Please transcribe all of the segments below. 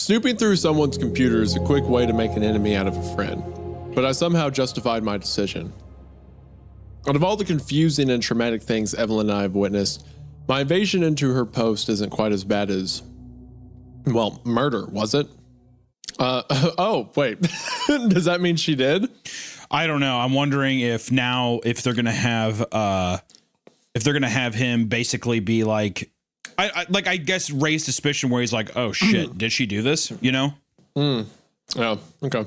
Snooping through someone's computer is a quick way to make an enemy out of a friend, but I somehow justified my decision. Out of all the confusing and traumatic things Evelyn and I have witnessed, my invasion into her post isn't quite as bad as, well, murder, was it? Oh, wait. Does that mean she did? I don't know. I'm wondering if they're going to have him basically be like, I guess raise suspicion where he's like, oh shit, did she do this? You know? Yeah. Okay.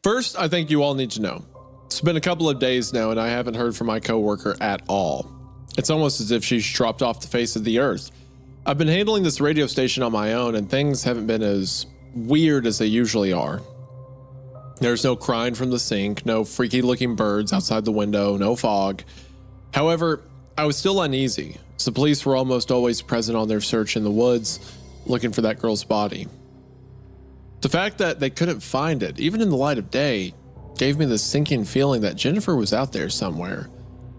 First, I think you all need to know. It's been a couple of days now and I haven't heard from my coworker at all. It's almost as if she's dropped off the face of the earth. I've been handling this radio station on my own and things haven't been as weird as they usually are. There's no crying from the sink, no freaky looking birds outside the window, no fog. However, I was still uneasy, as the police were almost always present on their search in the woods, looking for that girl's body. The fact that they couldn't find it, even in the light of day, gave me this sinking feeling that Jennifer was out there somewhere,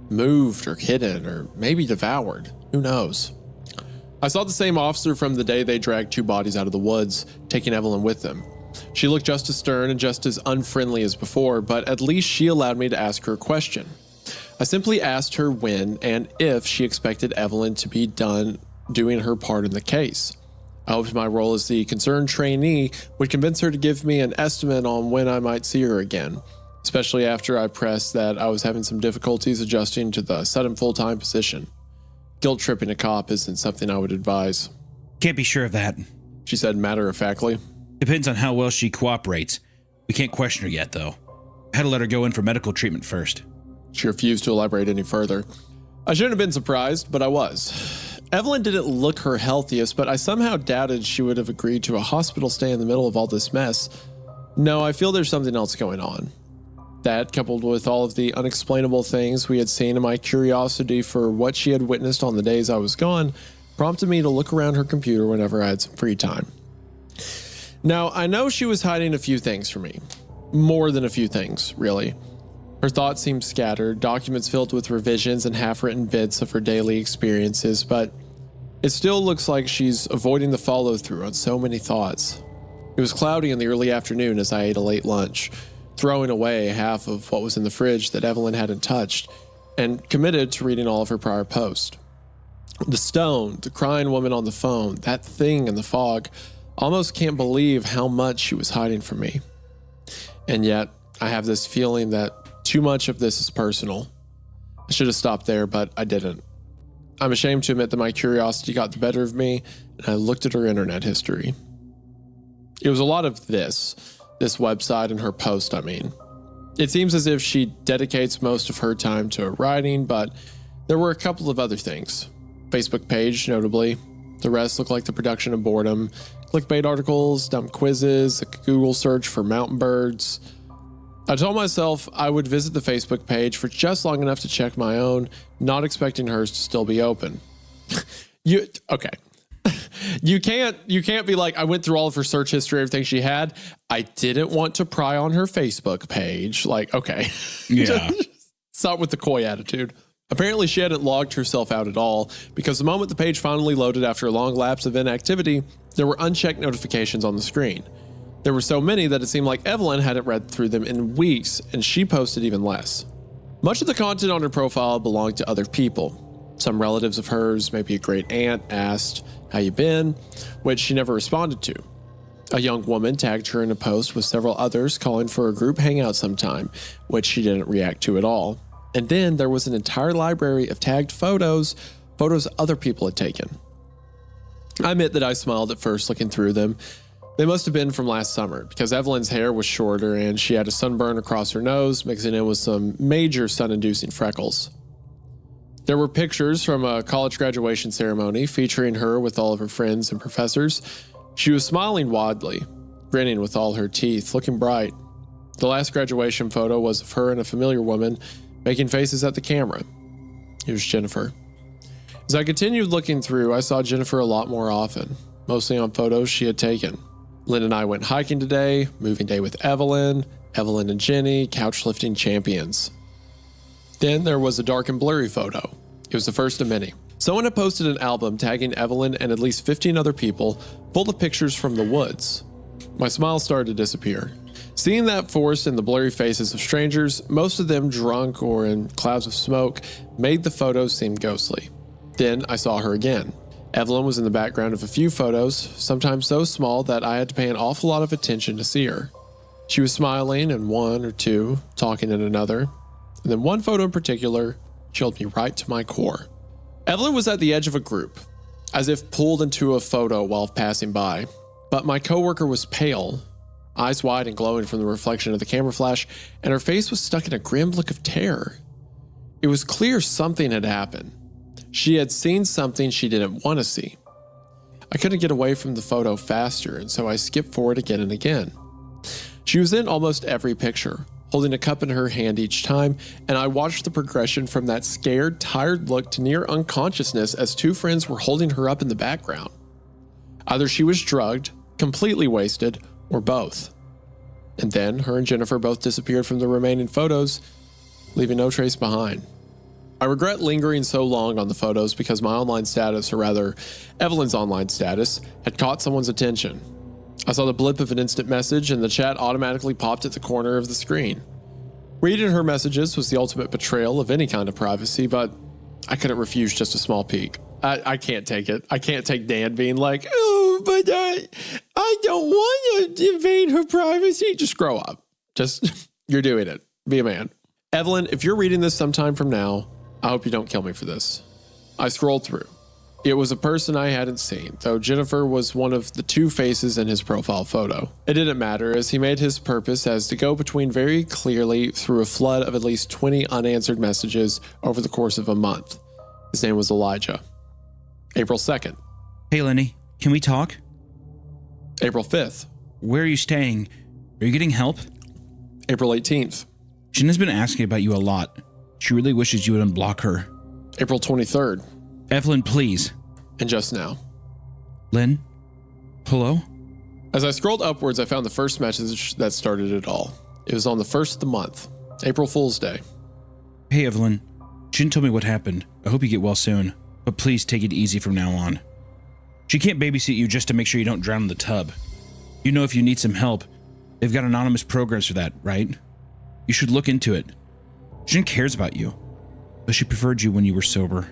moved or hidden or maybe devoured, who knows. I saw the same officer from the day they dragged 2 bodies out of the woods, taking Evelyn with them. She looked just as stern and just as unfriendly as before, but at least she allowed me to ask her a question. I simply asked her when and if she expected Evelyn to be done doing her part in the case. I hoped my role as the concerned trainee would convince her to give me an estimate on when I might see her again, especially after I pressed that I was having some difficulties adjusting to the sudden full-time position. Guilt-tripping a cop isn't something I would advise. Can't be sure of that, she said matter-of-factly. Depends on how well she cooperates. We can't question her yet, though. I had to let her go in for medical treatment first. She refused to elaborate any further. I shouldn't have been surprised, but I was. Evelyn didn't look her healthiest, but I somehow doubted she would have agreed to a hospital stay in the middle of all this mess. No, I feel there's something else going on. That, coupled with all of the unexplainable things we had seen and my curiosity for what she had witnessed on the days I was gone, prompted me to look around her computer whenever I had some free time. Now, I know she was hiding a few things from me. More than a few things, really. Her thoughts seemed scattered, documents filled with revisions and half-written bits of her daily experiences, but it still looks like she's avoiding the follow-through on so many thoughts. It was cloudy in the early afternoon as I ate a late lunch, throwing away half of what was in the fridge that Evelyn hadn't touched, and committed to reading all of her prior posts. The stone, the crying woman on the phone, that thing in the fog, almost can't believe how much she was hiding from me. And yet, I have this feeling that too much of this is personal. I should have stopped there, but I didn't. I'm ashamed to admit that my curiosity got the better of me, and I looked at her internet history. It was a lot of this website and her post, I mean. It seems as if she dedicates most of her time to writing, but there were a couple of other things. Facebook page, notably. The rest looked like the production of boredom. Clickbait articles, dumb quizzes, a Google search for mountain birds. I told myself I would visit the Facebook page for just long enough to check my own, not expecting hers to still be open. Okay. You can't be like, I went through all of her search history, everything she had. I didn't want to pry on her Facebook page. Like, okay. Yeah. Stop with the coy attitude. Apparently she hadn't logged herself out at all, because the moment the page finally loaded after a long lapse of inactivity, there were unchecked notifications on the screen. There were so many that it seemed like Evelyn hadn't read through them in weeks, and she posted even less. Much of the content on her profile belonged to other people. Some relatives of hers, maybe a great aunt, asked, "How you been?" which she never responded to. A young woman tagged her in a post with several others calling for a group hangout sometime, which she didn't react to at all. And then there was an entire library of tagged photos other people had taken. I admit that I smiled at first looking through them. They must have been from last summer, because Evelyn's hair was shorter and she had a sunburn across her nose, mixing in with some major sun-inducing freckles. There were pictures from a college graduation ceremony featuring her with all of her friends and professors. She was smiling widely, grinning with all her teeth, looking bright. The last graduation photo was of her and a familiar woman making faces at the camera. It was Jennifer. As I continued looking through, I saw Jennifer a lot more often, mostly on photos she had taken. Lynn and I went hiking today, moving day with Evelyn and Jenny, couch lifting champions. Then there was a dark and blurry photo. It was the first of many. Someone had posted an album tagging Evelyn and at least 15 other people full of pictures from the woods. My smile started to disappear. Seeing that force in the blurry faces of strangers, most of them drunk or in clouds of smoke, made the photos seem ghostly. Then I saw her again. Evelyn was in the background of a few photos, sometimes so small that I had to pay an awful lot of attention to see her. She was smiling in one or two, talking in another, and then one photo in particular chilled me right to my core. Evelyn was at the edge of a group, as if pulled into a photo while passing by, but my coworker was pale, eyes wide and glowing from the reflection of the camera flash, and her face was stuck in a grim look of terror. It was clear something had happened. She had seen something she didn't want to see. I couldn't get away from the photo faster, and so I skipped forward again and again. She was in almost every picture, holding a cup in her hand each time, and I watched the progression from that scared, tired look to near unconsciousness as two friends were holding her up in the background. Either she was drugged, completely wasted, or both. And then her and Jennifer both disappeared from the remaining photos, leaving no trace behind. I regret lingering so long on the photos because my online status, or rather, Evelyn's online status, had caught someone's attention. I saw the blip of an instant message and the chat automatically popped at the corner of the screen. Reading her messages was the ultimate betrayal of any kind of privacy, but I couldn't refuse just a small peek. I can't take it. I can't take Dan being like, oh, but I don't want to invade her privacy. Just grow up. You're doing it. Be a man. Evelyn, if you're reading this sometime from now, I hope you don't kill me for this. I scrolled through. It was a person I hadn't seen, though Jennifer was one of the two faces in his profile photo. It didn't matter, as he made his purpose as to go between very clearly through a flood of at least 20 unanswered messages over the course of a month. His name was Elijah. April 2nd. Hey, Lenny, can we talk? April 5th. Where are you staying? Are you getting help? April 18th. Jen has been asking about you a lot. She really wishes you would unblock her. April 23rd. Evelyn, please. And just now. Lynn? Hello? As I scrolled upwards, I found the first message that started it all. It was on the 1st of the month, April Fool's Day. Hey, Evelyn. Jen told me what happened. I hope you get well soon, but please take it easy from now on. She can't babysit you just to make sure you don't drown in the tub. You know, if you need some help, they've got anonymous programs for that, right? You should look into it. Jen cares about you, but she preferred you when you were sober.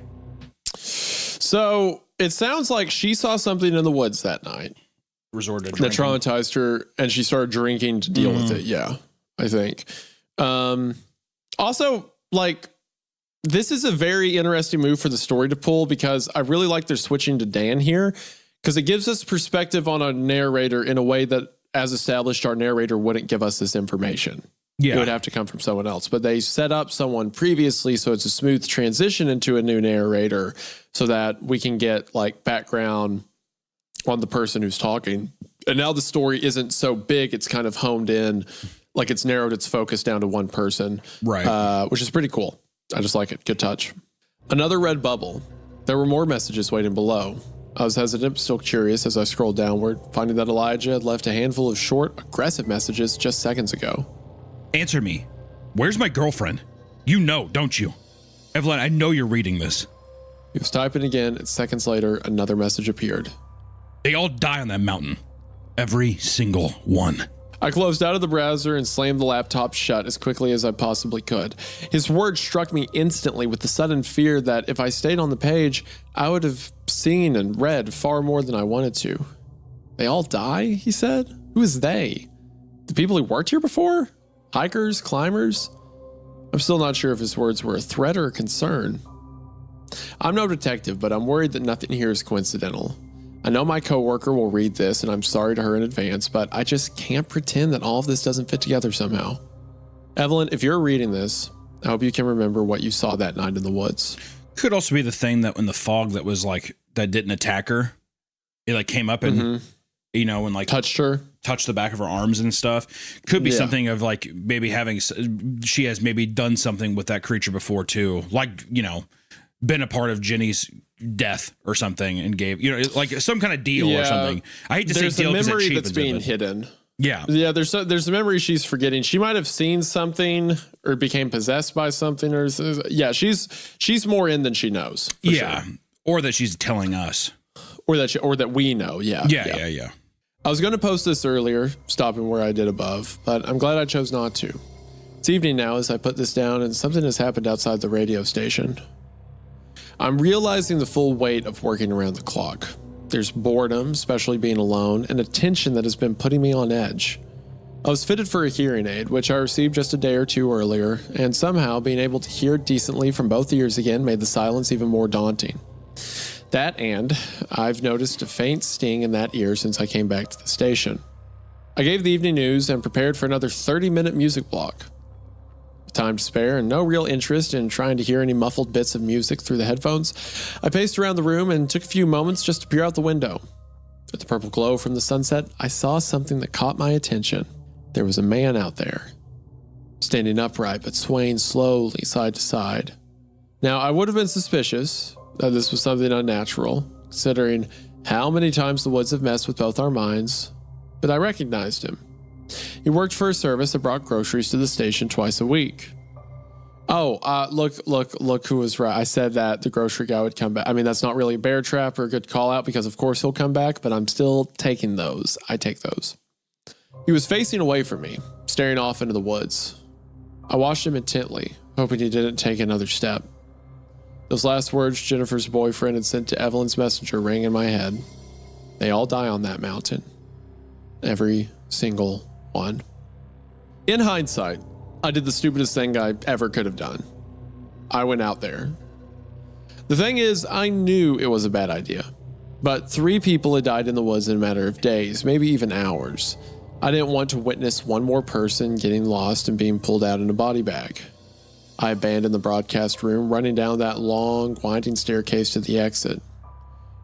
So it sounds like she saw something in the woods that night. Resorted that traumatized her, and she started drinking to deal with it. Yeah, I think. Also, like, this is a very interesting move for the story to pull because I really like they're switching to Dan here because it gives us perspective on a narrator in a way that, as established, our narrator wouldn't give us this information. Yeah. It would have to come from someone else, but they set up someone previously. So it's a smooth transition into a new narrator so that we can get like background on the person who's talking. And now the story isn't so big. It's kind of honed in, like it's narrowed its focus down to one person, right? Which is pretty cool. I just like it. Good touch. Another red bubble. There were more messages waiting below. I was hesitant, but still curious as I scrolled downward, finding that Elijah had left a handful of short, aggressive messages just seconds ago. Answer me. Where's my girlfriend? You know, don't you? Evelyn, I know you're reading this. He was typing again, and seconds later, another message appeared. They all die on that mountain. Every single one. I closed out of the browser and slammed the laptop shut as quickly as I possibly could. His words struck me instantly with the sudden fear that if I stayed on the page, I would have seen and read far more than I wanted to. They all die, he said? Who is they? The people who worked here before? Hikers, climbers? I'm still not sure if his words were a threat or a concern. I'm no detective, but I'm worried that nothing here is coincidental. I know my coworker will read this, and I'm sorry to her in advance, but I just can't pretend that all of this doesn't fit together somehow. Evelyn, if you're reading this, I hope you can remember what you saw that night in the woods. Could also be the thing that in the fog that was like, that didn't attack her. It like came up and, you know, and like touched her. Touched the back of her arms and stuff. Could be something of like maybe having, she has maybe done something with that creature before too. Like, you know, been a part of Jenny's death or something and gave, you know, like some kind of deal or something. I hate to say deal because memory that's being hidden. Yeah. Yeah. There's a memory she's forgetting. She might have seen something or became possessed by something or she's more in than she knows. Yeah. Sure. Or that she's telling us. Or that we know. Yeah. Yeah. I was going to post this earlier, stopping where I did above, but I'm glad I chose not to. It's evening now as I put this down, and something has happened outside the radio station. I'm realizing the full weight of working around the clock. There's boredom, especially being alone, and a tension that has been putting me on edge. I was fitted for a hearing aid, which I received just a day or two earlier, and somehow being able to hear decently from both ears again made the silence even more daunting. That and I've noticed a faint sting in that ear since I came back to the station. I gave the evening news and prepared for another 30-minute music block. With time to spare and no real interest in trying to hear any muffled bits of music through the headphones, I paced around the room and took a few moments just to peer out the window. At the purple glow from the sunset, I saw something that caught my attention. There was a man out there, standing upright but swaying slowly side to side. Now, I would have been suspicious that this was something unnatural, considering how many times the woods have messed with both our minds, but I recognized him. He worked for a service that brought groceries to the station twice a week. Look who was right. I said that the grocery guy would come back. I mean, that's not really a bear trap or a good call out because of course he'll come back, but I'm still taking those. I take those. He was facing away from me, staring off into the woods. I watched him intently, hoping he didn't take another step. Those last words Jennifer's boyfriend had sent to Evelyn's messenger rang in my head. They all die on that mountain. Every single one. In hindsight, I did the stupidest thing I ever could have done. I went out there. The thing is, I knew it was a bad idea. But 3 people had died in the woods in a matter of days, maybe even hours. I didn't want to witness one more person getting lost and being pulled out in a body bag. I abandoned the broadcast room, running down that long, winding staircase to the exit.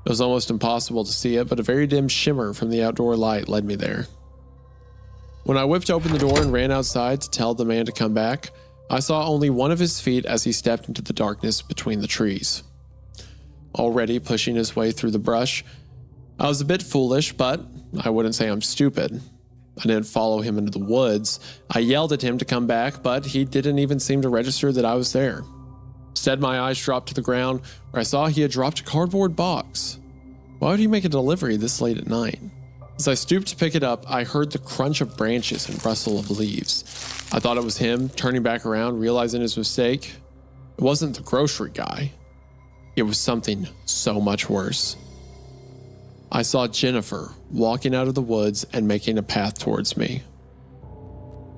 It was almost impossible to see it, but a very dim shimmer from the outdoor light led me there. When I whipped open the door and ran outside to tell the man to come back, I saw only one of his feet as he stepped into the darkness between the trees. Already pushing his way through the brush, I was a bit foolish, but I wouldn't say I'm stupid. I didn't follow him into the woods. I yelled at him to come back, but he didn't even seem to register that I was there. Instead, my eyes dropped to the ground where I saw he had dropped a cardboard box. Why would he make a delivery this late at night? As I stooped to pick it up, I heard the crunch of branches and rustle of leaves. I thought it was him, turning back around, realizing his mistake. It wasn't the grocery guy. It was something so much worse. I saw Jennifer walking out of the woods and making a path towards me.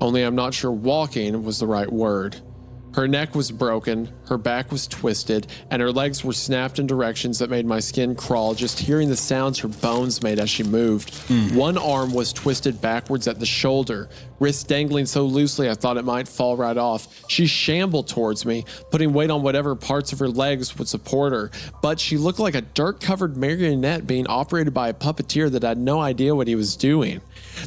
Only I'm not sure walking was the right word. Her neck was broken, her back was twisted, and her legs were snapped in directions that made my skin crawl just hearing the sounds her bones made as she moved. One arm was twisted backwards at the shoulder, wrist dangling so loosely I thought it might fall right off. She shambled towards me, putting weight on whatever parts of her legs would support her, but she looked like a dirt-covered marionette being operated by a puppeteer that had no idea what he was doing.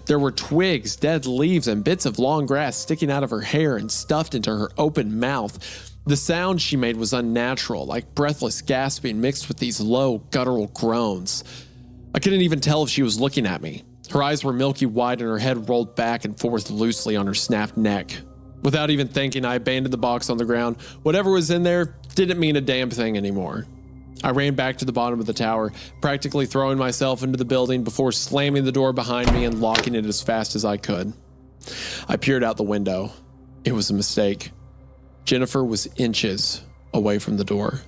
There were twigs, dead leaves, and bits of long grass sticking out of her hair and stuffed into her open mouth. The sound she made was unnatural, like breathless gasping mixed with these low, guttural groans. I couldn't even tell if she was looking at me. Her eyes were milky white and her head rolled back and forth loosely on her snapped neck. Without even thinking, I abandoned the box on the ground. Whatever was in there didn't mean a damn thing anymore. I ran back to the bottom of the tower, practically throwing myself into the building before slamming the door behind me and locking it as fast as I could. I peered out the window. It was a mistake. Jennifer was inches away from the door.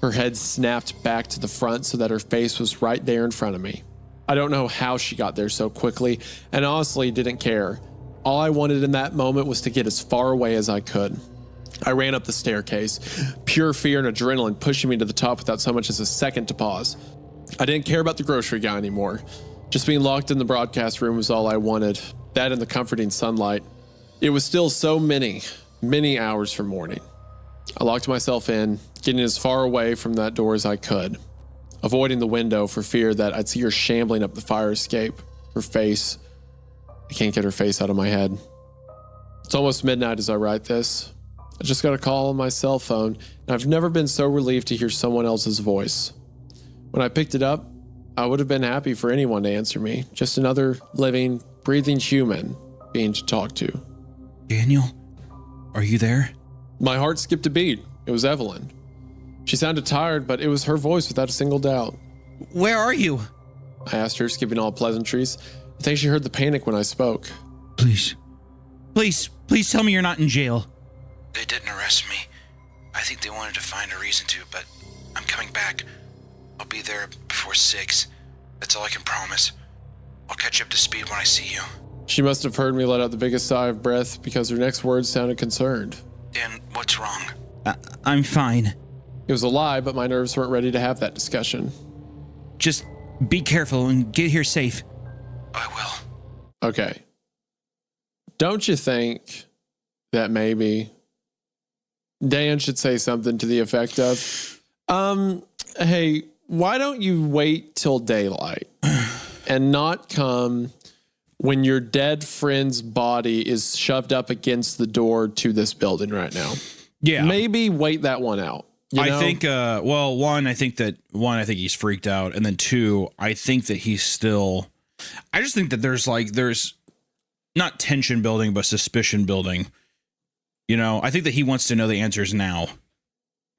Her head snapped back to the front so that her face was right there in front of me. I don't know how she got there so quickly, and honestly didn't care. All I wanted in that moment was to get as far away as I could. I ran up the staircase, pure fear and adrenaline pushing me to the top without so much as a second to pause. I didn't care about the grocery guy anymore. Just being locked in the broadcast room was all I wanted. That and the comforting sunlight. It was still so many hours from morning. I locked myself in, getting as far away from that door as I could, avoiding the window for fear that I'd see her shambling up the fire escape. Her face. I can't get her face out of my head. It's almost midnight as I write this. I just got a call on my cell phone, and I've never been so relieved to hear someone else's voice. When I picked it up, I would have been happy for anyone to answer me. Just another living, breathing human being to talk to. Daniel, are you there? My heart skipped a beat. It was Evelyn. She sounded tired, but it was her voice without a single doubt. Where are you? I asked her, skipping all pleasantries. I think she heard the panic when I spoke. Please tell me you're not in jail. They didn't arrest me. I think they wanted to find a reason to, but I'm coming back. I'll be there before 6. That's all I can promise. I'll catch you up to speed when I see you. She must have heard me let out the biggest sigh of breath because her next words sounded concerned. Dan, what's wrong? I'm fine. It was a lie, but my nerves weren't ready to have that discussion. Just be careful and get here safe. I will. Okay. Don't you think that maybe Dan should say something to the effect of, hey, why don't you wait till daylight and not come when your dead friend's body is shoved up against the door to this building right now? Yeah. Maybe wait that one out. You know? I think, one, I think he's freaked out. And then 2, I think that he's still, I just think that there's not tension building, but suspicion building. You know, I think that he wants to know the answers now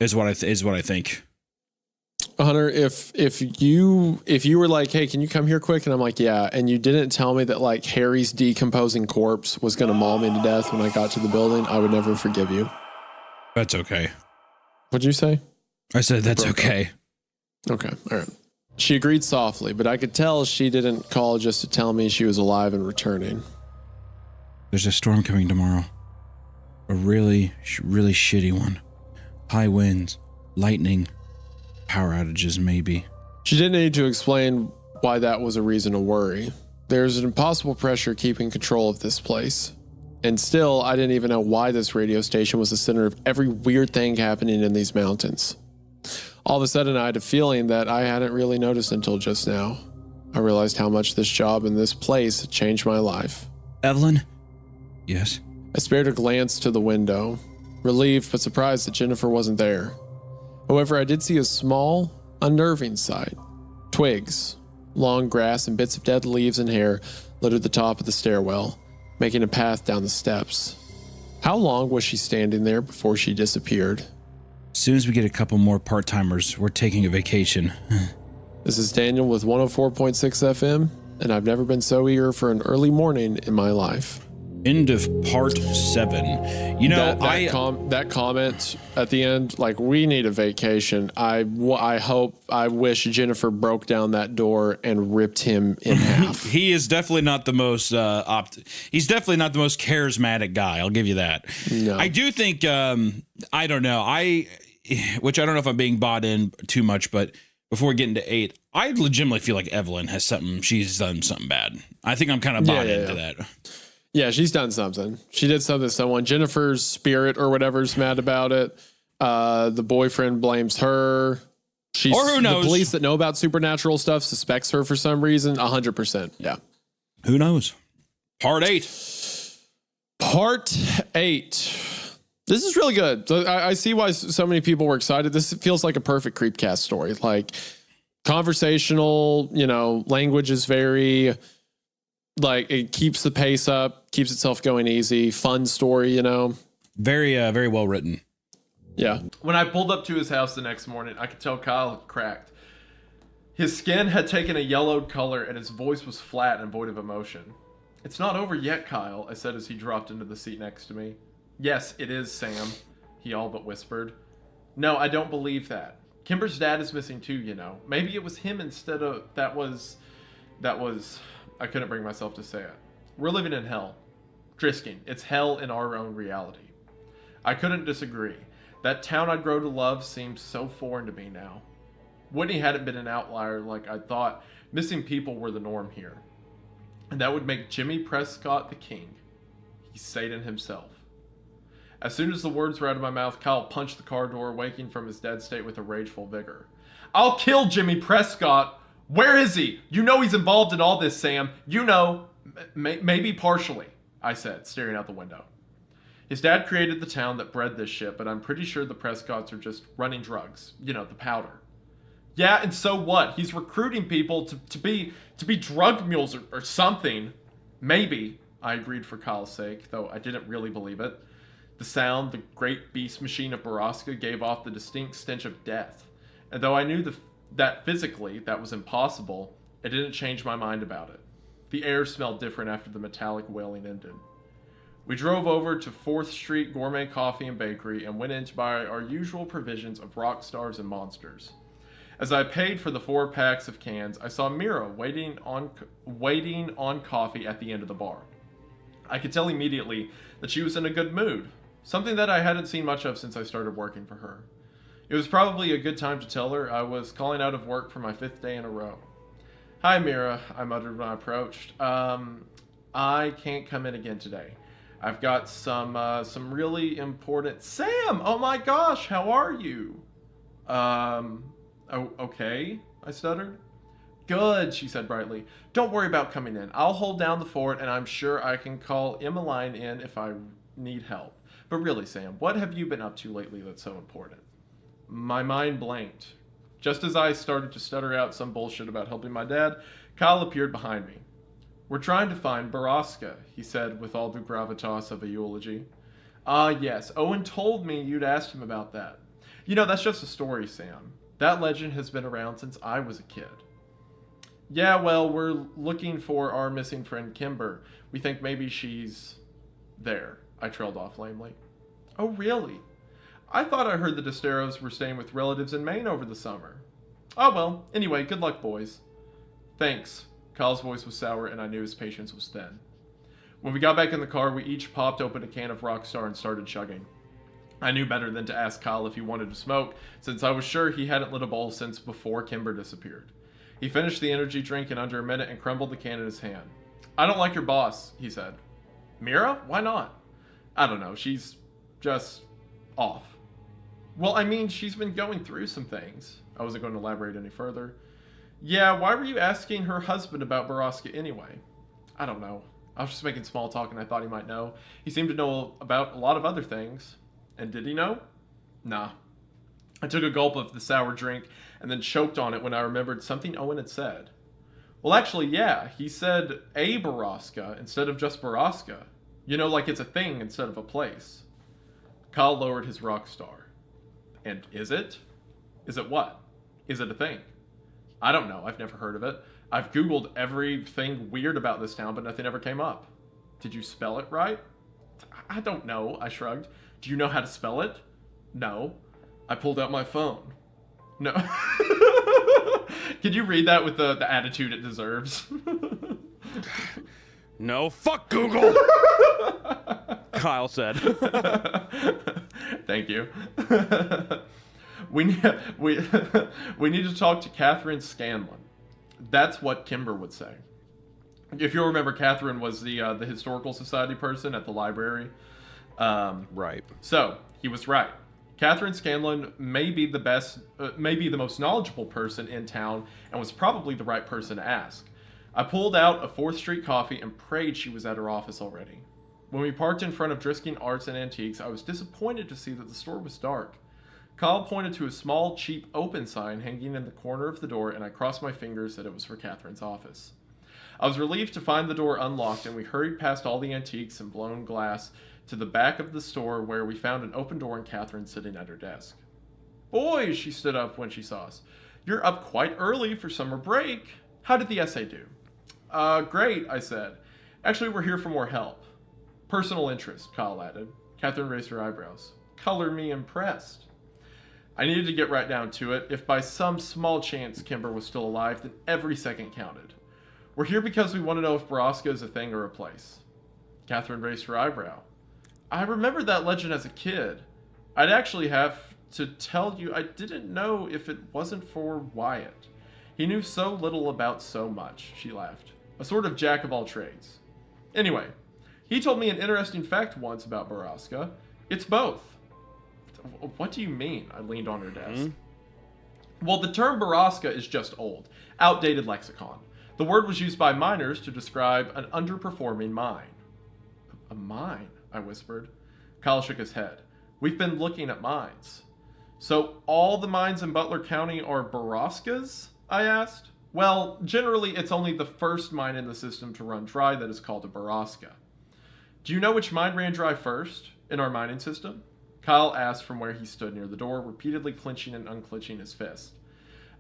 is what I think. Hunter, if you were like, hey, can you come here quick? And I'm like, yeah. And you didn't tell me that like Harry's decomposing corpse was going to maul me to death when I got to the building, I would never forgive you. That's okay. What'd you say? I said that's okay. Okay. All right. She agreed softly, but I could tell she didn't call just to tell me she was alive and returning. There's a storm coming tomorrow. A really, really shitty one. High winds, lightning, power outages maybe. She didn't need to explain why that was a reason to worry. There's an impossible pressure keeping control of this place. And still, I didn't even know why this radio station was the center of every weird thing happening in these mountains. All of a sudden, I had a feeling that I hadn't really noticed until just now. I realized how much this job and this place had changed my life. Evelyn? Yes? I spared a glance to the window, relieved but surprised that Jennifer wasn't there. However, I did see a small, unnerving sight. Twigs, long grass, and bits of dead leaves and hair littered the top of the stairwell, making a path down the steps. How long was she standing there before she disappeared? As soon as we get a couple more part-timers, we're taking a vacation. This is Daniel with 104.6 FM, and I've never been so eager for an early morning in my life. End of part 7. You know, that comment at the end, like, we need a vacation. I wish Jennifer broke down that door and ripped him in half. He is definitely not the most he's definitely not the most charismatic guy. I'll give you that. No. I do think I don't know. Which I don't know if I'm being bought in too much, but before we get into 8, I legitimately feel like Evelyn has she's done something bad. I think I'm kind of bought into that. Yeah, she's done something. She did something to someone. Jennifer's spirit or whatever's mad about it. The boyfriend blames her. Or who knows? The police that know about supernatural stuff suspects her for some reason. 100%. Yeah. Who knows? Part 8. Part 8. This is really good. I see why so many people were excited. This feels like a perfect CreepCast story. Like, conversational, language is very... like, it keeps the pace up, keeps itself going easy, fun story, Very, very well written. Yeah. When I pulled up to his house the next morning, I could tell Kyle had cracked. His skin had taken a yellowed color and his voice was flat and void of emotion. It's not over yet, Kyle, I said as he dropped into the seat next to me. Yes, it is, Sam, he all but whispered. No, I don't believe that. Kimber's dad is missing too, Maybe it was him instead of... That was... I couldn't bring myself to say it. We're living in hell. Driskin, it's hell in our own reality. I couldn't disagree. That town I'd grow to love seems so foreign to me now. Whitney hadn't been an outlier like I thought. Missing people were the norm here. And that would make Jimmy Prescott the king. He's Satan himself. As soon as the words were out of my mouth, Kyle punched the car door, waking from his dead state with a rageful vigor. I'll kill Jimmy Prescott! Where is he? You know he's involved in all this, Sam. Maybe partially, I said, staring out the window. His dad created the town that bred this shit, but I'm pretty sure the Prescotts are just running drugs. The powder. Yeah, and so what? He's recruiting people to be drug mules or something. Maybe, I agreed for Kyle's sake, though I didn't really believe it. The sound, the great beast machine of Baraska gave off the distinct stench of death. And though I knew that physically that was impossible, It didn't change my mind about it. The air smelled different after the metallic wailing ended. We drove over to 4th Street Gourmet Coffee and Bakery and went in to buy our usual provisions of rock stars and monsters. As I paid for the 4 packs of cans, I saw Mira waiting on coffee at the end of the bar. I could tell immediately that she was in a good mood, something that I hadn't seen much of since I started working for her. It was probably a good time to tell her I was calling out of work for my 5th day in a row. "Hi, Mira," I muttered when I approached. I can't come in again today. I've got some really important... Sam! Oh my gosh, how are you? Okay, I stuttered. "Good," she said brightly. "Don't worry about coming in. I'll hold down the fort, and I'm sure I can call Emmeline in if I need help. But really, Sam, what have you been up to lately that's so important?" My mind blanked. Just as I started to stutter out some bullshit about helping my dad, Kyle appeared behind me. "We're trying to find Baraska," he said with all the gravitas of a eulogy. "Ah, yes, Owen told me you'd asked him about that. You know, that's just a story, Sam. That legend has been around since I was a kid." "Yeah, well, we're looking for our missing friend Kimber. We think maybe she's there," I trailed off lamely. "Oh, really? I thought I heard the Desteros were staying with relatives in Maine over the summer." "Oh, well, anyway, good luck, boys." "Thanks." Kyle's voice was sour, and I knew his patience was thin. When we got back in the car, we each popped open a can of Rockstar and started chugging. I knew better than to ask Kyle if he wanted to smoke, since I was sure he hadn't lit a bowl since before Kimber disappeared. He finished the energy drink in under a minute and crumbled the can in his hand. "I don't like your boss," he said. "Mira? Why not?" "I don't know, she's just off." "Well, I mean, she's been going through some things." I wasn't going to elaborate any further. "Yeah, why were you asking her husband about Baraska anyway?" "I don't know. I was just making small talk and I thought he might know. He seemed to know about a lot of other things." "And did he know?" "Nah." I took a gulp of the sour drink and then choked on it when I remembered something Owen had said. "Well, actually, yeah. He said a Baraska instead of just Baraska. You know, like it's a thing instead of a place." Kyle lowered his rock star. "And is it? Is it what? Is it a thing?" "I don't know. I've never heard of it. I've Googled everything weird about this town, but nothing ever came up." "Did you spell it right?" "I don't know," I shrugged. "Do you know how to spell it?" "No." I pulled out my phone. "No." Could you read that with the attitude it deserves? "No, fuck Google," Kyle said. "Thank you." We need to talk to Catherine Scanlon. That's what Kimber would say. If you'll remember, Catherine was the Historical Society person at the library. Right. So, he was right. Catherine Scanlon may be the most knowledgeable person in town, and was probably the right person to ask. I pulled out a 4th Street coffee and prayed she was at her office already. When we parked in front of Driskin Arts and Antiques, I was disappointed to see that the store was dark. Kyle pointed to a small, cheap open sign hanging in the corner of the door, and I crossed my fingers that it was for Catherine's office. I was relieved to find the door unlocked, and we hurried past all the antiques and blown glass to the back of the store, where we found an open door and Catherine sitting at her desk. "Boys," she stood up when she saw us. "You're up quite early for summer break. How did the essay do?" Great," I said. "Actually, we're here for more help." "Personal interest," Kyle added. Catherine raised her eyebrows. "Color me impressed." I needed to get right down to it. If by some small chance Kimber was still alive, then every second counted. "We're here because we want to know if Baraska is a thing or a place." Catherine raised her eyebrow. "I remembered that legend as a kid. I'd actually have to tell you I didn't know if it wasn't for Wyatt. He knew so little about so much," she laughed. "A sort of jack of all trades. Anyway, he told me an interesting fact once about Baraska. It's both." "What do you mean?" I leaned on her desk. "Well, the term Baraska is just old, outdated lexicon. The word was used by miners to describe an underperforming mine." "A mine?" I whispered. Kyle shook his head. "We've been looking at mines." "So all the mines in Butler County are Baraskas?" I asked. "Well, generally it's only the first mine in the system to run dry that is called a Baraska." "Do you know which mine ran dry first in our mining system?" Kyle asked from where he stood near the door, repeatedly clenching and unclenching his fist.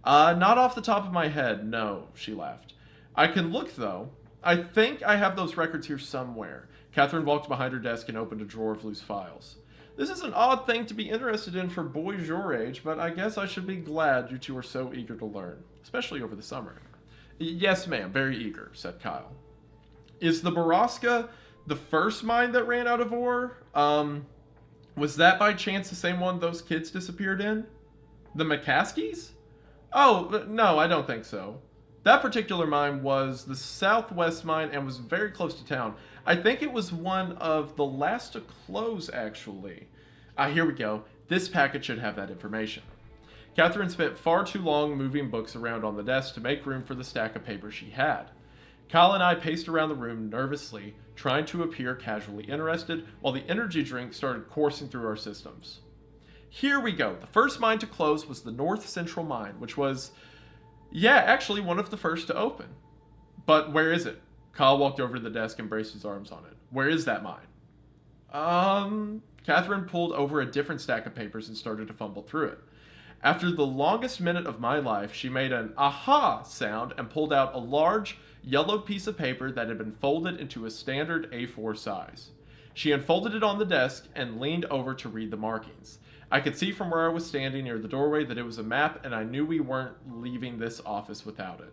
Not off the top of my head, no, she laughed. I can look, though. I think I have those records here somewhere. Catherine walked behind her desk and opened a drawer of loose files. This is an odd thing to be interested in for boys your age, but I guess I should be glad you two are so eager to learn, especially over the summer. Yes, ma'am, very eager, said Kyle. Is the Baraska the first mine that ran out of ore? Was that by chance the same one those kids disappeared in? The McCaskies? Oh, no, I don't think so. That particular mine was the Southwest mine and was very close to town. I think it was one of the last to close, actually. Here we go. This packet should have that information. Catherine spent far too long moving books around on the desk to make room for the stack of papers she had. Kyle and I paced around the room nervously, trying to appear casually interested, while the energy drink started coursing through our systems. Here we go. The first mine to close was the North Central Mine, which was, yeah, actually one of the first to open. But where is it? Kyle walked over to the desk and braced his arms on it. Where is that mine? Catherine pulled over a different stack of papers and started to fumble through it. After the longest minute of my life, she made an aha sound and pulled out a large, yellow piece of paper that had been folded into a standard A4 size. She unfolded it on the desk and leaned over to read the markings. I could see from where I was standing near the doorway that it was a map, and I knew we weren't leaving this office without it.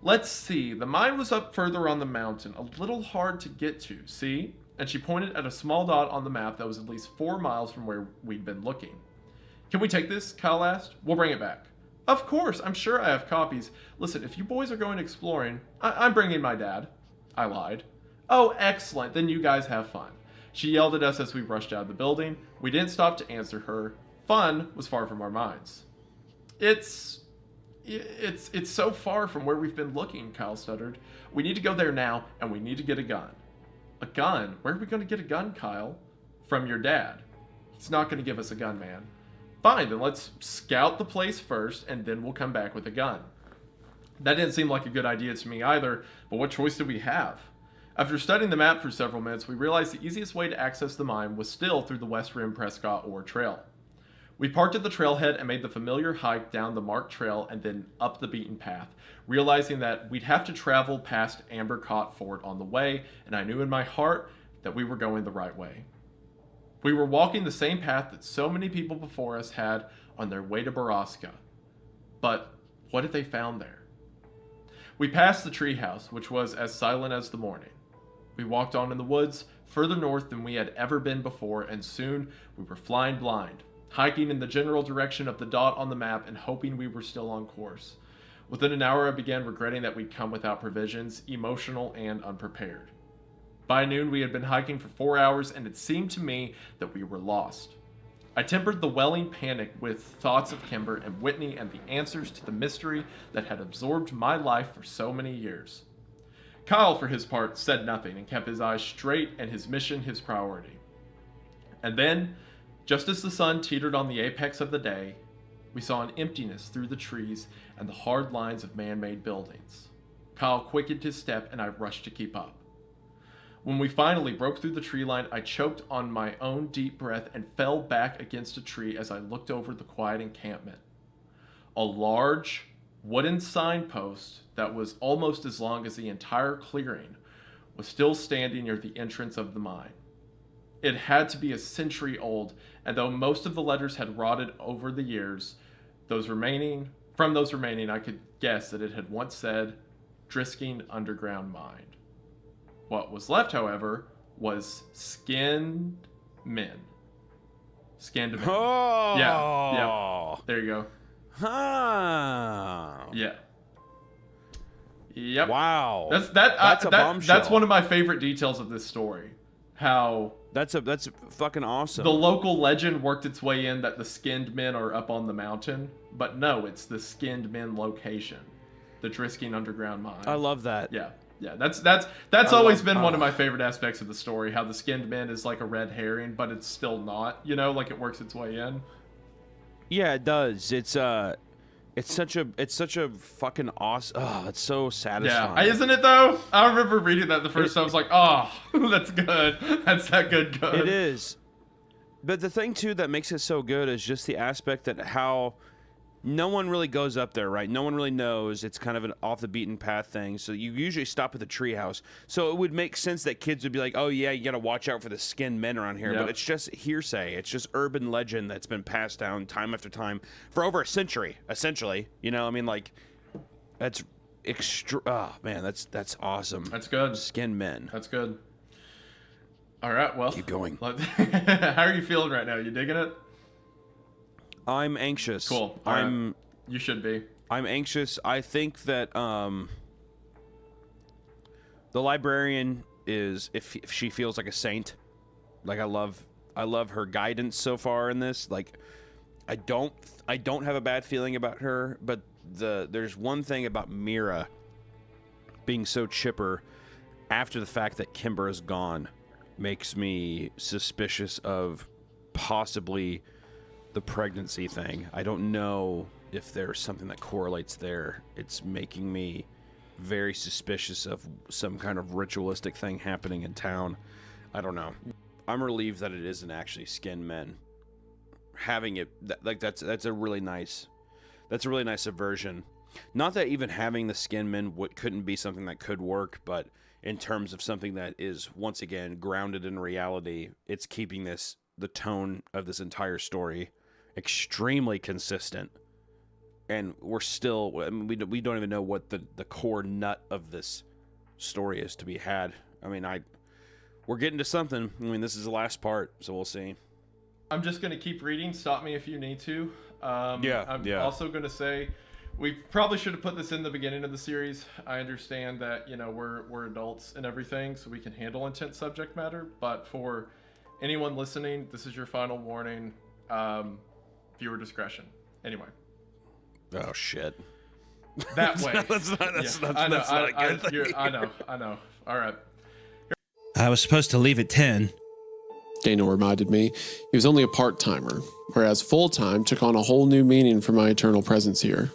Let's see, the mine was up further on the mountain, a little hard to get to, see? And she pointed at a small dot on the map that was at least 4 miles from where we'd been looking. Can we take this? Kyle asked. We'll bring it back. Of course, I'm sure I have copies. Listen, if you boys are going exploring, I'm bringing my dad. I lied. Oh, excellent, then you guys have fun. She yelled at us as we rushed out of the building. We didn't stop to answer her. Fun was far from our minds. It's so far from where we've been looking, Kyle stuttered. We need to go there now, and we need to get a gun. A gun? Where are we going to get a gun, Kyle? From your dad. He's not going to give us a gun, man. Fine, then let's scout the place first, and then we'll come back with a gun. That didn't seem like a good idea to me either, but what choice did we have? After studying the map for several minutes, we realized the easiest way to access the mine was still through the West Rim Prescott Ore Trail. We parked at the trailhead and made the familiar hike down the marked trail and then up the beaten path, realizing that we'd have to travel past Ambercott Fort on the way, and I knew in my heart that we were going the right way. We were walking the same path that so many people before us had on their way to Baraska. But what had they found there? We passed the treehouse, which was as silent as the morning. We walked on in the woods, further north than we had ever been before, and soon we were flying blind, hiking in the general direction of the dot on the map and hoping we were still on course. Within an hour, I began regretting that we'd come without provisions, emotional and unprepared. By noon, we had been hiking for 4 hours, and it seemed to me that we were lost. I tempered the welling panic with thoughts of Kimber and Whitney and the answers to the mystery that had absorbed my life for so many years. Kyle, for his part, said nothing and kept his eyes straight and his mission his priority. And then, just as the sun teetered on the apex of the day, we saw an emptiness through the trees and the hard lines of man-made buildings. Kyle quickened his step and I rushed to keep up. When we finally broke through the tree line, I choked on my own deep breath and fell back against a tree as I looked over the quiet encampment. A large wooden signpost that was almost as long as the entire clearing was still standing near the entrance of the mine. It had to be a century old, and though most of the letters had rotted over the years, from those remaining, I could guess that it had once said, Drisking Underground Mine. What was left, however, was skinned men. Skinned men. Oh. Yeah. There you go. Huh. Yeah. Yep. Wow. That's a bombshell. That's one of my favorite details of this story. How That's fucking awesome. the local legend worked its way in that the skinned men are up on the mountain, but no, it's the skinned men location, the Drisking Underground Mine. I love that. Yeah. That's always been one of my favorite aspects of the story, how the skinned men is like a red herring, but it's still not, like it works its way in. Yeah, it does. It's such a fucking awesome. Oh, it's so satisfying. Yeah, isn't it though? I remember reading that the first time. I was like, oh, that's good. That's that good. It is. But the thing too that makes it so good is just the aspect that how no one really goes up there, right? No one really knows. It's kind of an off the beaten path thing. So you usually stop at the treehouse. So it would make sense that kids would be like, oh yeah, you got to watch out for the skinned men around here. Yep. But it's just hearsay. It's just urban legend that's been passed down time after time for over a century, essentially. You know, I mean, like, that's oh man, that's awesome. That's good. Skinned men. That's good. All right, well. Keep going. How are you feeling right now? You digging it? I'm anxious. Cool. You should be. I'm anxious. I think that the librarian is, if she feels like a saint. Like I love her guidance so far in this. Like I don't have a bad feeling about her, but there's one thing about Mira being so chipper after the fact that Kimber is gone makes me suspicious of possibly the pregnancy thing. I don't know if there's something that correlates there. It's making me very suspicious of some kind of ritualistic thing happening in town. I don't know. I'm relieved that it isn't actually skinned men. Having it that's a really nice aversion. Not that even having the skinned men couldn't be something that could work, but in terms of something that is once again grounded in reality, it's keeping the tone of this entire story extremely consistent. And we're still, I mean, we don't even know what the core nut of this story is to be had. I mean, we're getting to something. I mean, this is the last part, so we'll see. I'm just going to keep reading. Stop me if you need to. I'm also going to say we probably should have put this in the beginning of the series. I understand that, you know, we're adults and everything, so we can handle intense subject matter. But for anyone listening, this is your final warning. Viewer discretion. Anyway. Oh, shit. That way. That's not a good thing. I know. All right. I was supposed to leave at 10. Daniel reminded me he was only a part-timer, whereas full-time took on a whole new meaning for my eternal presence here.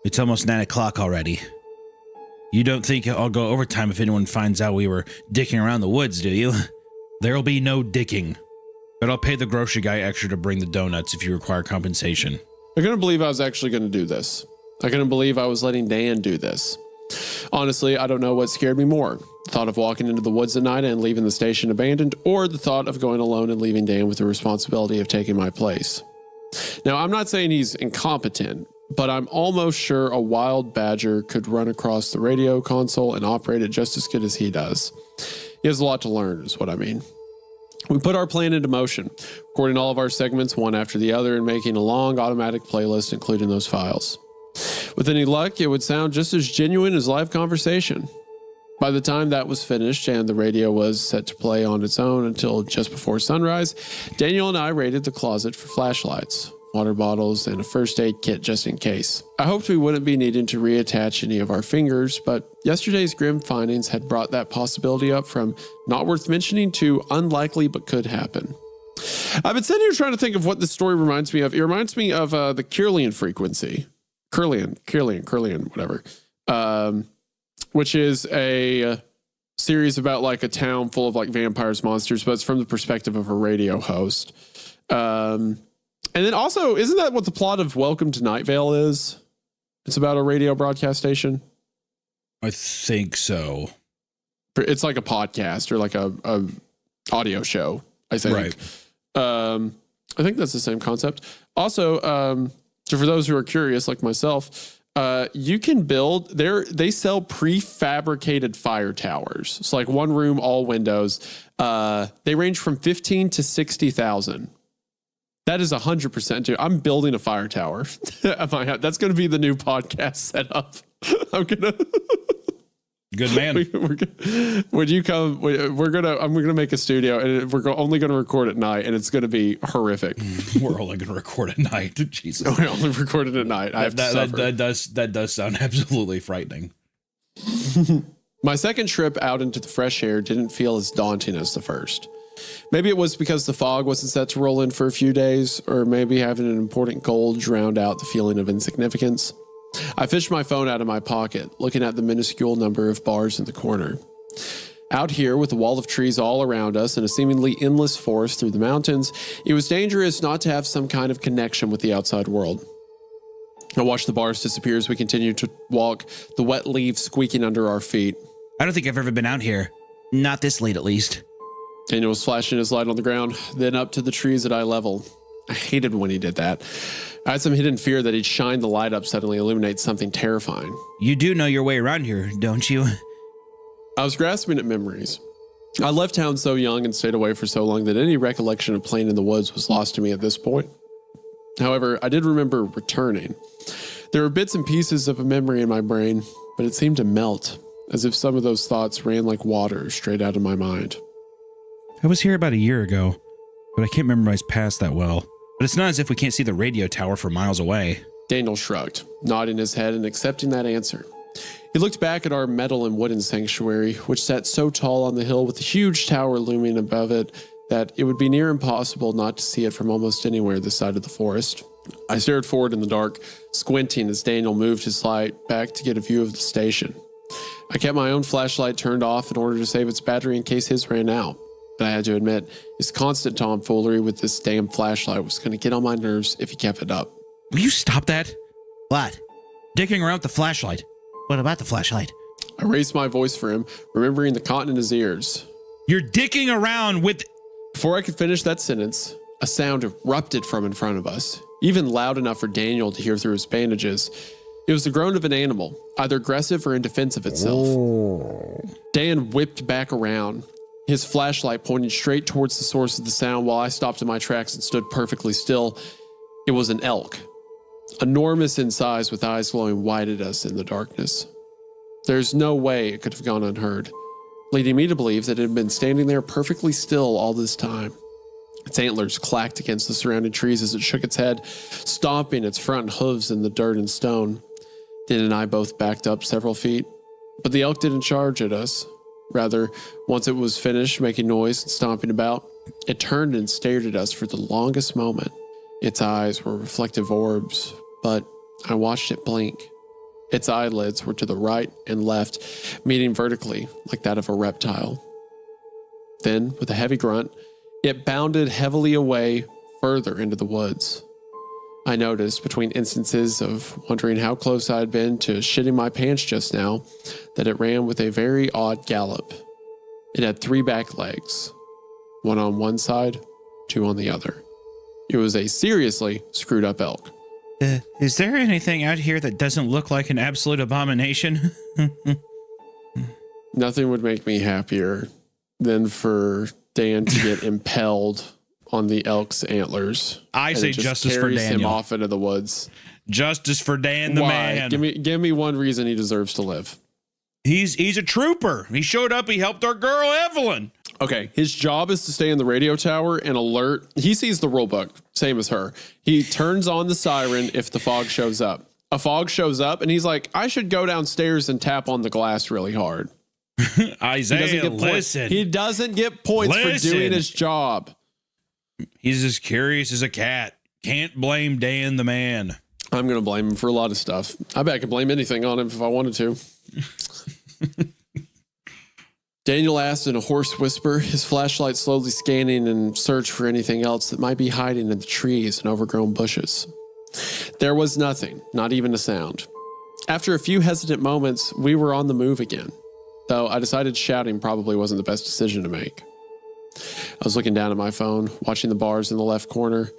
It's almost 9 o'clock already. You don't think I'll go overtime if anyone finds out we were dicking around the woods, do you? There'll be no dicking. But I'll pay the grocery guy extra to bring the donuts if you require compensation. I couldn't believe I was actually going to do this. I couldn't believe I was letting Dan do this. Honestly, I don't know what scared me more. The thought of walking into the woods at night and leaving the station abandoned, or the thought of going alone and leaving Dan with the responsibility of taking my place. Now, I'm not saying he's incompetent, but I'm almost sure a wild badger could run across the radio console and operate it just as good as he does. He has a lot to learn, is what I mean. We put our plan into motion, recording all of our segments one after the other and making a long automatic playlist including those files. With any luck, it would sound just as genuine as live conversation. By the time that was finished and the radio was set to play on its own until just before sunrise, Daniel and I raided the closet for flashlights, water bottles, and a first aid kit just in case. I hoped we wouldn't be needing to reattach any of our fingers, but yesterday's grim findings had brought that possibility up from not worth mentioning to unlikely but could happen. I've been sitting here trying to think of what this story reminds me of. It reminds me of the Kirlian frequency. Kirlian, whatever. Which is a series about like a town full of like vampires, monsters, but it's from the perspective of a radio host. And then also, isn't that what the plot of Welcome to Night Vale is? It's about a radio broadcast station. I think so. It's like a podcast or like a audio show, I think. Right. I think that's the same concept. Also, so for those who are curious, like myself, you can build they sell prefabricated fire towers. It's like one room, all windows. They range from 15 to 60,000. That is 100%, dude. I'm building a fire tower at my house. That's going to be the new podcast setup. I'm Good man. Would you come? I'm gonna make a studio, and we're only gonna record at night, and it's gonna be horrific. We're only gonna record at night. Jesus. We only record it at night. That does sound absolutely frightening. My second trip out into the fresh air didn't feel as daunting as the first. Maybe it was because the fog wasn't set to roll in for a few days, or maybe having an important goal drowned out the feeling of insignificance. I fished my phone out of my pocket, looking at the minuscule number of bars in the corner. Out here, with a wall of trees all around us and a seemingly endless forest through the mountains, it was dangerous not to have some kind of connection with the outside world. I watched the bars disappear as we continued to walk, the wet leaves squeaking under our feet. I don't think I've ever been out here. Not this late, at least. Daniel was flashing his light on the ground, then up to the trees at eye level. I hated when he did that. I had some hidden fear that he'd shine the light up suddenly illuminate something terrifying. You do know your way around here, don't you? I was grasping at memories. I left town so young and stayed away for so long that any recollection of playing in the woods was lost to me at this point. However, I did remember returning. There were bits and pieces of a memory in my brain, but it seemed to melt, as if some of those thoughts ran like water straight out of my mind. I was here about a year ago, but I can't memorize past that well. But it's not as if we can't see the radio tower for miles away. Daniel shrugged, nodding his head and accepting that answer. He looked back at our metal and wooden sanctuary, which sat so tall on the hill with a huge tower looming above it that it would be near impossible not to see it from almost anywhere this side of the forest. I stared forward in the dark, squinting as Daniel moved his light back to get a view of the station. I kept my own flashlight turned off in order to save its battery in case his ran out. But I had to admit, his constant tomfoolery with this damn flashlight was going to get on my nerves if he kept it up. Will you stop that? What? Dicking around with the flashlight. What about the flashlight? I raised my voice for him, remembering the cotton in his ears. You're dicking around with... Before I could finish that sentence, a sound erupted from in front of us, even loud enough for Daniel to hear through his bandages. It was the groan of an animal, either aggressive or in defense of itself. Oh. Dan whipped back around, his flashlight pointing straight towards the source of the sound while I stopped in my tracks and stood perfectly still. It was an elk, enormous in size with eyes glowing white at us in the darkness. There's no way it could have gone unheard, leading me to believe that it had been standing there perfectly still all this time. Its antlers clacked against the surrounding trees as it shook its head, stomping its front hooves in the dirt and stone. Dan and I both backed up several feet, but the elk didn't charge at us. Rather, once it was finished making noise and stomping about, it turned and stared at us for the longest moment. Its eyes were reflective orbs, but I watched it blink. Its eyelids were to the right and left, meeting vertically like that of a reptile. Then, with a heavy grunt, it bounded heavily away further into the woods. I noticed, between instances of wondering how close I had been to shitting my pants just now, that it ran with a very odd gallop. It had 3 back legs, one on one side, 2 on the other. It was a seriously screwed up elk. Is there anything out here that doesn't look like an absolute abomination? Nothing would make me happier than for Dan to get impaled on the elk's antlers. I and say it just justice for carries him Daniel. off into the woods. Justice for Dan the Why? man. Give me one reason he deserves to live. He's a trooper. He showed up. He helped our girl Evelyn. Okay, his job is to stay in the radio tower and alert. He sees the rule book, same as her. He turns on the siren if the fog shows up. A fog shows up and he's like, I should go downstairs and tap on the glass really hard. Isaiah, listen. He doesn't get points for doing his job. He's as curious as a cat. Can't blame Dan the man. I'm going to blame him for a lot of stuff. I bet I could blame anything on him if I wanted to. Daniel asked in a hoarse whisper, his flashlight slowly scanning in search for anything else that might be hiding in the trees and overgrown bushes. There was nothing, not even a sound. After a few hesitant moments, we were on the move again, though I decided shouting probably wasn't the best decision to make. I was looking down at my phone, watching the bars in the left corner.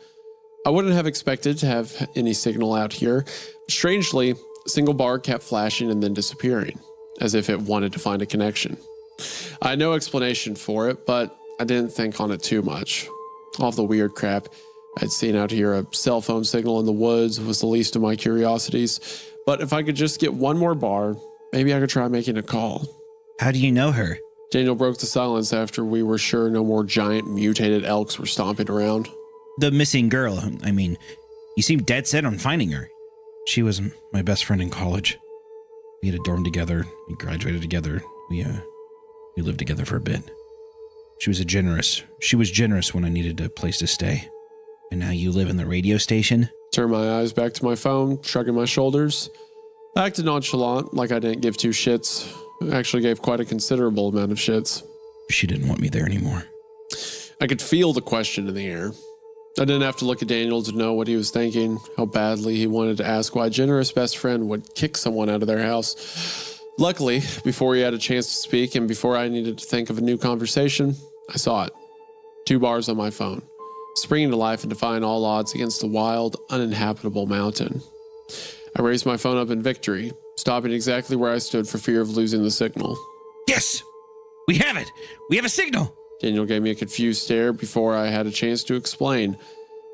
I wouldn't have expected to have any signal out here. Strangely, a single bar kept flashing and then disappearing, as if it wanted to find a connection. I had no explanation for it, but I didn't think on it too much. All the weird crap I'd seen out here, a cell phone signal in the woods was the least of my curiosities. But if I could just get one more bar, maybe I could try making a call. How do you know her? Daniel broke the silence after we were sure no more giant mutated elks were stomping around. The missing girl. I mean, you seem dead set on finding her. She was my best friend in college. We had a dorm together. We graduated together. We lived together for a bit. She was generous when I needed a place to stay. And now you live in the radio station? Turned my eyes back to my phone, shrugging my shoulders. I acted nonchalant, like I didn't give 2 shits. I actually gave quite a considerable amount of shits. She didn't want me there anymore. I could feel the question in the air. I didn't have to look at Daniel to know what he was thinking, how badly he wanted to ask why a generous best friend would kick someone out of their house. Luckily, before he had a chance to speak and before I needed to think of a new conversation, I saw it. 2 bars on my phone, springing to life and defying all odds against the wild, uninhabitable mountain. I raised my phone up in victory, stopping exactly where I stood for fear of losing the signal. Yes! We have it! We have a signal! Daniel gave me a confused stare before I had a chance to explain.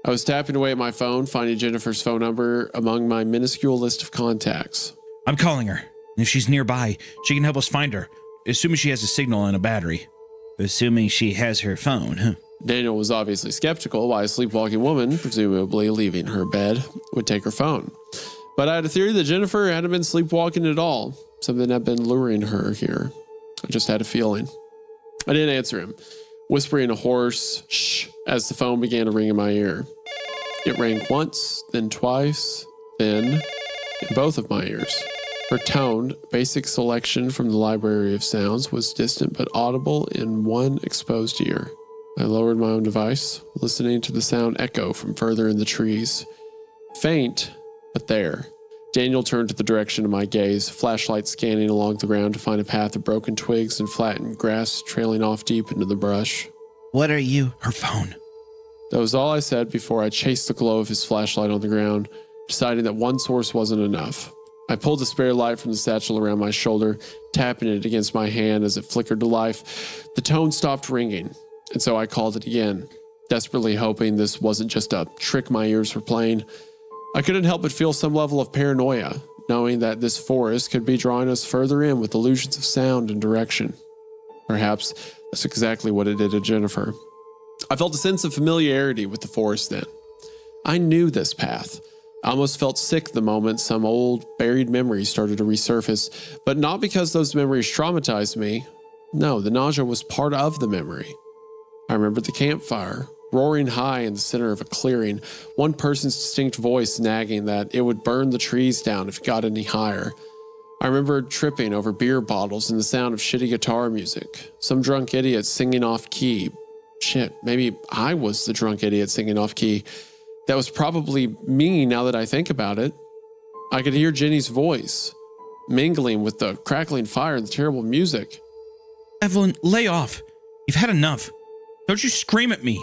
I was tapping away at my phone, finding Jennifer's phone number among my minuscule list of contacts. I'm calling her. And if she's nearby, she can help us find her. Assuming she has a signal and a battery. Assuming she has her phone, huh? Daniel was obviously skeptical why a sleepwalking woman, presumably leaving her bed, would take her phone. But I had a theory that Jennifer hadn't been sleepwalking at all. Something had been luring her here. I just had a feeling. I didn't answer him, whispering a hoarse shh as the phone began to ring in my ear. It rang once, then twice, then in both of my ears. Her toned, basic selection from the library of sounds was distant but audible in one exposed ear. I lowered my own device, listening to the sound echo from further in the trees. Faint, but there. Daniel turned to the direction of my gaze, flashlight scanning along the ground to find a path of broken twigs and flattened grass trailing off deep into the brush. What are you? Her phone. That was all I said before I chased the glow of his flashlight on the ground, deciding that one source wasn't enough. I pulled a spare light from the satchel around my shoulder, tapping it against my hand as it flickered to life. The tone stopped ringing, and so I called it again, desperately hoping this wasn't just a trick my ears were playing. I couldn't help but feel some level of paranoia, knowing that this forest could be drawing us further in with illusions of sound and direction. Perhaps that's exactly what it did to Jennifer. I felt a sense of familiarity with the forest then. I knew this path. I almost felt sick the moment some old, buried memories started to resurface, but not because those memories traumatized me. No, the nausea was part of the memory. I remembered the campfire, roaring high in the center of a clearing, one person's distinct voice nagging that it would burn the trees down if it got any higher. I remembered tripping over beer bottles and the sound of shitty guitar music, some drunk idiot singing off key. Shit, maybe I was the drunk idiot singing off key. That was probably me now that I think about it. I could hear Jenny's voice, mingling with the crackling fire and the terrible music. Evelyn, lay off. You've had enough. Don't you scream at me.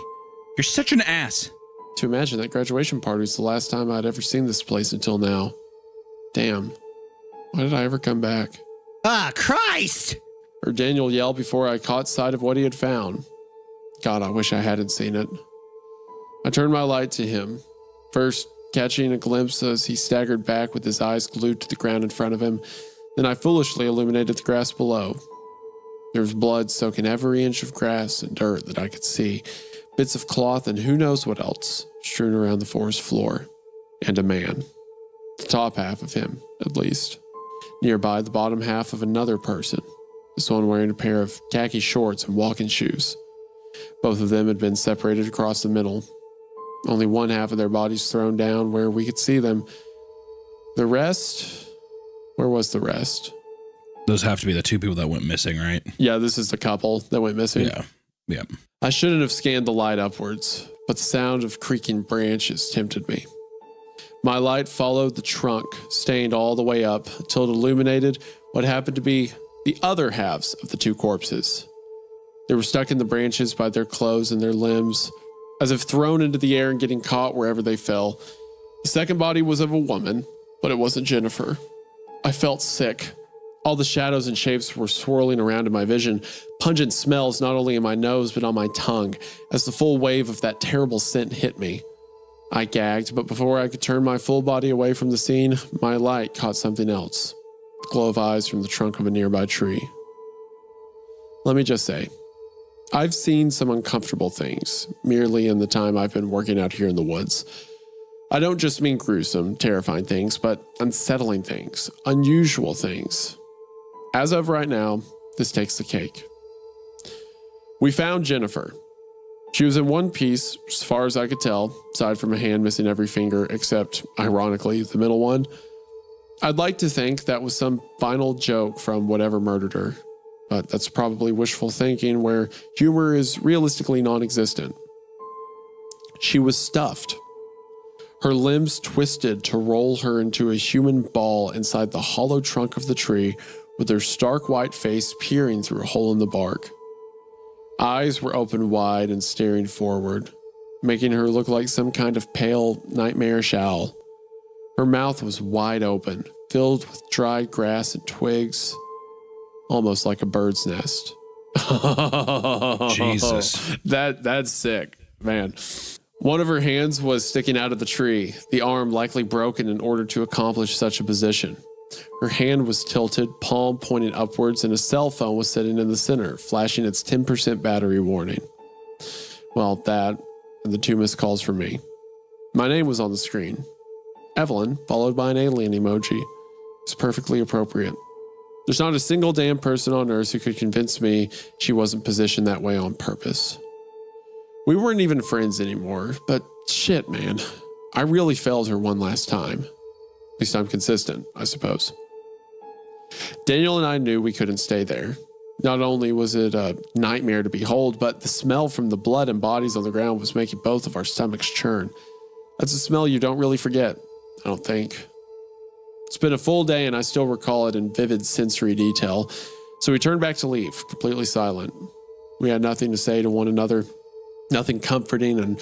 You're such an ass. To imagine that graduation party was the last time I'd ever seen this place until now. Damn. Why did I ever come back? Ah, Christ! Heard Daniel yell before I caught sight of what he had found. God, I wish I hadn't seen it. I turned my light to him, first catching a glimpse as he staggered back with his eyes glued to the ground in front of him. Then I foolishly illuminated the grass below. There was blood soaking every inch of grass and dirt that I could see, bits of cloth and who knows what else strewn around the forest floor. And a man. The top half of him, at least. Nearby, the bottom half of another person, this one wearing a pair of khaki shorts and walking shoes. Both of them had been separated across the middle. Only one half of their bodies thrown down where we could see them. The rest? Where was the rest? Those have to be the 2 people that went missing, right? Yeah, this is the couple that went missing. Yeah. I shouldn't have scanned the light upwards, but the sound of creaking branches tempted me. My light followed the trunk, staying all the way up until it illuminated what happened to be the other halves of the 2 corpses. They were stuck in the branches by their clothes and their limbs, as if thrown into the air and getting caught wherever they fell. The second body was of a woman, but it wasn't Jennifer. I felt sick. All the shadows and shapes were swirling around in my vision, pungent smells not only in my nose but on my tongue, as the full wave of that terrible scent hit me. I gagged, but before I could turn my full body away from the scene, my light caught something else. The glow of eyes from the trunk of a nearby tree. Let me just say, I've seen some uncomfortable things, merely in the time I've been working out here in the woods. I don't just mean gruesome, terrifying things, but unsettling things, unusual things. As of right now, this takes the cake. We found Jennifer. She was in one piece, as far as I could tell, aside from a hand missing every finger, except, ironically, the middle one. I'd like to think that was some final joke from whatever murdered her, but that's probably wishful thinking where humor is realistically non-existent. She was stuffed. Her limbs twisted to roll her into a human ball inside the hollow trunk of the tree, with her stark white face peering through a hole in the bark. Eyes were open wide and staring forward, making her look like some kind of pale, nightmarish owl. Her mouth was wide open, filled with dried grass and twigs, almost like a bird's nest. Jesus. That's sick, man. One of her hands was sticking out of the tree, the arm likely broken in order to accomplish such a position. Her hand was tilted, palm pointed upwards, and a cell phone was sitting in the center, flashing its 10% battery warning. Well, that and the 2 missed calls from me. My name was on the screen. Evelyn, followed by an alien emoji. It's perfectly appropriate. There's not a single damn person on Earth who could convince me she wasn't positioned that way on purpose. We weren't even friends anymore, but shit, man. I really failed her one last time. At least I'm consistent, I suppose. Daniel and I knew we couldn't stay there. Not only was it a nightmare to behold, but the smell from the blood and bodies on the ground was making both of our stomachs churn. That's a smell you don't really forget, I don't think. It's been a full day and I still recall it in vivid sensory detail, so we turned back to leave, completely silent. We had nothing to say to one another, nothing comforting, and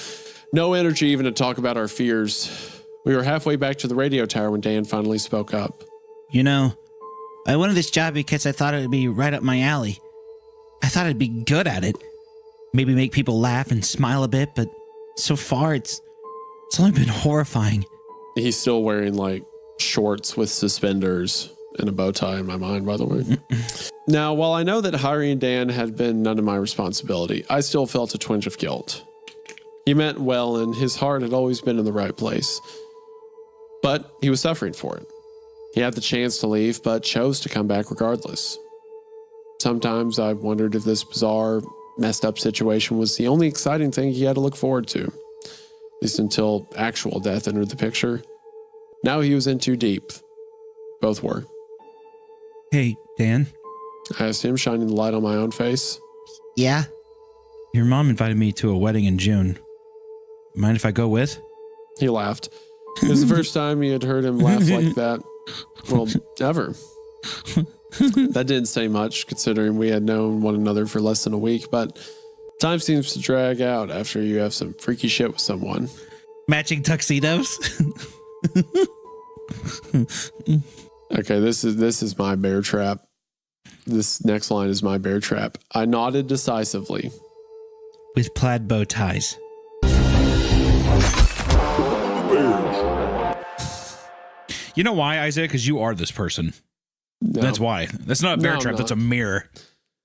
no energy even to talk about our fears. We were halfway back to the radio tower when Dan finally spoke up. You know, I wanted this job because I thought it would be right up my alley. I thought I'd be good at it. Maybe make people laugh and smile a bit, but so far it's only been horrifying. He's still wearing like shorts with suspenders and a bow tie in my mind, by the way. Now, while I know that hiring Dan had been none of my responsibility, I still felt a twinge of guilt. He meant well and his heart had always been in the right place. But he was suffering for it. He had the chance to leave, but chose to come back regardless. Sometimes I've wondered if this bizarre, messed up situation was the only exciting thing he had to look forward to. At least until actual death entered the picture. Now he was in too deep. Both were. Hey, Dan. I asked him, shining the light on my own face. Yeah? Your mom invited me to a wedding in June. Mind if I go with? He laughed. It was the first time he had heard him laugh like that. Well, ever. That didn't say much, considering we had known one another for less than a week, but time seems to drag out after you have some freaky shit with someone. Matching tuxedos? Okay, this is my bear trap. This next line is my bear trap. I nodded decisively. With plaid bow ties. You know why, Isaiah? Because you are this person. No. That's why. That's not a bear No, I'm trap. not. That's a mirror.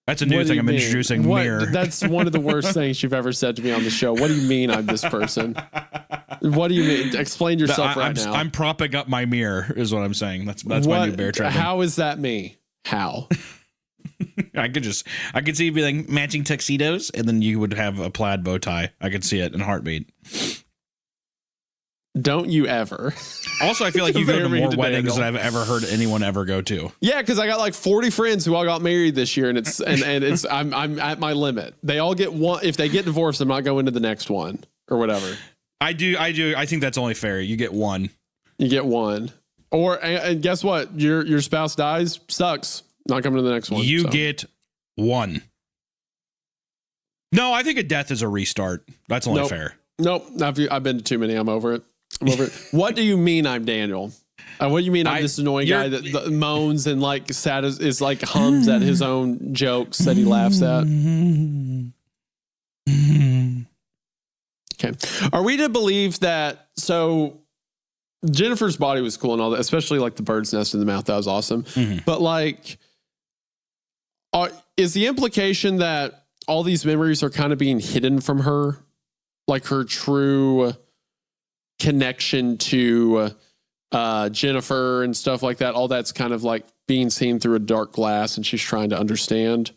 That's a new What do thing you I'm mean? introducing. What? Mirror. That's one of the worst things you've ever said to me on the show. What do you mean I'm this person? What do you mean? Explain yourself right now. I'm propping up my mirror, is what I'm saying. That's my new bear trap. How is that me? How? I could see you be like matching tuxedos, and then you would have a plaid bow tie. I could see it in a heartbeat. Don't you ever? Also, I feel like you go to Very more mean weddings Daniel. than I've ever heard anyone ever go to. Yeah, because I got like 40 friends who all got married this year, and it's I'm at my limit. They all get one. If they get divorced, I'm not going to the next one or whatever. I do. I think that's only fair. You get one. You get one, and guess what? Your spouse dies. Sucks. Not coming to the next one. You so. get one. No, I think a death is a restart. That's only Nope. fair. Nope. I've been to too many. I'm over it. What do you mean I'm Daniel? What do you mean I'm this annoying guy that moans and like is like hums at his own jokes that he laughs at? Okay. Are we to believe that? So Jennifer's body was cool and all that, especially like the bird's nest in the mouth. That was awesome. Mm-hmm. But like, is the implication that all these memories are kind of being hidden from her? Like her true connection to Jennifer and stuff like that. All that's kind of like being seen through a dark glass and she's trying to understand.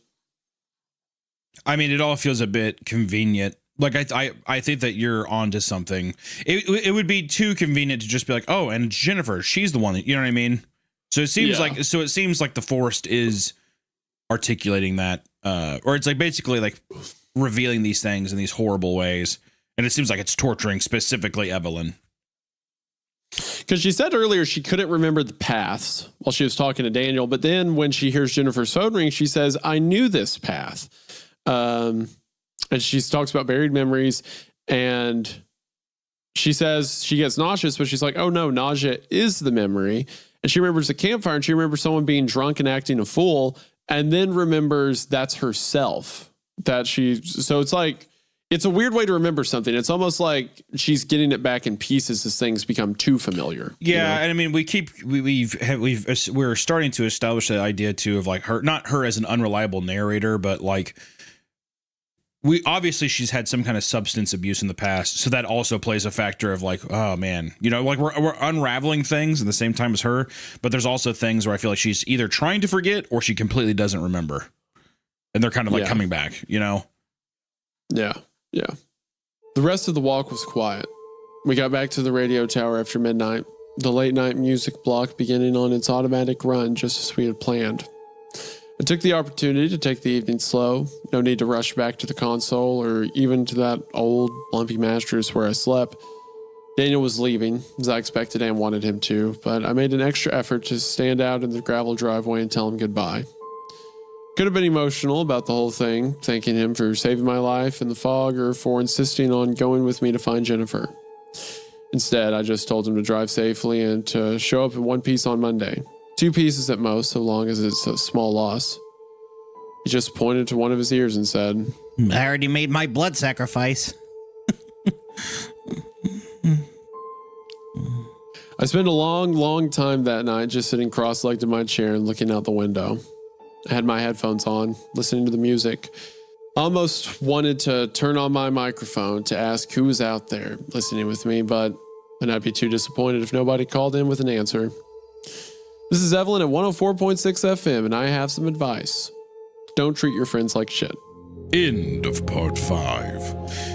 I mean, it all feels a bit convenient. Like I think that you're onto something. It would be too convenient to just be like, oh, and Jennifer, she's the one that, you know what I mean? So it seems like the Forest is articulating that, or it's like basically like revealing these things in these horrible ways. And it seems like it's torturing specifically Evelyn. Because she said earlier she couldn't remember the paths while she was talking to Daniel. But then when she hears Jennifer's phone ring, she says, I knew this path. And she talks about buried memories. And she says she gets nauseous, but she's like, oh no, nausea is the memory. And she remembers the campfire, and she remembers someone being drunk and acting a fool, and then remembers that's herself. So it's like, it's a weird way to remember something. It's almost like she's getting it back in pieces as things become too familiar. Yeah, you know? and I mean, we're starting to establish the idea too of like her, not her as an unreliable narrator, but like obviously she's had some kind of substance abuse in the past, so that also plays a factor of like, oh man, you know, like we're unraveling things at the same time as her, but there's also things where I feel like she's either trying to forget or she completely doesn't remember, and they're kind of like coming back, you know? Yeah. Yeah. The rest of the walk was quiet. We got back to the radio tower after midnight, the late night music block beginning on its automatic run just as we had planned. I took the opportunity to take the evening slow. No need to rush back to the console or even to that old lumpy mattress where I slept. Daniel was leaving, as I expected and wanted him to, but I made an extra effort to stand out in the gravel driveway and tell him goodbye. Could have been emotional about the whole thing, thanking him for saving my life in the fog or for insisting on going with me to find Jennifer. Instead, I just told him to drive safely and to show up in one piece on Monday. 2 pieces at most, so long as it's a small loss. He just pointed to one of his ears and said, I already made my blood sacrifice. I spent a long time that night just sitting cross-legged in my chair and looking out the window. I had my headphones on, listening to the music. I almost wanted to turn on my microphone to ask who was out there listening with me, but I'd be too disappointed if nobody called in with an answer. This is Evelyn at 104.6 FM, and I have some advice. Don't treat your friends like shit. End of part 5.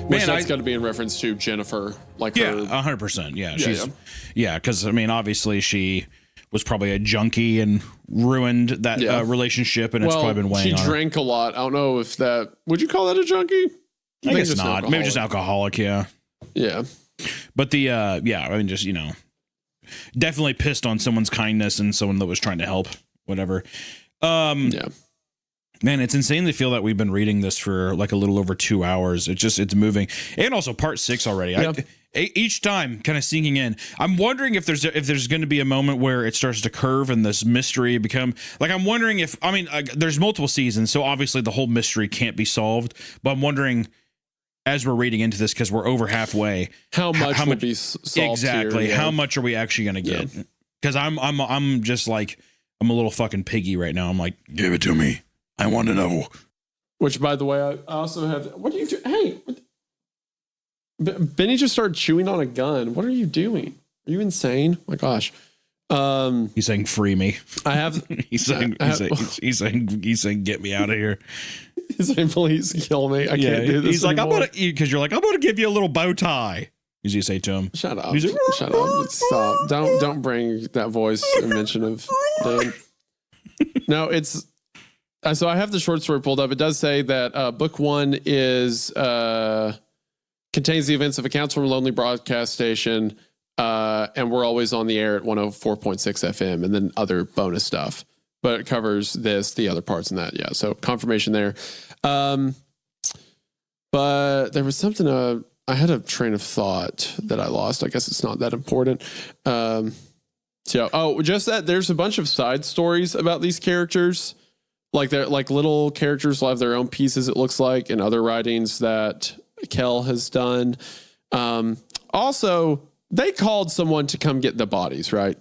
Which that's got to be in reference to Jennifer. Like yeah, her. 100%. Yeah, because, I mean, obviously she was probably a junkie and ruined that relationship, and it's probably been weighing on her. She drank a lot. I don't know if that... Would you call that a junkie? I guess not. Maybe just alcoholic, yeah. Yeah. But the, I mean, just, you know, definitely pissed on someone's kindness and someone that was trying to help, whatever. Yeah. Man, it's insane to feel that we've been reading this for like a little over 2 hours. It's moving. And also part 6 already. Yeah. Each time kind of sinking in. I'm wondering if there's going to be a moment where it starts to curve and this mystery become like, I'm wondering if, I mean, there's multiple seasons, so obviously the whole mystery can't be solved, but I'm wondering as we're reading into this, because we're over halfway, how much will be solved exactly here, how much are we actually going to get? Because I'm just like, I'm a little fucking piggy right now. I'm like, give it to me. I want to know. Which, by the way, I also have. What are you doing? Hey, Benny just started chewing on a gun. What are you doing? Are you insane? My gosh. He's saying free me. I have. he's saying get me out of here. He's saying please kill me. I can't do this. He's anymore. like, I'm gonna, because you're like, I'm gonna give you a little bow tie. As you say to him, shut up. He's like, shut up. Stop. Don't bring that voice and mention of Dan. No, it's. So I have the short story pulled up. It does say that book 1 is contains the events of accounts from a lonely broadcast station, and we're always on the air at 104.6 FM, and then other bonus stuff. But it covers the other parts in that. Yeah, so confirmation there. But there was something. I had a train of thought that I lost. I guess it's not that important. Just that there's a bunch of side stories about these characters. Like they're like little characters will have their own pieces, it looks like, in other writings that Kel has done. Also, they called someone to come get the bodies, right?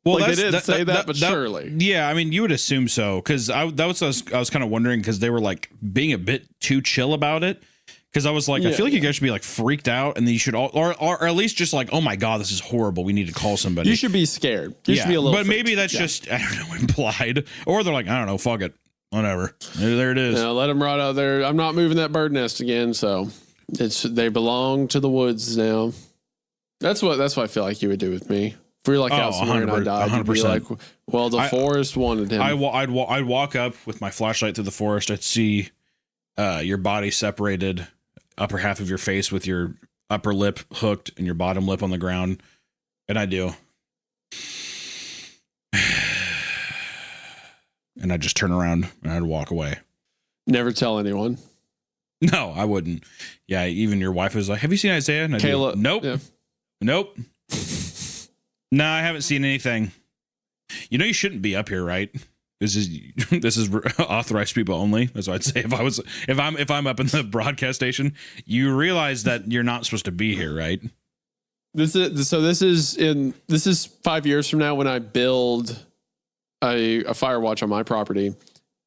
Well, like they didn't say that, but surely. Yeah, I mean, you would assume so, because I was kind of wondering, because they were like being a bit too chill about it. Because I was like, I feel like you guys should be like freaked out, and then you should all, or at least just like, oh my god, this is horrible. We need to call somebody. You should be scared. You should be a little. But maybe that's just, I don't know, implied, or they're like, I don't know, fuck it, whatever. There it is. Let them rot out there. I'm not moving that bird nest again, so they belong to the woods now. That's what I feel like you would do with me. If we were like out somewhere and I died, you'd be like, well, the forest wanted him. I'd walk up with my flashlight through the forest. I'd see your body separated. upper half of your face with your upper lip hooked and your bottom lip on the ground. And I do. And I'd just turn around and I'd walk away. Never tell anyone. No, I wouldn't. Yeah, even your wife was like, have you seen Isaiah? And Kayla. Nope. Yeah. Nope. No, I haven't seen anything. You know you shouldn't be up here, right? This is authorized people only. That's what I'd say if I'm up in the broadcast station. You realize that you're not supposed to be here, right? This is 5 years from now when I build a Firewatch on my property,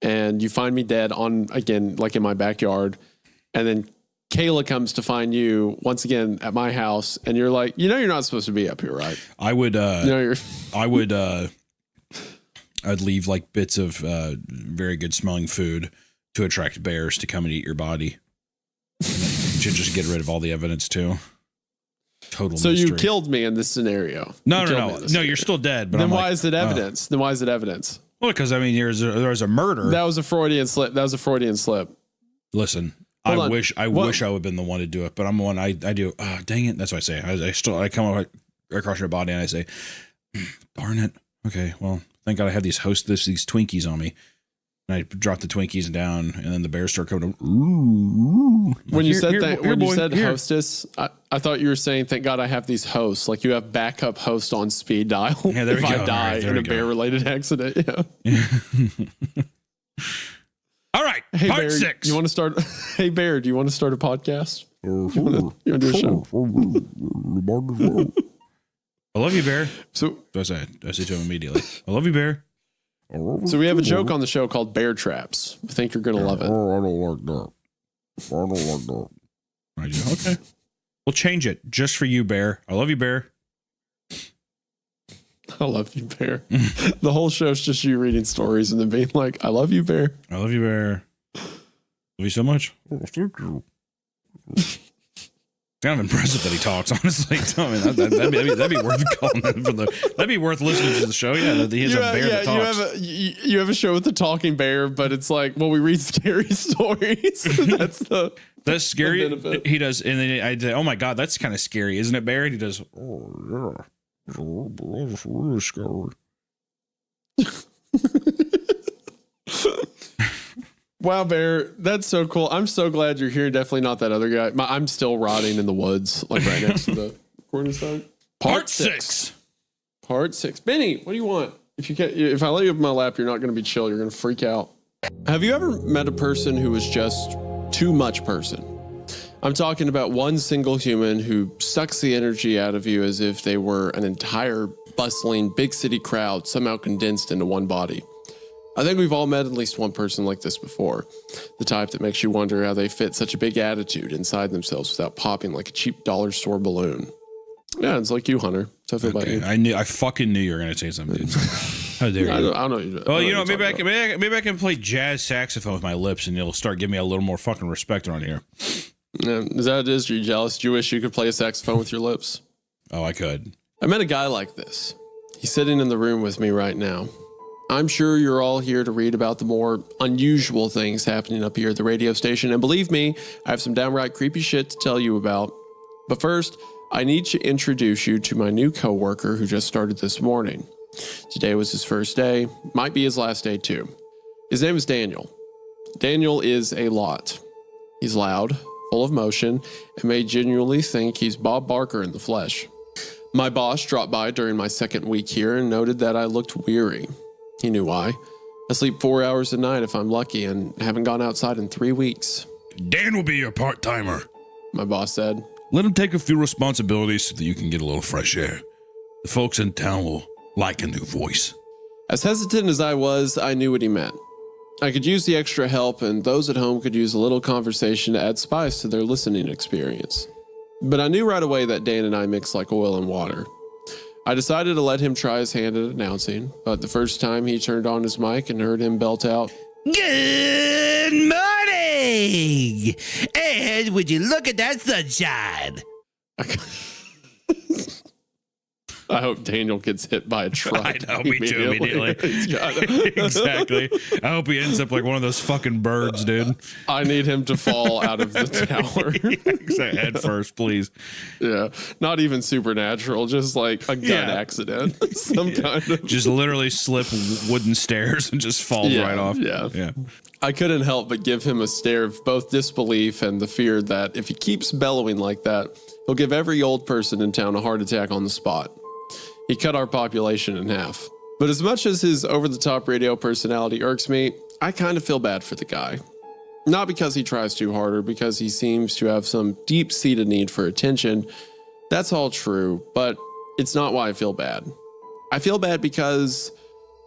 and you find me dead like in my backyard, and then Kayla comes to find you once again at my house, and you're like, you're not supposed to be up here, right? I'd leave like bits of very good smelling food to attract bears to come and eat your body. And you should just get rid of all the evidence too. Total So mystery. you killed me in this scenario. No, you're still dead. But then why is it evidence? Then why is it evidence? Well, because I mean, there was a murder. That was a Freudian slip. Listen, Hold I on. wish I would have been the one to do it, but I'm the one. I do. Oh, dang it! That's what I say. I come across your body and I say, darn it. Okay, well, thank God I have these Twinkies on me. And I drop the Twinkies down, and then the bears start coming. Ooh. When you said here. hostess, I thought you were saying, thank God I have these hosts. Like you have backup host on speed dial. Yeah, there if we go. I die Right, in a bear-related accident. Yeah. All right. Hey, part Bear, 6. You want to start? Hey, Bear, do you want to start a podcast? You want to do a show? I love you, Bear. So I say to him immediately. I love you, Bear. we have a joke on the show called Bear Traps. I think you're going to love it. I don't like that. I don't like that. I do. Okay. We'll change it just for you, Bear. I love you, Bear. I love you, Bear. The whole show's just you reading stories and then being like, I love you, Bear. I love you, Bear. Love you so much. Kind of impressive that he talks, honestly. I mean, that'd be worth calling that'd be worth listening to the show. Yeah, that he has a bear that talks. You have a show with the talking bear, but it's like, well, we read scary stories. That's scary. benefit. He does, and then I say, "Oh my God, that's kind of scary, isn't it, Bear?" And he does. Oh, yeah. That's really scary. Wow, Bear, that's so cool. I'm so glad you're here. Definitely not that other guy. I'm still rotting in the woods, like right next to the recording site. Part 6. Part 6. Benny, what do you want? If I let you up in my lap, you're not going to be chill. You're going to freak out. Have you ever met a person who was just too much person? I'm talking about one single human who sucks the energy out of you as if they were an entire bustling big city crowd somehow condensed into one body. I think we've all met at least one person like this before. The type that makes you wonder how they fit such a big attitude inside themselves without popping like a cheap dollar store balloon. Yeah, it's like you, Hunter. So I feel about you. I fucking knew you were gonna say something, dude. How dare you? I don't know. You Well, maybe I can play jazz saxophone with my lips, and it'll start giving me a little more fucking respect around here. Yeah, is that what it is? Are you jealous? Do you wish you could play a saxophone with your lips? Oh, I could. I met a guy like this. He's sitting in the room with me right now. I'm sure you're all here to read about the more unusual things happening up here at the radio station. And believe me, I have some downright creepy shit to tell you about. But first, I need to introduce you to my new coworker who just started this morning. Today was his first day. Might be his last day too. His name is Daniel. Daniel is a lot. He's loud, full of motion, and may genuinely think he's Bob Barker in the flesh. My boss dropped by during my second week here and noted that I looked weary. He knew why. I sleep 4 hours a night if I'm lucky and haven't gone outside in 3 weeks. Dan will be your part-timer. My boss said. Let him take a few responsibilities so that you can get a little fresh air. The folks in town will like a new voice. As hesitant as I was, I knew what he meant. I could use the extra help, and those at home could use a little conversation to add spice to their listening experience. But I knew right away that Dan and I mix like oil and water. I decided to let him try his hand at announcing, but the first time he turned on his mic and heard him belt out, Good morning! And would you look at that sunshine? I hope Daniel gets hit by a truck. I know, me too, immediately. Exactly. I hope he ends up like one of those fucking birds, dude. I need him to fall out of the tower. Head first, please. Yeah. Not even supernatural, just like a gun accident. Some kind of. Just literally slip wooden stairs and just falls right off. Yeah. I couldn't help but give him a stare of both disbelief and the fear that if he keeps bellowing like that, he'll give every old person in town a heart attack on the spot. He cut our population in half. But as much as his over-the-top radio personality irks me, I kind of feel bad for the guy. Not because he tries too hard or because he seems to have some deep-seated need for attention. That's all true, but it's not why I feel bad. I feel bad because,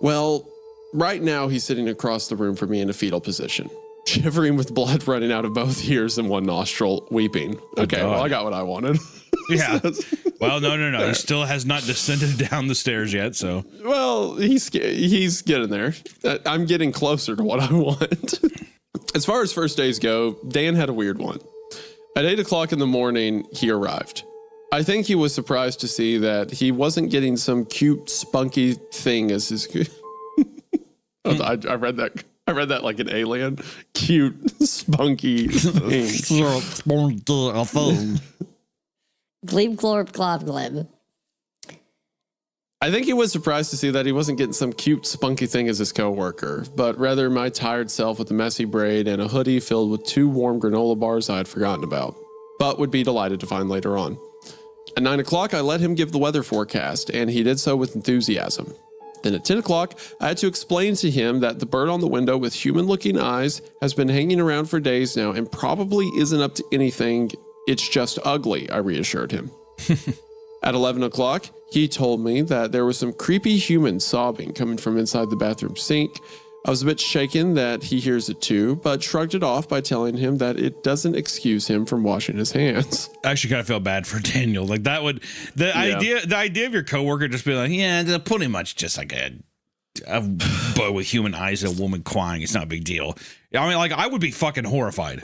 well, right now he's sitting across the room from me in a fetal position, shivering with blood running out of both ears and one nostril, weeping. Okay, well, I got what I wanted. Yeah. Well, no. He still has not descended down the stairs yet, so. Well, he's getting there. I'm getting closer to what I want. As far as first days go, Dan had a weird one. At 8 o'clock in the morning, he arrived. I think he was surprised to see that he wasn't getting some cute, spunky thing as his... I read that like an alien. Cute, spunky thing. Glebe, glorb, glob, glib. I think he was surprised to see that he wasn't getting some cute, spunky thing as his coworker, but rather my tired self with a messy braid and a hoodie filled with 2 warm granola bars I had forgotten about, but would be delighted to find later on. At 9 o'clock, I let him give the weather forecast, and he did so with enthusiasm. Then at 10 o'clock, I had to explain to him that the bird on the window with human-looking eyes has been hanging around for days now and probably isn't up to anything. It's just ugly, I reassured him. At 11 o'clock, he told me that there was some creepy human sobbing coming from inside the bathroom sink. I was a bit shaken that he hears it too, but shrugged it off by telling him that it doesn't excuse him from washing his hands. I actually kind of feel bad for Daniel. Like that would, the idea of your coworker just being like, yeah, they're pretty much just like a boy with human eyes and a woman crying. It's not a big deal. I mean, like I would be fucking horrified.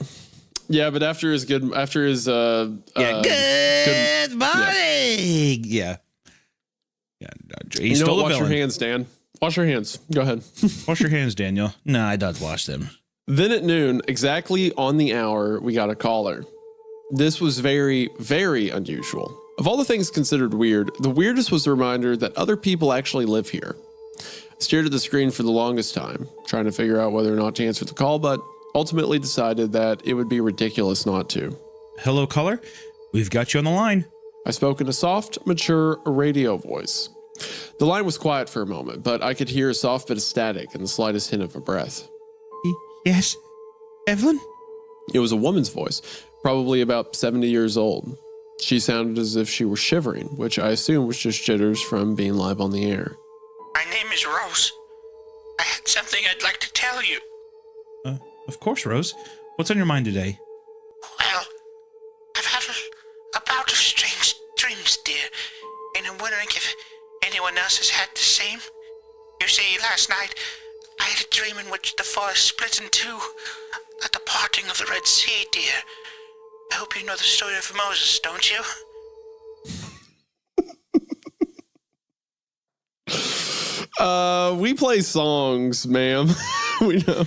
Yeah, but after his good morning. Yeah. He stole wash your hands, Dan. Wash your hands. Go ahead. Wash your hands, Daniel. No, I don't wash them. Then at noon, exactly on the hour, we got a caller. This was very, very unusual. Of all the things considered weird, the weirdest was the reminder that other people actually live here. I stared at the screen for the longest time, trying to figure out whether or not to answer the call, but ultimately decided that it would be ridiculous not to. Hello, caller. We've got you on the line. I spoke in a soft, mature radio voice. The line was quiet for a moment, but I could hear a soft bit of static and the slightest hint of a breath. Yes, Evelyn? It was a woman's voice, probably about 70 years old. She sounded as if she were shivering, which I assume was just jitters from being live on the air. My name is Rose. I had something I'd like to tell you. Of course, Rose. What's on your mind today? Well, I've had a bout of strange dreams, dear, and I'm wondering if anyone else has had the same. You see, last night, I had a dream in which the forest split in two at the parting of the Red Sea, dear. I hope you know the story of Moses, don't you? We play songs, ma'am. We know.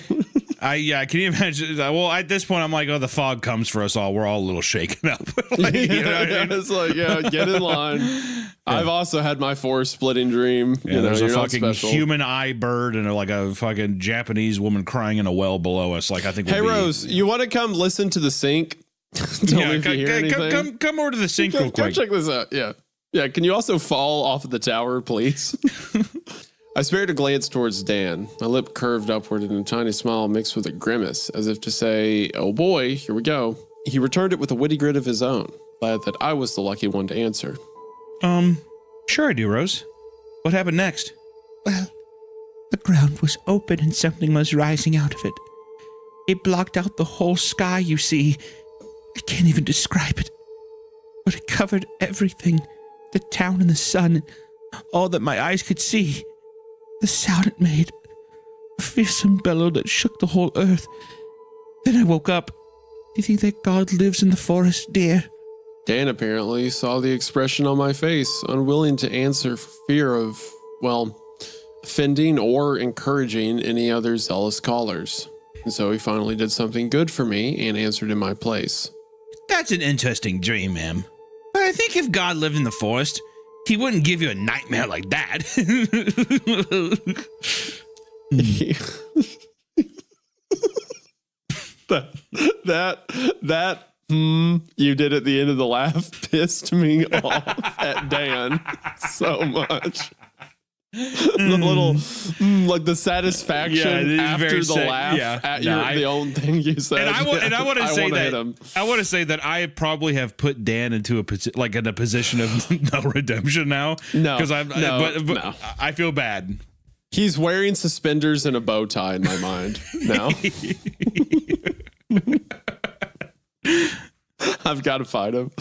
Can you imagine? Well, at this point, I'm like, oh, the fog comes for us all. We're all a little shaken up. Like, you know what I mean? It's like, get in line. Yeah. I've also had my forest splitting dream. Yeah, there's a fucking human eye bird and like a fucking Japanese woman crying in a well below us. Like I think. Hey, Rose, you want to come listen to the sink? Tell me if you hear anything. Come over to the sink real quick. Come check this out. Yeah. Can you also fall off of the tower, please? I spared a glance towards Dan, my lip curved upward in a tiny smile mixed with a grimace, as if to say, oh boy, here we go. He returned it with a witty grin of his own, glad that I was the lucky one to answer. Sure I do, Rose. What happened next? Well, the ground was open and something was rising out of it. It blocked out the whole sky, you see. I can't even describe it. But it covered everything. The town and the sun, all that my eyes could see. The sound it made, a fearsome bellow that shook the whole earth. Then I woke up. Do you think that God lives in the forest, dear? Dan apparently saw the expression on my face, unwilling to answer for fear of, well, offending or encouraging any other zealous callers. And so he finally did something good for me and answered in my place. That's an interesting dream, ma'am. But I think if God lived in the forest, he wouldn't give you a nightmare like that. that you did at the end of the laugh pissed me off at Dan so much. The little, like the satisfaction after the laugh at the own thing you said. And I want to say that I want to say that I probably have put Dan into in a position of no redemption now. No, because no. I feel bad. He's wearing suspenders and a bow tie in my mind now. I've got to fight him.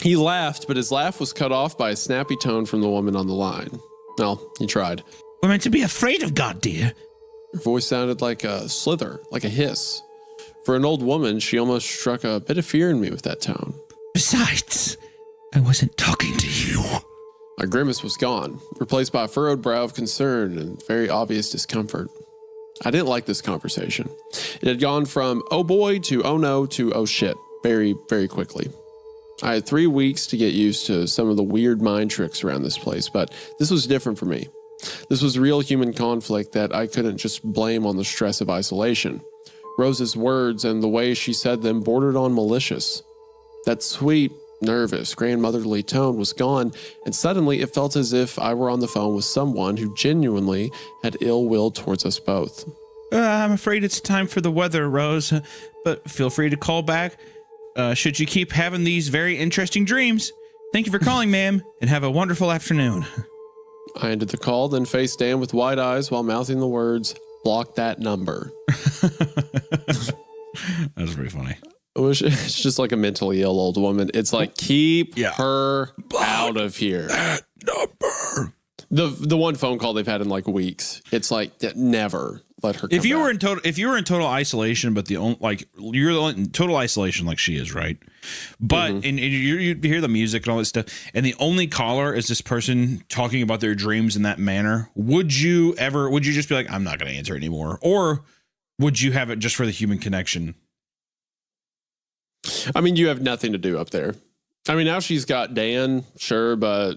He laughed, but his laugh was cut off by a snappy tone from the woman on the line. Well, he tried. We're meant to be afraid of God, dear. Her voice sounded like a slither, like a hiss. For an old woman, she almost struck a bit of fear in me with that tone. Besides, I wasn't talking to you. My grimace was gone, replaced by a furrowed brow of concern and very obvious discomfort. I didn't like this conversation. It had gone from oh boy to oh no to oh shit very, very quickly. I had 3 weeks to get used to some of the weird mind tricks around this place, but this was different for me. This was real human conflict that I couldn't just blame on the stress of isolation. Rose's words and the way she said them bordered on malicious. That sweet, nervous, grandmotherly tone was gone, and suddenly it felt as if I were on the phone with someone who genuinely had ill will towards us both. I'm afraid it's time for the weather, Rose, but feel free to call back. Should you keep having these very interesting dreams. Thank you for calling, ma'am, and have a wonderful afternoon. I ended the call, then faced Dan with wide eyes while mouthing the words, block that number. That was pretty funny. It's just like a mentally ill old woman. It's like, keep her out of here. That number. The one phone call they've had in like weeks. It's like, never let her come If you back. were in total isolation, but you're in total isolation like she is, right? But and you hear the music and all this stuff, and the only caller is this person talking about their dreams in that manner. Would you just be like, I'm not going to answer anymore, or would you have it just for the human connection? I mean, you have nothing to do up there. I mean, now she's got Dan, sure, but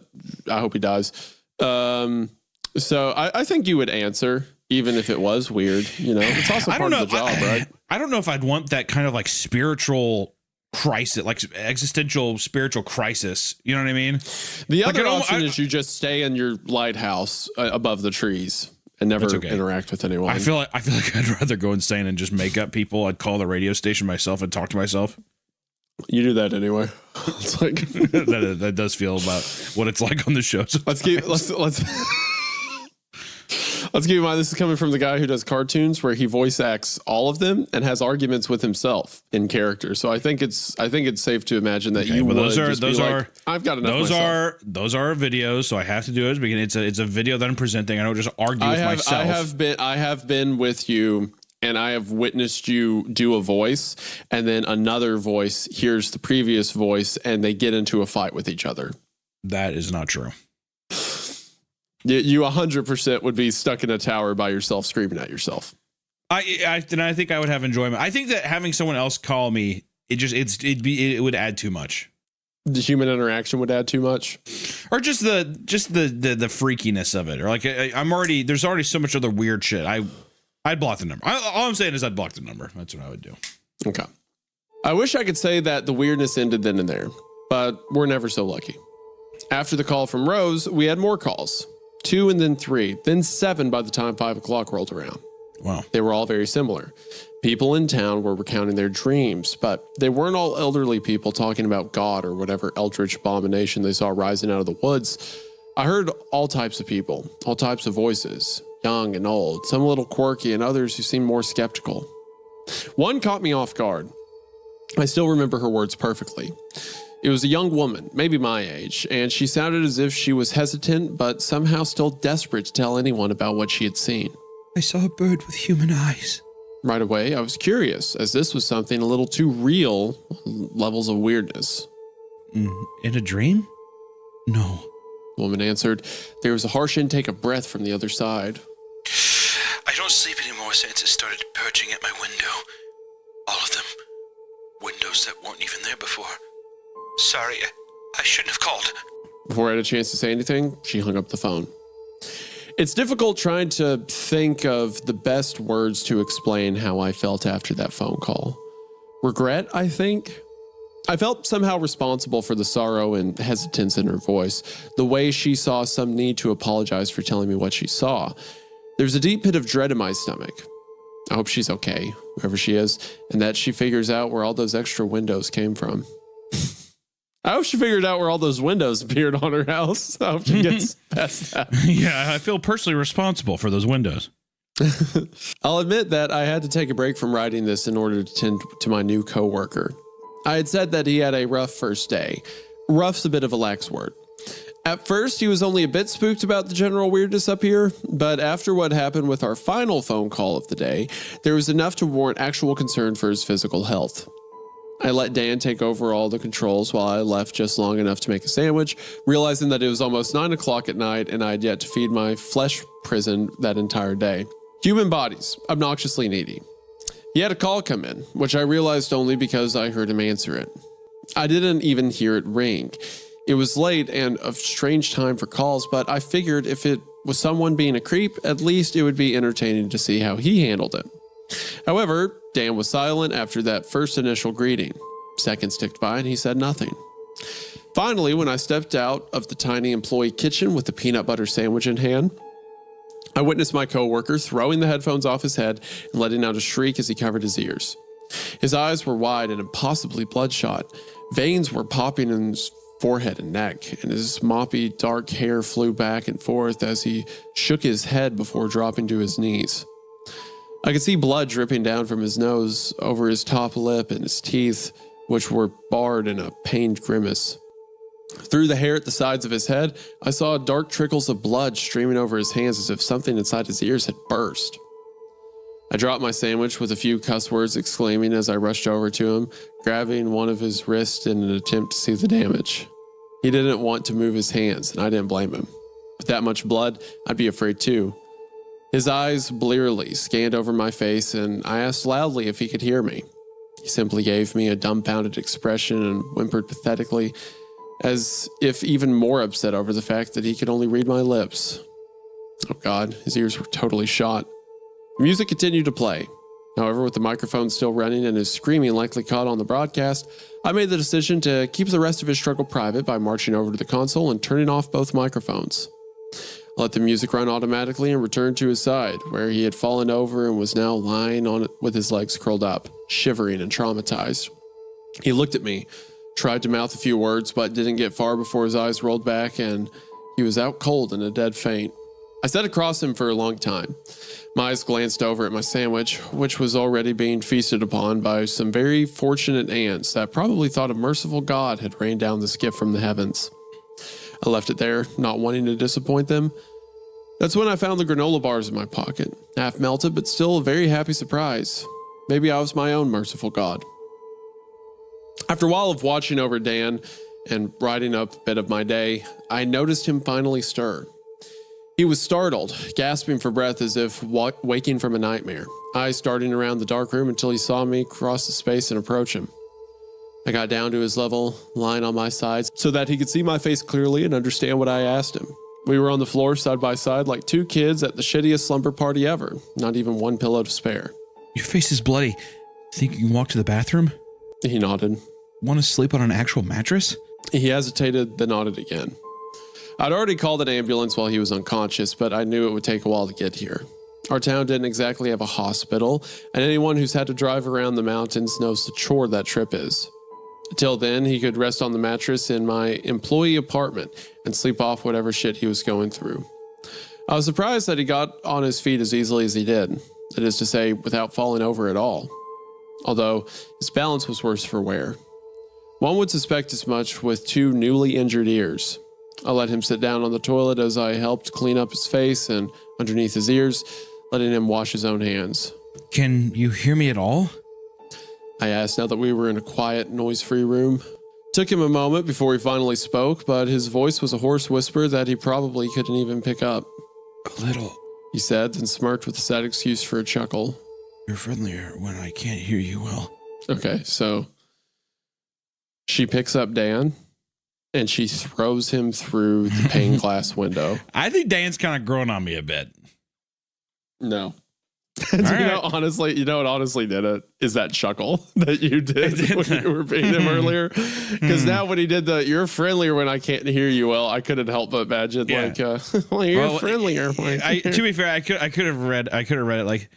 I hope he dies. So I think you would answer, even if it was weird. You know, it's also part of the job, right? I don't know if I'd want that kind of like spiritual crisis, like existential spiritual crisis. You know what I mean? The other option is you just stay in your lighthouse above the trees and never interact with anyone. I feel like I'd rather go insane and just make up people. I'd call the radio station myself and talk to myself. You do that anyway. It's like that does feel about what it's like on the show. Let's keep in mind this is coming from the guy who does cartoons where he voice acts all of them and has arguments with himself in character. So I think it's safe to imagine that you would I've got enough. Those are videos, so I have to do it because it's a video that I'm presenting. I don't just argue with myself. I have been with you. And I have witnessed you do a voice, and then another voice hears the previous voice, and they get into a fight with each other. That is not true. You 100% would be stuck in a tower by yourself, screaming at yourself. I think I would have enjoyment. I think that having someone else call me, it would add too much. The human interaction would add too much, or just the freakiness of it, or like there's already so much other weird shit. I'd block the number. All I'm saying is I'd block the number. That's what I would do. Okay. I wish I could say that the weirdness ended then and there, but we're never so lucky. After the call from Rose, we had more calls. 2 and then 3, then 7 by the time 5 o'clock rolled around. Wow. They were all very similar. People in town were recounting their dreams, but they weren't all elderly people talking about God or whatever eldritch abomination they saw rising out of the woods. I heard all types of people, all types of voices. Young and old, some a little quirky, and others who seemed more skeptical. One caught me off guard. I still remember her words perfectly. It was a young woman, maybe my age, and she sounded as if she was hesitant, but somehow still desperate to tell anyone about what she had seen. I saw a bird with human eyes. Right away, I was curious, as this was something a little too real, levels of weirdness. In a dream? No. The woman answered. There was a harsh intake of breath from the other side. I don't sleep anymore since it started perching at my window. All of them. Windows that weren't even there before. Sorry, I shouldn't have called. Before I had a chance to say anything, she hung up the phone. It's difficult trying to think of the best words to explain how I felt after that phone call. Regret, I think. I felt somehow responsible for the sorrow and hesitance in her voice, the way she saw some need to apologize for telling me what she saw. There's a deep pit of dread in my stomach. I hope she's okay, wherever she is, and that she figures out where all those extra windows came from. I hope she figured out where all those windows appeared on her house. I hope she gets past that. Yeah, I feel personally responsible for those windows. I'll admit that I had to take a break from writing this in order to tend to my new coworker. I had said that he had a rough first day. Rough's a bit of a lax word. At first, he was only a bit spooked about the general weirdness up here, but after what happened with our final phone call of the day, there was enough to warrant actual concern for his physical health. I let Dan take over all the controls while I left just long enough to make a sandwich, realizing that it was almost 9 o'clock at night and I had yet to feed my flesh prison that entire day. Human bodies, obnoxiously needy. He had a call come in, which I realized only because I heard him answer it. I didn't even hear it ring. It was late and a strange time for calls, but I figured if it was someone being a creep, at least it would be entertaining to see how he handled it. However, Dan was silent after that first initial greeting. Seconds ticked by and he said nothing. Finally, when I stepped out of the tiny employee kitchen with the peanut butter sandwich in hand, I witnessed my coworker throwing the headphones off his head and letting out a shriek as he covered his ears. His eyes were wide and impossibly bloodshot. Veins were popping in his forehead and neck, and his moppy dark hair flew back and forth as he shook his head before dropping to his knees. I could see blood dripping down from his nose over his top lip and his teeth, which were barred in a pained grimace. Through the hair at the sides of his head, I saw dark trickles of blood streaming over his hands as if something inside his ears had burst. I dropped my sandwich with a few cuss words exclaiming as I rushed over to him, grabbing one of his wrists in an attempt to see the damage. He didn't want to move his hands, and I didn't blame him. With that much blood, I'd be afraid too. His eyes blearily scanned over my face, and I asked loudly if he could hear me. He simply gave me a dumbfounded expression and whimpered pathetically, as if even more upset over the fact that he could only read my lips. Oh God, his ears were totally shot. The music continued to play. However, with the microphone still running and his screaming likely caught on the broadcast, I made the decision to keep the rest of his struggle private by marching over to the console and turning off both microphones. I let the music run automatically and returned to his side, where he had fallen over and was now lying on it with his legs curled up, shivering and traumatized. He looked at me, tried to mouth a few words, but didn't get far before his eyes rolled back and he was out cold in a dead faint. I sat across him for a long time. My eyes glanced over at my sandwich, which was already being feasted upon by some very fortunate ants that probably thought a merciful God had rained down this gift from the heavens. I left it there, not wanting to disappoint them. That's when I found the granola bars in my pocket, half melted but still a very happy surprise. Maybe I was my own merciful God. After a while of watching over Dan and writing up a bit of my day, I noticed him finally stir. He was startled, gasping for breath as if waking from a nightmare, eyes darting around the dark room until he saw me cross the space and approach him. I got down to his level, lying on my side, so that he could see my face clearly and understand what I asked him. We were on the floor side by side like two kids at the shittiest slumber party ever, not even one pillow to spare. Your face is bloody. Think you can walk to the bathroom? He nodded. Want to sleep on an actual mattress? He hesitated, then nodded again. I'd already called an ambulance while he was unconscious, but I knew it would take a while to get here. Our town didn't exactly have a hospital, and anyone who's had to drive around the mountains knows the chore that trip is. Until then, he could rest on the mattress in my employee apartment and sleep off whatever shit he was going through. I was surprised that he got on his feet as easily as he did, that is to say, without falling over at all. Although, his balance was worse for wear. One would suspect as much with two newly injured ears. I let him sit down on the toilet as I helped clean up his face and underneath his ears, letting him wash his own hands. Can you hear me at all? I asked now that we were in a quiet, noise-free room. Took him a moment before he finally spoke, but his voice was a hoarse whisper that he probably couldn't even pick up. A little. He said, then smirked with a sad excuse for a chuckle. You're friendlier when I can't hear you well. Okay, so she picks up Dan and she throws him through the pane glass window. I think Dan's kind of growing on me a bit. No. Right. Honestly, you know what honestly did it is that chuckle that you did when you were beating him earlier. Because now when he did you're friendlier when I can't hear you well, I couldn't help but imagine well, you're friendlier. To be fair, I could have read it like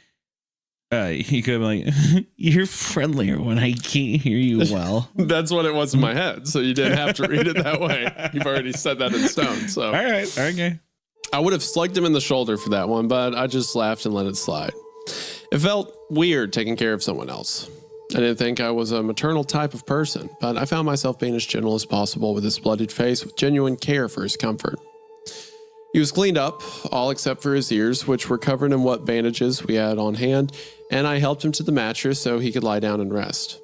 he could have been like, you're friendlier when I can't hear you well. That's what it was in my head. So you didn't have to read it that way. You've already set that in stone. So all right, okay. I would have slugged him in the shoulder for that one, but I just laughed and let it slide. It felt weird taking care of someone else. I didn't think I was a maternal type of person, but I found myself being as gentle as possible with his bloodied face with genuine care for his comfort. He was cleaned up, all except for his ears, which were covered in what bandages we had on hand, and I helped him to the mattress so he could lie down and rest.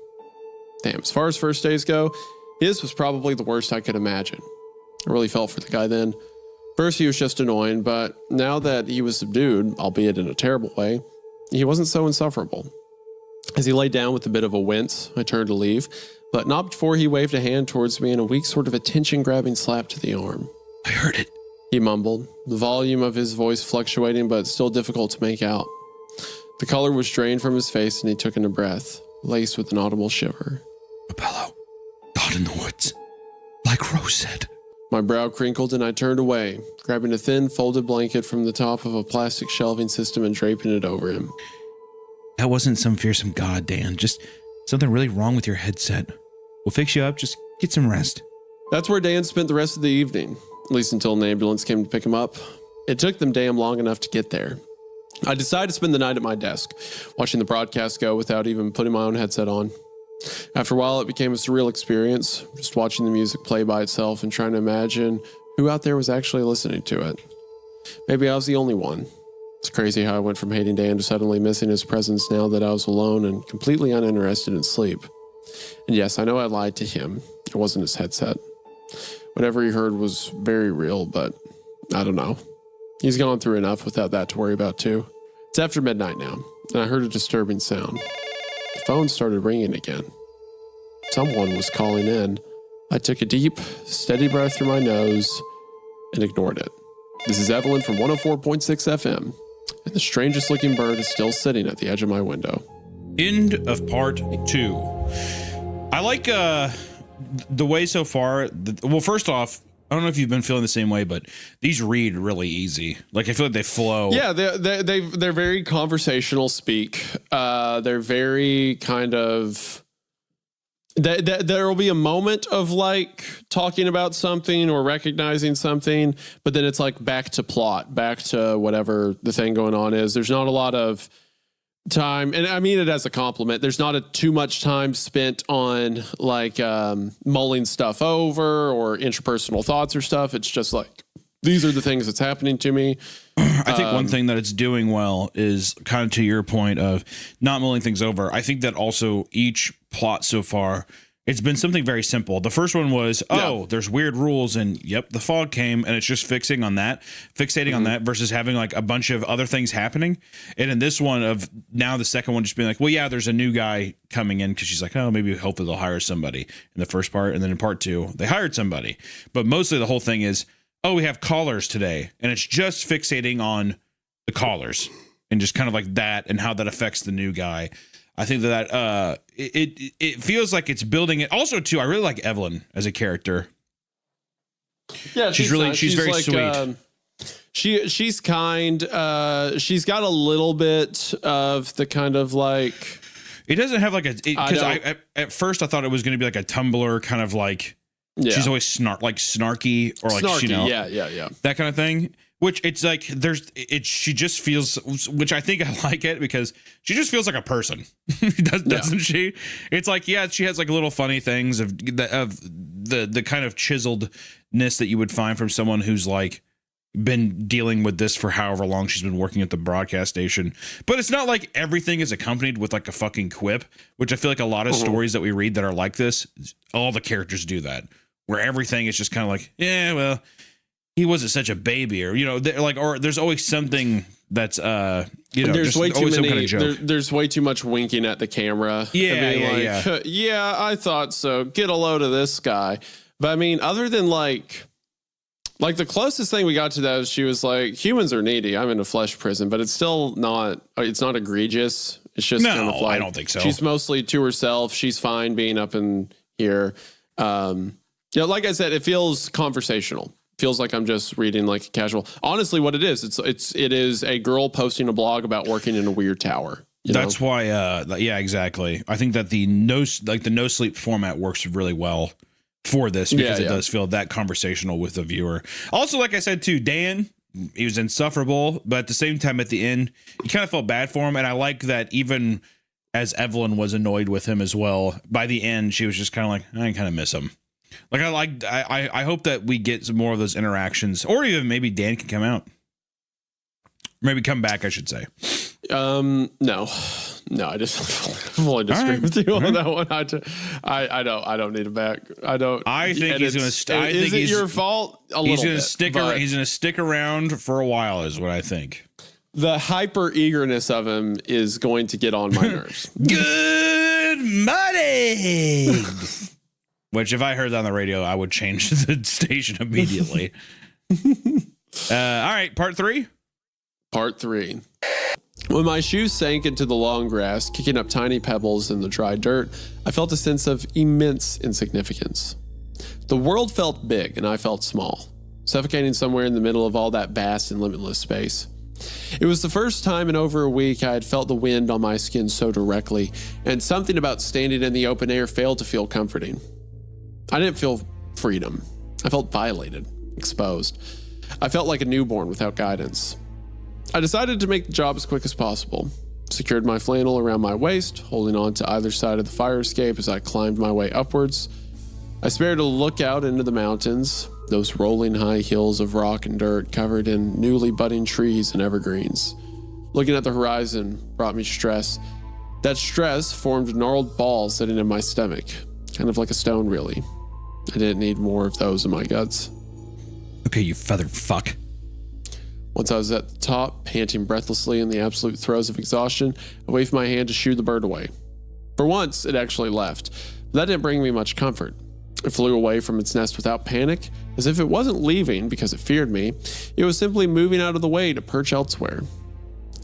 Damn, as far as first days go, his was probably the worst I could imagine. I really felt for the guy then. First, he was just annoying, but now that he was subdued, albeit in a terrible way, he wasn't so insufferable. As he lay down with a bit of a wince, I turned to leave, but not before he waved a hand towards me in a weak sort of attention-grabbing slap to the arm. I heard it. He mumbled, the volume of his voice fluctuating but still difficult to make out. The color was drained from his face and he took in a breath, laced with an audible shiver. Apollo, God in the woods, like Rose said. My brow crinkled and I turned away, grabbing a thin folded blanket from the top of a plastic shelving system and draping it over him. That wasn't some fearsome god, Dan. Just something really wrong with your headset. We'll fix you up. Just get some rest. That's where Dan spent the rest of the evening, at least until an ambulance came to pick him up. It took them damn long enough to get there. I decided to spend the night at my desk, watching the broadcast go without even putting my own headset on. After a while, it became a surreal experience, just watching the music play by itself and trying to imagine who out there was actually listening to it. Maybe I was the only one. It's crazy how I went from hating Dan to suddenly missing his presence now that I was alone and completely uninterested in sleep. And yes, I know I lied to him. It wasn't his headset. Whatever he heard was very real, but I don't know. He's gone through enough without that to worry about too. It's after midnight now, and I heard a disturbing sound. The phone started ringing again. Someone was calling in. I took a deep, steady breath through my nose and ignored it. This is Evelyn from 104.6 FM, and the strangest looking bird is still sitting at the edge of my window. End of part 2. I like the way so far. Well, first off, I don't know if you've been feeling the same way, but these read really easy. Like I feel like they flow. Yeah, they're very conversational speak. They're very kind of. There will be a moment of like talking about something or recognizing something, but then it's like back to plot, back to whatever the thing going on is. There's not a lot of time, and I mean it as a compliment. There's not too much time spent on like mulling stuff over or interpersonal thoughts or stuff. It's just like these are the things that's happening to me. I think one thing that it's doing well is kind of to your point of not mulling things over. I think that also each plot so far, it's been something very simple. The first one was, there's weird rules and yep, the fog came and it's just fixating on that versus having like a bunch of other things happening. And in this one of now the second one just being like, well, yeah, there's a new guy coming in because she's like, oh, maybe hopefully they'll hire somebody in the first part. And then in part 2, they hired somebody. But mostly the whole thing is, oh, we have callers today. And it's just fixating on the callers and just kind of like that and how that affects the new guy. I think that it feels like it's building it. Also, too, I really like Evelyn as a character. Yeah, she's very like, sweet. She's kind. She's got a little bit of the kind of like. It doesn't have like a because I at first I thought it was going to be like a Tumblr kind of like. Yeah. She's always snarky or like snarky, yeah that kind of thing. Which it's like she just feels, which I think I like it because she just feels like a person, doesn't she? It's like she has like little funny things of the kind of chiseledness that you would find from someone who's like been dealing with this for however long she's been working at the broadcast station. But it's not like everything is accompanied with like a fucking quip, which I feel like a lot of stories that we read that are like this, all the characters do that, where everything is just kind of like, yeah, well, he wasn't such a baby, or, you know, like, or there's always something that's, you know, there's way too always some many, kind of joke. there's way too much winking at the camera. Yeah, I thought so. Get a load of this guy. But I mean, other than like the closest thing we got to that is she was like, humans are needy. I'm in a flesh prison, but it's still not, it's not egregious. It's just kind of like, I don't think so. She's mostly to herself. She's fine being up in here. You know, like I said, it feels conversational. Feels like I'm just reading like a casual. Honestly, what it is, it is a girl posting a blog about working in a weird tower. That's why, yeah, exactly. I think that the no sleep format works really well for this, because it does feel that conversational with the viewer. Also, like I said too, Dan, he was insufferable, but at the same time, at the end, you kind of felt bad for him, and I like that even as Evelyn was annoyed with him as well, by the end, she was just kind of like, I kind of miss him. Like, I hope that we get some more of those interactions, or even maybe Dan can come out. Maybe come back, I should say. No, I just fully disagree with you on that one. I don't need him back. I don't. I think he's going to. Is it your fault? He's going to stick around. He's going to stick around for a while, is what I think. The hyper eagerness of him is going to get on my nerves. Good morning. Which, if I heard that on the radio, I would change the station immediately. All right, part 3. Part 3. When my shoes sank into the long grass, kicking up tiny pebbles in the dry dirt, I felt a sense of immense insignificance. The world felt big and I felt small, suffocating somewhere in the middle of all that vast and limitless space. It was the first time in over a week I had felt the wind on my skin so directly, and something about standing in the open air failed to feel comforting. I didn't feel freedom. I felt violated, exposed. I felt like a newborn without guidance. I decided to make the job as quick as possible, secured my flannel around my waist, holding on to either side of the fire escape as I climbed my way upwards. I spared a look out into the mountains, those rolling high hills of rock and dirt covered in newly budding trees and evergreens. Looking at the horizon brought me stress. That stress formed a gnarled ball sitting in my stomach, kind of like a stone, really. I didn't need more of those in my guts. Okay, you feathered fuck. Once I was at the top, panting breathlessly in the absolute throes of exhaustion, I waved my hand to shoo the bird away. For once, it actually left, but that didn't bring me much comfort. It flew away from its nest without panic, as if it wasn't leaving because it feared me. It was simply moving out of the way to perch elsewhere.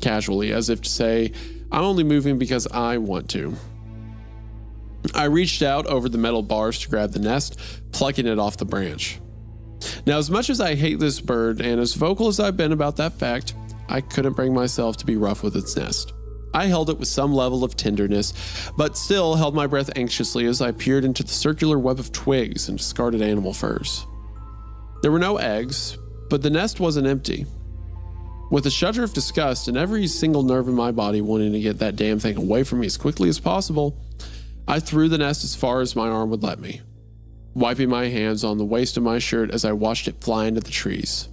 Casually, as if to say, I'm only moving because I want to. I reached out over the metal bars to grab the nest, plucking it off the branch. Now, as much as I hate this bird, and as vocal as I've been about that fact, I couldn't bring myself to be rough with its nest. I held it with some level of tenderness, but still held my breath anxiously as I peered into the circular web of twigs and discarded animal furs. There were no eggs, but the nest wasn't empty. With a shudder of disgust and every single nerve in my body wanting to get that damn thing away from me as quickly as possible, I threw the nest as far as my arm would let me, wiping my hands on the waist of my shirt as I watched it fly into the trees.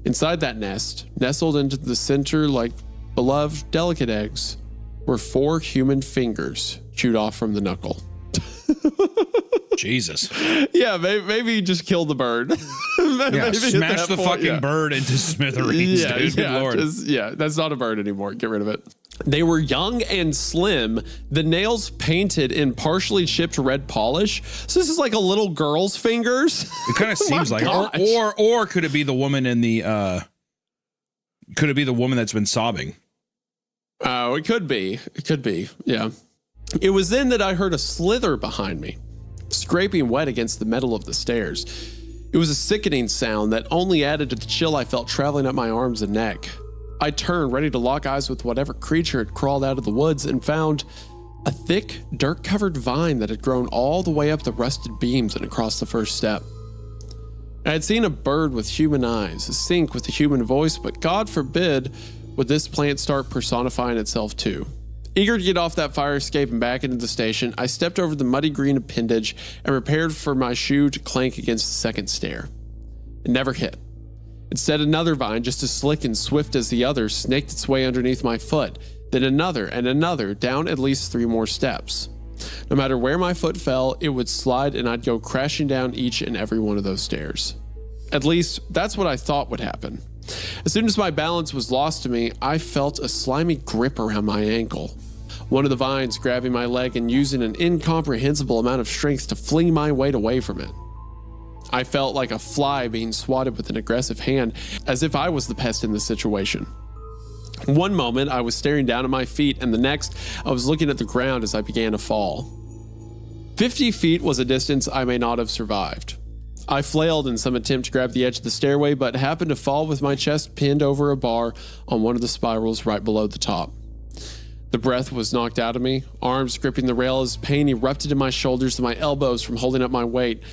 Inside that nest, nestled into the center like beloved, delicate eggs, were 4 human fingers chewed off from the knuckle. Jesus. Yeah, maybe just kill the bird. Smash the fucking bird into smithereens, dude. Good Lord. That's not a bird anymore. Get rid of it. They were young and slim, the nails painted in partially chipped red polish. So this is like a little girl's fingers. It kind of seems like, or could it be the woman in the, could it be the woman that's been sobbing? Oh, it could be. It could be. Yeah. It was then that I heard a slither behind me, scraping wet against the metal of the stairs. It was a sickening sound that only added to the chill I felt traveling up my arms and neck. I turned, ready to lock eyes with whatever creature had crawled out of the woods, and found a thick, dirt-covered vine that had grown all the way up the rusted beams and across the first step. I had seen a bird with human eyes, a sink with a human voice, but God forbid would this plant start personifying itself too. Eager to get off that fire escape and back into the station, I stepped over the muddy green appendage and prepared for my shoe to clank against the second stair. It never hit. Instead, another vine, just as slick and swift as the other, snaked its way underneath my foot, then another and another, down at least 3 more steps. No matter where my foot fell, it would slide and I'd go crashing down each and every one of those stairs. At least, that's what I thought would happen. As soon as my balance was lost to me, I felt a slimy grip around my ankle. One of the vines grabbing my leg and using an incomprehensible amount of strength to fling my weight away from it. I felt like a fly being swatted with an aggressive hand, as if I was the pest in the situation. One moment, I was staring down at my feet, and the next, I was looking at the ground as I began to fall. 50 feet was a distance I may not have survived. I flailed in some attempt to grab the edge of the stairway, but happened to fall with my chest pinned over a bar on one of the spirals right below the top. The breath was knocked out of me, arms gripping the rail as pain erupted in my shoulders and my elbows from holding up my weight.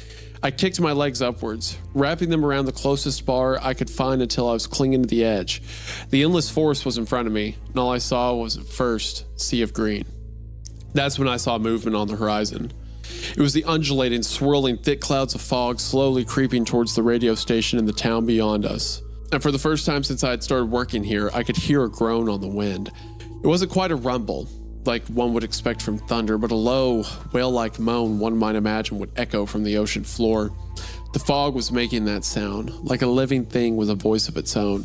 I kicked my legs upwards, wrapping them around the closest bar I could find until I was clinging to the edge. The endless forest was in front of me, and all I saw was at first a sea of green. That's when I saw movement on the horizon. It was the undulating, swirling, thick clouds of fog slowly creeping towards the radio station in the town beyond us. And for the first time since I had started working here, I could hear a groan on the wind. It wasn't quite a rumble, like one would expect from thunder, but a low, whale-like moan one might imagine would echo from the ocean floor. The fog was making that sound, like a living thing with a voice of its own.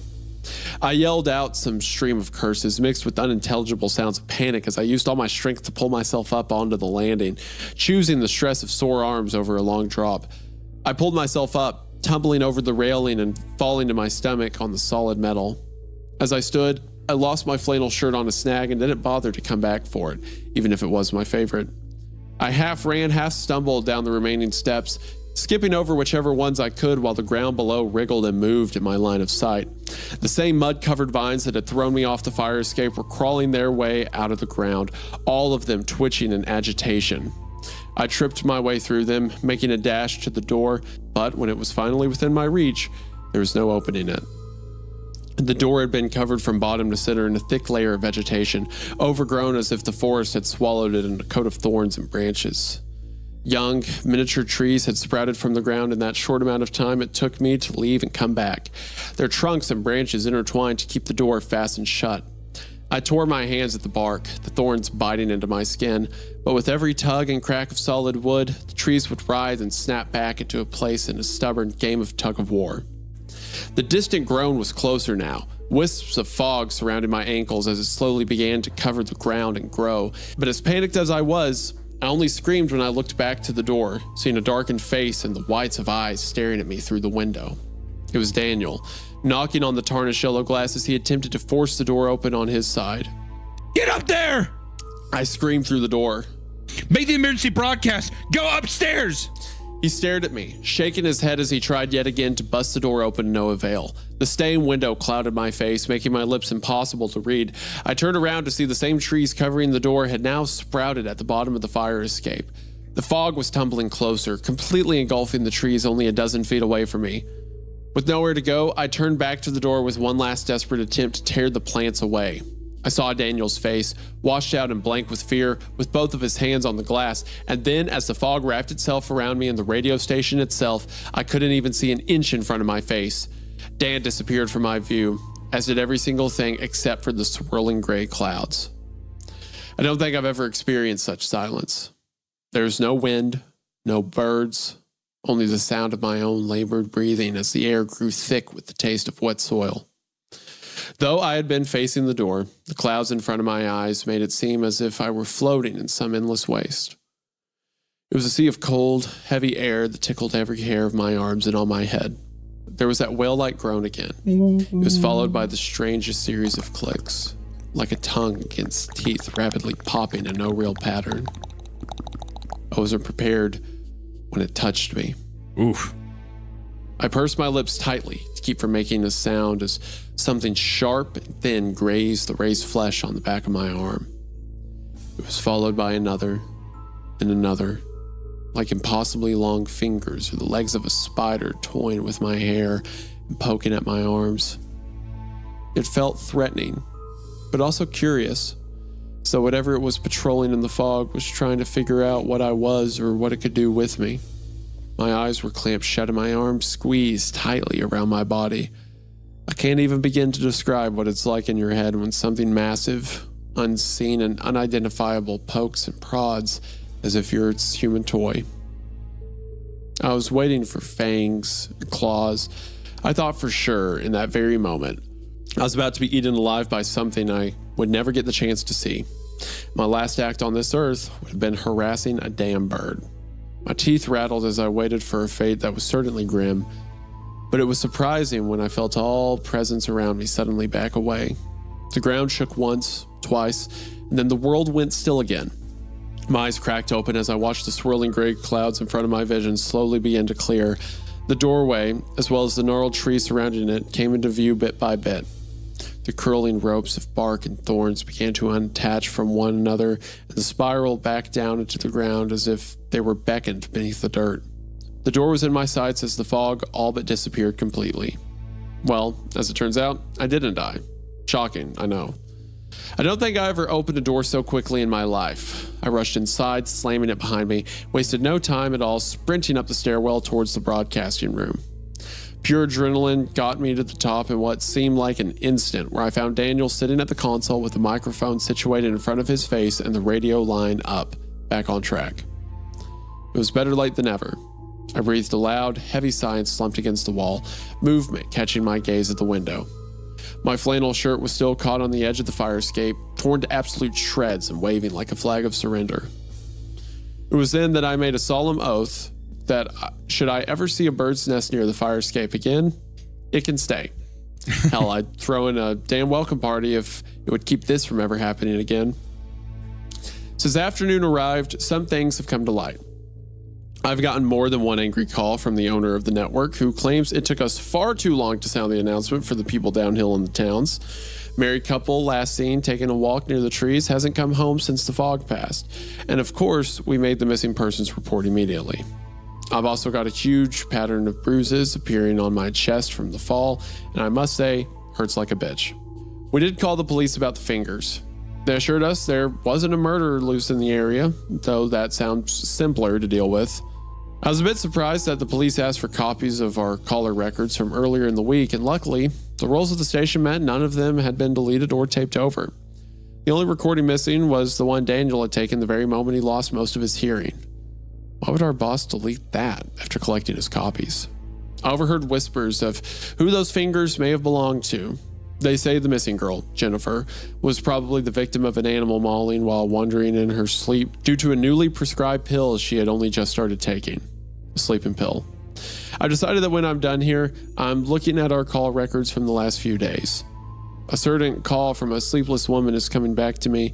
I yelled out some stream of curses mixed with unintelligible sounds of panic as I used all my strength to pull myself up onto the landing, choosing the stress of sore arms over a long drop. I pulled myself up, tumbling over the railing and falling to my stomach on the solid metal. As I stood, I lost my flannel shirt on a snag and didn't bother to come back for it, even if it was my favorite. I half ran, half stumbled down the remaining steps, skipping over whichever ones I could while the ground below wriggled and moved in my line of sight. The same mud-covered vines that had thrown me off the fire escape were crawling their way out of the ground, all of them twitching in agitation. I tripped my way through them, making a dash to the door, but when it was finally within my reach, there was no opening it. The door had been covered from bottom to center in a thick layer of vegetation, overgrown as if the forest had swallowed it in a coat of thorns and branches. Young, miniature trees had sprouted from the ground in that short amount of time it took me to leave and come back, their trunks and branches intertwined to keep the door fastened shut. I tore my hands at the bark, the thorns biting into my skin, but with every tug and crack of solid wood, the trees would writhe and snap back into a place in a stubborn game of tug-of-war. The distant groan was closer now. Wisps of fog surrounded my ankles as it slowly began to cover the ground and grow. But as panicked as I was, I only screamed when I looked back to the door, seeing a darkened face and the whites of eyes staring at me through the window. It was Daniel, knocking on the tarnished yellow glass as he attempted to force the door open on his side. Get up there! I screamed through the door. Make the emergency broadcast! Go upstairs! He stared at me, shaking his head as he tried yet again to bust the door open to no avail. The stained window clouded my face, making my lips impossible to read. I turned around to see the same trees covering the door had now sprouted at the bottom of the fire escape. The fog was tumbling closer, completely engulfing the trees only a dozen feet away from me. With nowhere to go, I turned back to the door with one last desperate attempt to tear the plants away. I saw Daniel's face, washed out and blank with fear, with both of his hands on the glass, and then as the fog wrapped itself around me and the radio station itself, I couldn't even see an inch in front of my face. Dan disappeared from my view, as did every single thing except for the swirling gray clouds. I don't think I've ever experienced such silence. There's no wind, no birds, only the sound of my own labored breathing as the air grew thick with the taste of wet soil. Though I had been facing the door, the clouds in front of my eyes made it seem as if I were floating in some endless waste. It was a sea of cold, heavy air that tickled every hair of my arms and on my head. There was that whale-like groan again. It was followed by the strangest series of clicks, like a tongue against teeth rapidly popping in no real pattern. I wasn't prepared when it touched me. Oof. I pursed my lips tightly to keep from making a sound as something sharp and thin grazed the raised flesh on the back of my arm. It was followed by another and another, like impossibly long fingers or the legs of a spider toying with my hair and poking at my arms. It felt threatening, but also curious, so whatever it was patrolling in the fog was trying to figure out what I was or what it could do with me. My eyes were clamped shut and my arms squeezed tightly around my body. I can't even begin to describe what it's like in your head when something massive, unseen, and unidentifiable pokes and prods as if you're its human toy. I was waiting for fangs and claws. I thought for sure in that very moment I was about to be eaten alive by something I would never get the chance to see. My last act on this earth would have been harassing a damn bird. My teeth rattled as I waited for a fate that was certainly grim, but it was surprising when I felt all presence around me suddenly back away. The ground shook once, twice, and then the world went still again. My eyes cracked open as I watched the swirling gray clouds in front of my vision slowly begin to clear. The doorway, as well as the gnarled tree surrounding it, came into view bit by bit. The curling ropes of bark and thorns began to unattach from one another and spiral back down into the ground as if they were beckoned beneath the dirt. The door was in my sights as the fog all but disappeared completely. Well, as it turns out, I didn't die. Shocking, I know. I don't think I ever opened a door so quickly in my life. I rushed inside, slamming it behind me, wasted no time at all sprinting up the stairwell towards the broadcasting room. Pure adrenaline got me to the top in what seemed like an instant, where I found Daniel sitting at the console with the microphone situated in front of his face and the radio line up, back on track. It was better late than never. I breathed a loud, heavy sigh and slumped against the wall, movement catching my gaze at the window. My flannel shirt was still caught on the edge of the fire escape, torn to absolute shreds and waving like a flag of surrender. It was then that I made a solemn oath that should I ever see a bird's nest near the fire escape again, it can stay. Hell, I'd throw in a damn welcome party if it would keep this from ever happening again. Since afternoon arrived, some things have come to light. I've gotten more than one angry call from the owner of the network who claims it took us far too long to sound the announcement for the people downhill in the towns. Married couple last seen taking a walk near the trees hasn't come home since the fog passed. And of course, we made the missing persons report immediately. I've also got a huge pattern of bruises appearing on my chest from the fall, and I must say, hurts like a bitch. We did call the police about the fingers. They assured us there wasn't a murderer loose in the area, though that sounds simpler to deal with. I was a bit surprised that the police asked for copies of our caller records from earlier in the week, and luckily, the rolls of the station meant none of them had been deleted or taped over. The only recording missing was the one Daniel had taken the very moment he lost most of his hearing. Why would our boss delete that after collecting his copies? I overheard whispers of who those fingers may have belonged to. They say the missing girl, Jennifer, was probably the victim of an animal mauling while wandering in her sleep due to a newly prescribed pill she had only just started taking, a sleeping pill. I decided that when I'm done here, I'm looking at our call records from the last few days. A certain call from a sleepless woman is coming back to me,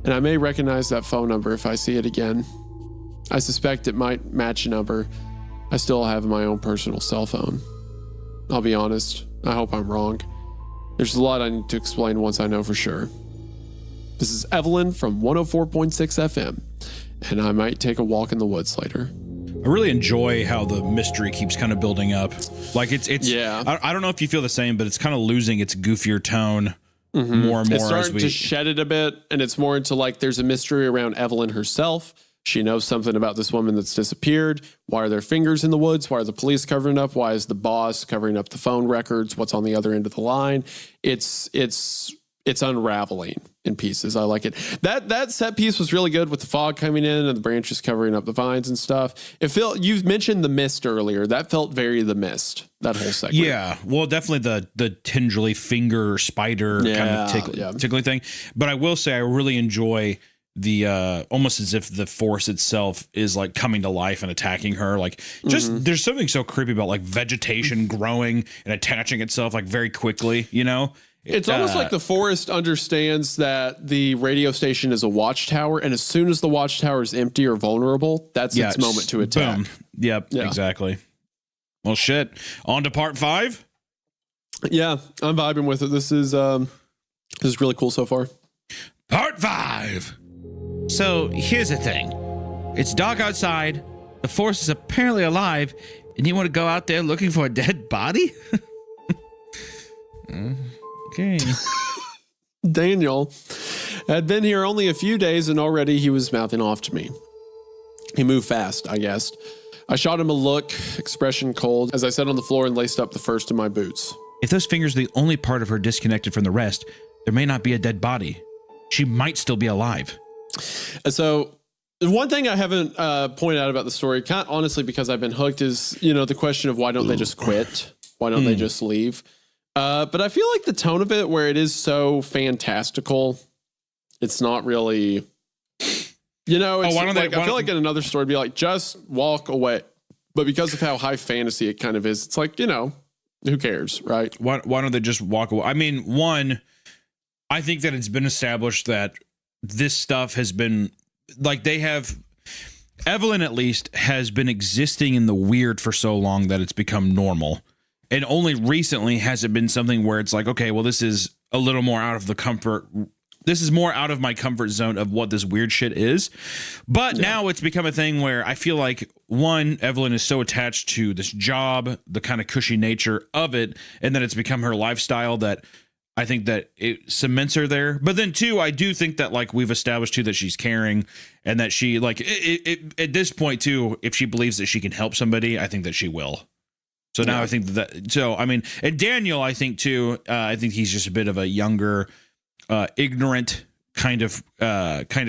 and I may recognize that phone number if I see it again. I suspect it might match a number I still have my own personal cell phone. I'll be honest, I hope I'm wrong. There's a lot I need to explain once I know for sure. This is Evelyn from 104.6 FM, and I might take a walk in the woods later. I really enjoy how the mystery keeps kind of building up. Like it's yeah. I don't know if you feel the same, but it's kind of losing its goofier tone more and more. It's starting to shed it a bit, and it's more into like there's a mystery around Evelyn herself. She knows something about this woman that's disappeared. Why are there fingers in the woods? Why are the police covering up? Why is the boss covering up the phone records? What's on the other end of the line? It's unraveling in pieces. I like it. That set piece was really good with the fog coming in and the branches covering up the vines and stuff. You mentioned The Mist earlier. That felt very The Mist, that whole segment. Yeah, well, definitely the tendrily finger spider kind of tickly thing. But I will say I really enjoy the almost as if the force itself is like coming to life and attacking her. Like just there's something so creepy about like vegetation growing and attaching itself like very quickly, you know? It's almost like the forest understands that the radio station is a watchtower, and as soon as the watchtower is empty or vulnerable, that's its moment to attack. Boom. Yep, exactly. Well, shit. On to part 5? Yeah, I'm vibing with it. This is really cool so far. Part 5. So here's the thing. It's dark outside. The force is apparently alive. And you want to go out there looking for a dead body? Okay. Daniel had been here only a few days and already he was mouthing off to me. He moved fast, I guessed. I shot him a look, expression cold, as I sat on the floor and laced up the first of my boots. If those fingers are the only part of her disconnected from the rest, there may not be a dead body. She might still be alive. So one thing I haven't pointed out about the story, kind of honestly, because I've been hooked, is, the question of why don't they just quit? Why don't they just leave? But I feel like the tone of it, where it is so fantastical, it's not really, it's I feel like in another story, it'd be like, just walk away. But because of how high fantasy it kind of is, it's like, who cares, right? Why don't they just walk away? I mean, one, I think that it's been established that this stuff has been, like, Evelyn at least has been existing in the weird for so long that it's become normal. And only recently has it been something where it's like, okay, well, this is a little more out of the comfort. This is more out of my comfort zone of what this weird shit is. But now it's become a thing where I feel like, one, Evelyn is so attached to this job, the kind of cushy nature of it, and then it's become her lifestyle that I think that it cements her there. But then, two, I do think that, like, we've established, too, that she's caring and that she, like, at this point, too, if she believes that she can help somebody, I think that she will. So now I think and Daniel, I think, too, I think he's just a bit of a younger, ignorant kind of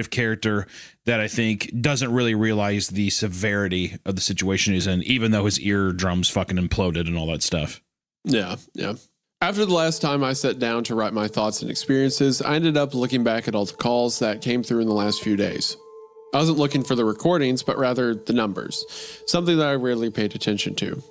character that I think doesn't really realize the severity of the situation he's in, even though his eardrums fucking imploded and all that stuff. Yeah. After the last time I sat down to write my thoughts and experiences, I ended up looking back at all the calls that came through in the last few days. I wasn't looking for the recordings, but rather the numbers, something that I rarely paid attention to.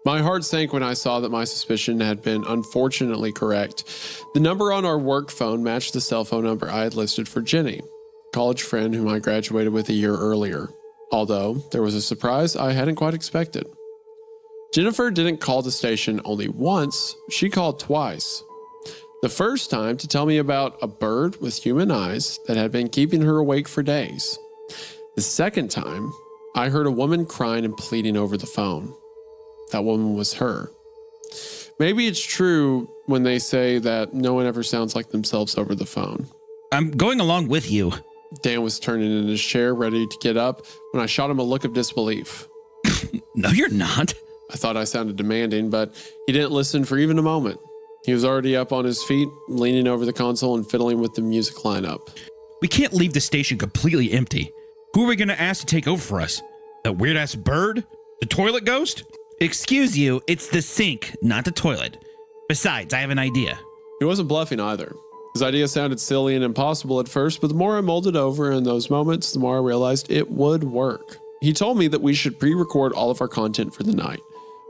My heart sank when I saw that my suspicion had been unfortunately correct. The number on our work phone matched the cell phone number I had listed for Jenny, a college friend whom I graduated with a year earlier, although there was a surprise I hadn't quite expected. Jennifer didn't call the station only once, she called twice. The first time to tell me about a bird with human eyes that had been keeping her awake for days. The second time, I heard a woman crying and pleading over the phone. That woman was her. Maybe it's true when they say that no one ever sounds like themselves over the phone. I'm going along with you. Dan was turning in his chair, ready to get up, when I shot him a look of disbelief. No, you're not. I thought I sounded demanding, but he didn't listen for even a moment. He was already up on his feet, leaning over the console and fiddling with the music lineup. We can't leave the station completely empty. Who are we going to ask to take over for us? That weird-ass bird? The toilet ghost? Excuse you, it's the sink, not the toilet. Besides, I have an idea. He wasn't bluffing either. His idea sounded silly and impossible at first, but the more I mulled it over in those moments, the more I realized it would work. He told me that we should pre-record all of our content for the night.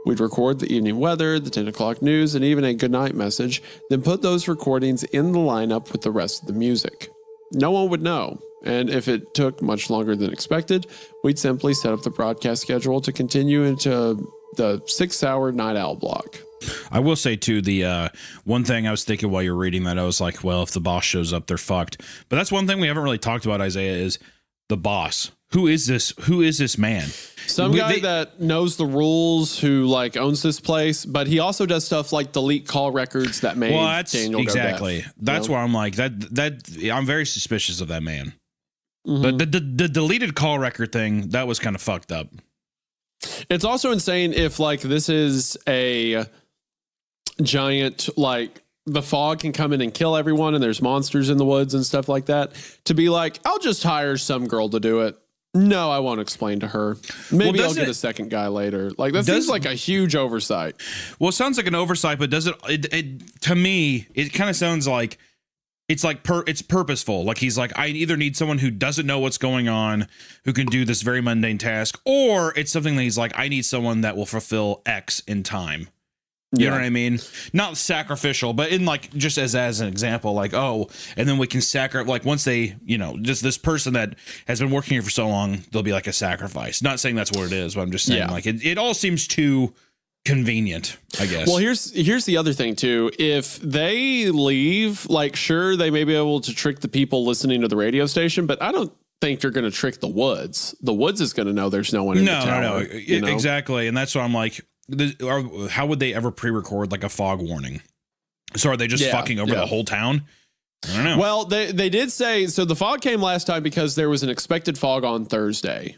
We'd record the evening weather, the 10 o'clock news, and even a goodnight message, then put those recordings in the lineup with the rest of the music. No one would know, and if it took much longer than expected, we'd simply set up the broadcast schedule to continue into the 6-hour night owl block. I will say, too, the one thing I was thinking while you're reading that, I was like, well, if the boss shows up, they're fucked. But that's one thing we haven't really talked about, Isaiah, is the boss. Who is this? Who is this man? Some guy that knows the rules, who like owns this place, but he also does stuff like delete call records that made Daniel exactly. go deaf. That's where I'm like that. I'm very suspicious of that man. But the deleted call record thing, that was kind of fucked up. It's also insane if like this is a giant, like the fog can come in and kill everyone and there's monsters in the woods and stuff like that, to be like, I'll just hire some girl to do it. No, I won't explain to her. Maybe I'll get a second guy later. Like that seems like a huge oversight. Well, it sounds like an oversight, but does it to me, it kind of sounds like it's like it's purposeful. Like he's like, I either need someone who doesn't know what's going on, who can do this very mundane task, or it's something that he's like, I need someone that will fulfill X in time. You know what I mean? Not sacrificial, but in like, just as an example, like, oh, and then we can like once they, just this person that has been working here for so long, there'll be like a sacrifice. Not saying that's what it is, but I'm just saying like it all seems too convenient, I guess. Well, here's the other thing too. If they leave, like, sure, they may be able to trick the people listening to the radio station, but I don't think they're going to trick the woods. The woods is going to know there's no one in the tower. No. Exactly. And that's why I'm like, how would they ever pre-record like a fog warning? So are they just fucking over the whole town? I don't know. Well, they did say, so the fog came last time because there was an expected fog on Thursday.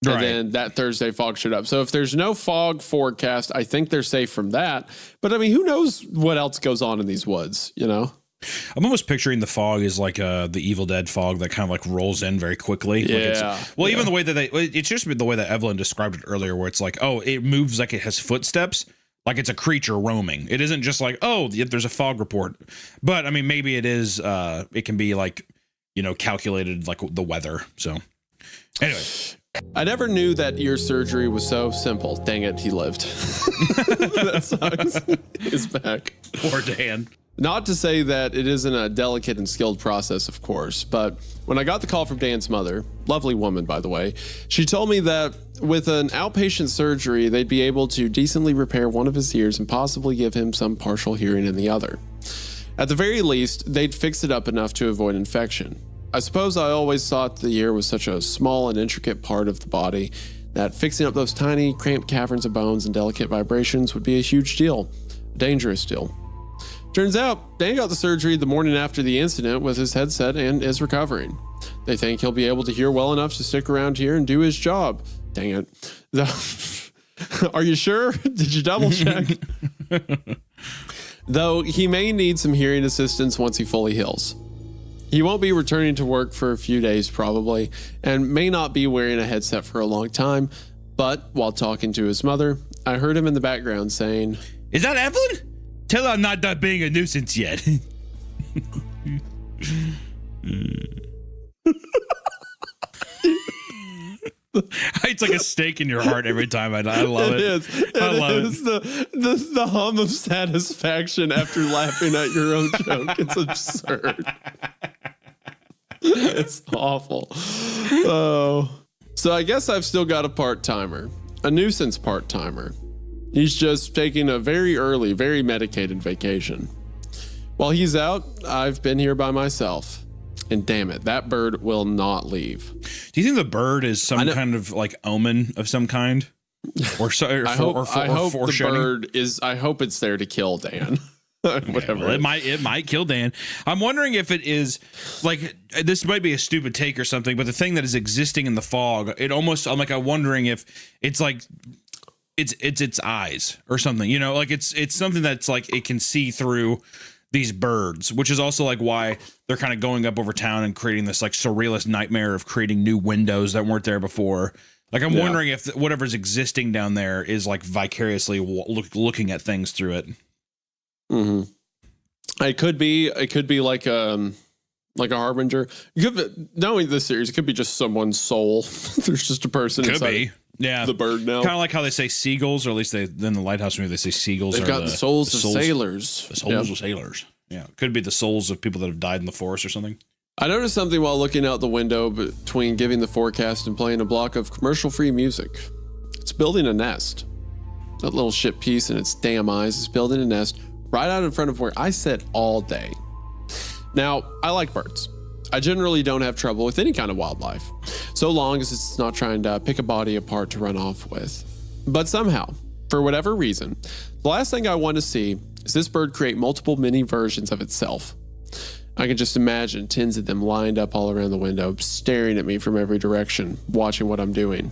And Right. then that Thursday fog showed up. So if there's no fog forecast, I think they're safe from that. But I mean, who knows what else goes on in these woods, you know? I'm almost picturing the fog is like the Evil Dead fog that kind of like rolls in very quickly. Yeah. Even the way that it's just the way that Evelyn described it earlier, where it's like, oh, it moves like it has footsteps, like it's a creature roaming. It isn't just like, oh, there's a fog report. But I mean, maybe it is, it can be like, you know, calculated like the weather. So anyway. I never knew that ear surgery was so simple. Dang it, he lived. That sucks. He's back. Poor Dan. Not to say that it isn't a delicate and skilled process, of course, but when I got the call from Dan's mother, lovely woman, by the way, she told me that with an outpatient surgery, they'd be able to decently repair one of his ears and possibly give him some partial hearing in the other. At the very least, they'd fix it up enough to avoid infection. I suppose I always thought the ear was such a small and intricate part of the body that fixing up those tiny, cramped caverns of bones and delicate vibrations would be a huge deal, a dangerous deal. Turns out, Dan got the surgery the morning after the incident with his headset and is recovering. They think he'll be able to hear well enough to stick around here and do his job. Dang it. Are you sure? Did you double check? Though he may need some hearing assistance once he fully heals. He won't be returning to work for a few days probably, and may not be wearing a headset for a long time, but while talking to his mother, I heard him in the background saying, Is that Evelyn? Tell her I'm not done being a nuisance yet. It's like a stake in your heart every time. I love it. I love it. The hum of satisfaction after laughing at your own joke. It's absurd. It's awful. Oh. So I guess I've still got a part-timer. A nuisance part-timer. He's just taking a very early, very medicated vacation. While he's out, I've been here by myself. And damn it, that bird will not leave. Do you think the bird is some kind of like omen of some kind? Or I hope the bird is. I hope it's there to kill Dan. Whatever. Well, it might kill Dan. I'm wondering if it is like, this might be a stupid take or something, but the thing that is existing in the fog, I'm wondering if it's like it's eyes or something, you know, like it's something that's like it can see through these birds, which is also like why they're kind of going up over town and creating this like surrealist nightmare of creating new windows that weren't there before. Like I'm wondering if whatever's existing down there is like vicariously looking at things through it. Mm-hmm. It could be like a harbinger. Knowing this series, it could be just someone's soul. There's just a person Could inside be. Yeah, the bird now. Kind of like how they say seagulls, or at least in the Lighthouse movie they say seagulls. They've got the souls of sailors. The souls of sailors. Yeah, could be the souls of people that have died in the forest or something. I noticed something while looking out the window between giving the forecast and playing a block of commercial-free music. It's building a nest. That little shit piece in its damn eyes is building a nest right out in front of where I sit all day. Now, I like birds. I generally don't have trouble with any kind of wildlife, so long as it's not trying to pick a body apart to run off with. But somehow, for whatever reason, the last thing I want to see is this bird create multiple mini versions of itself. I can just imagine tens of them lined up all around the window, staring at me from every direction, watching what I'm doing.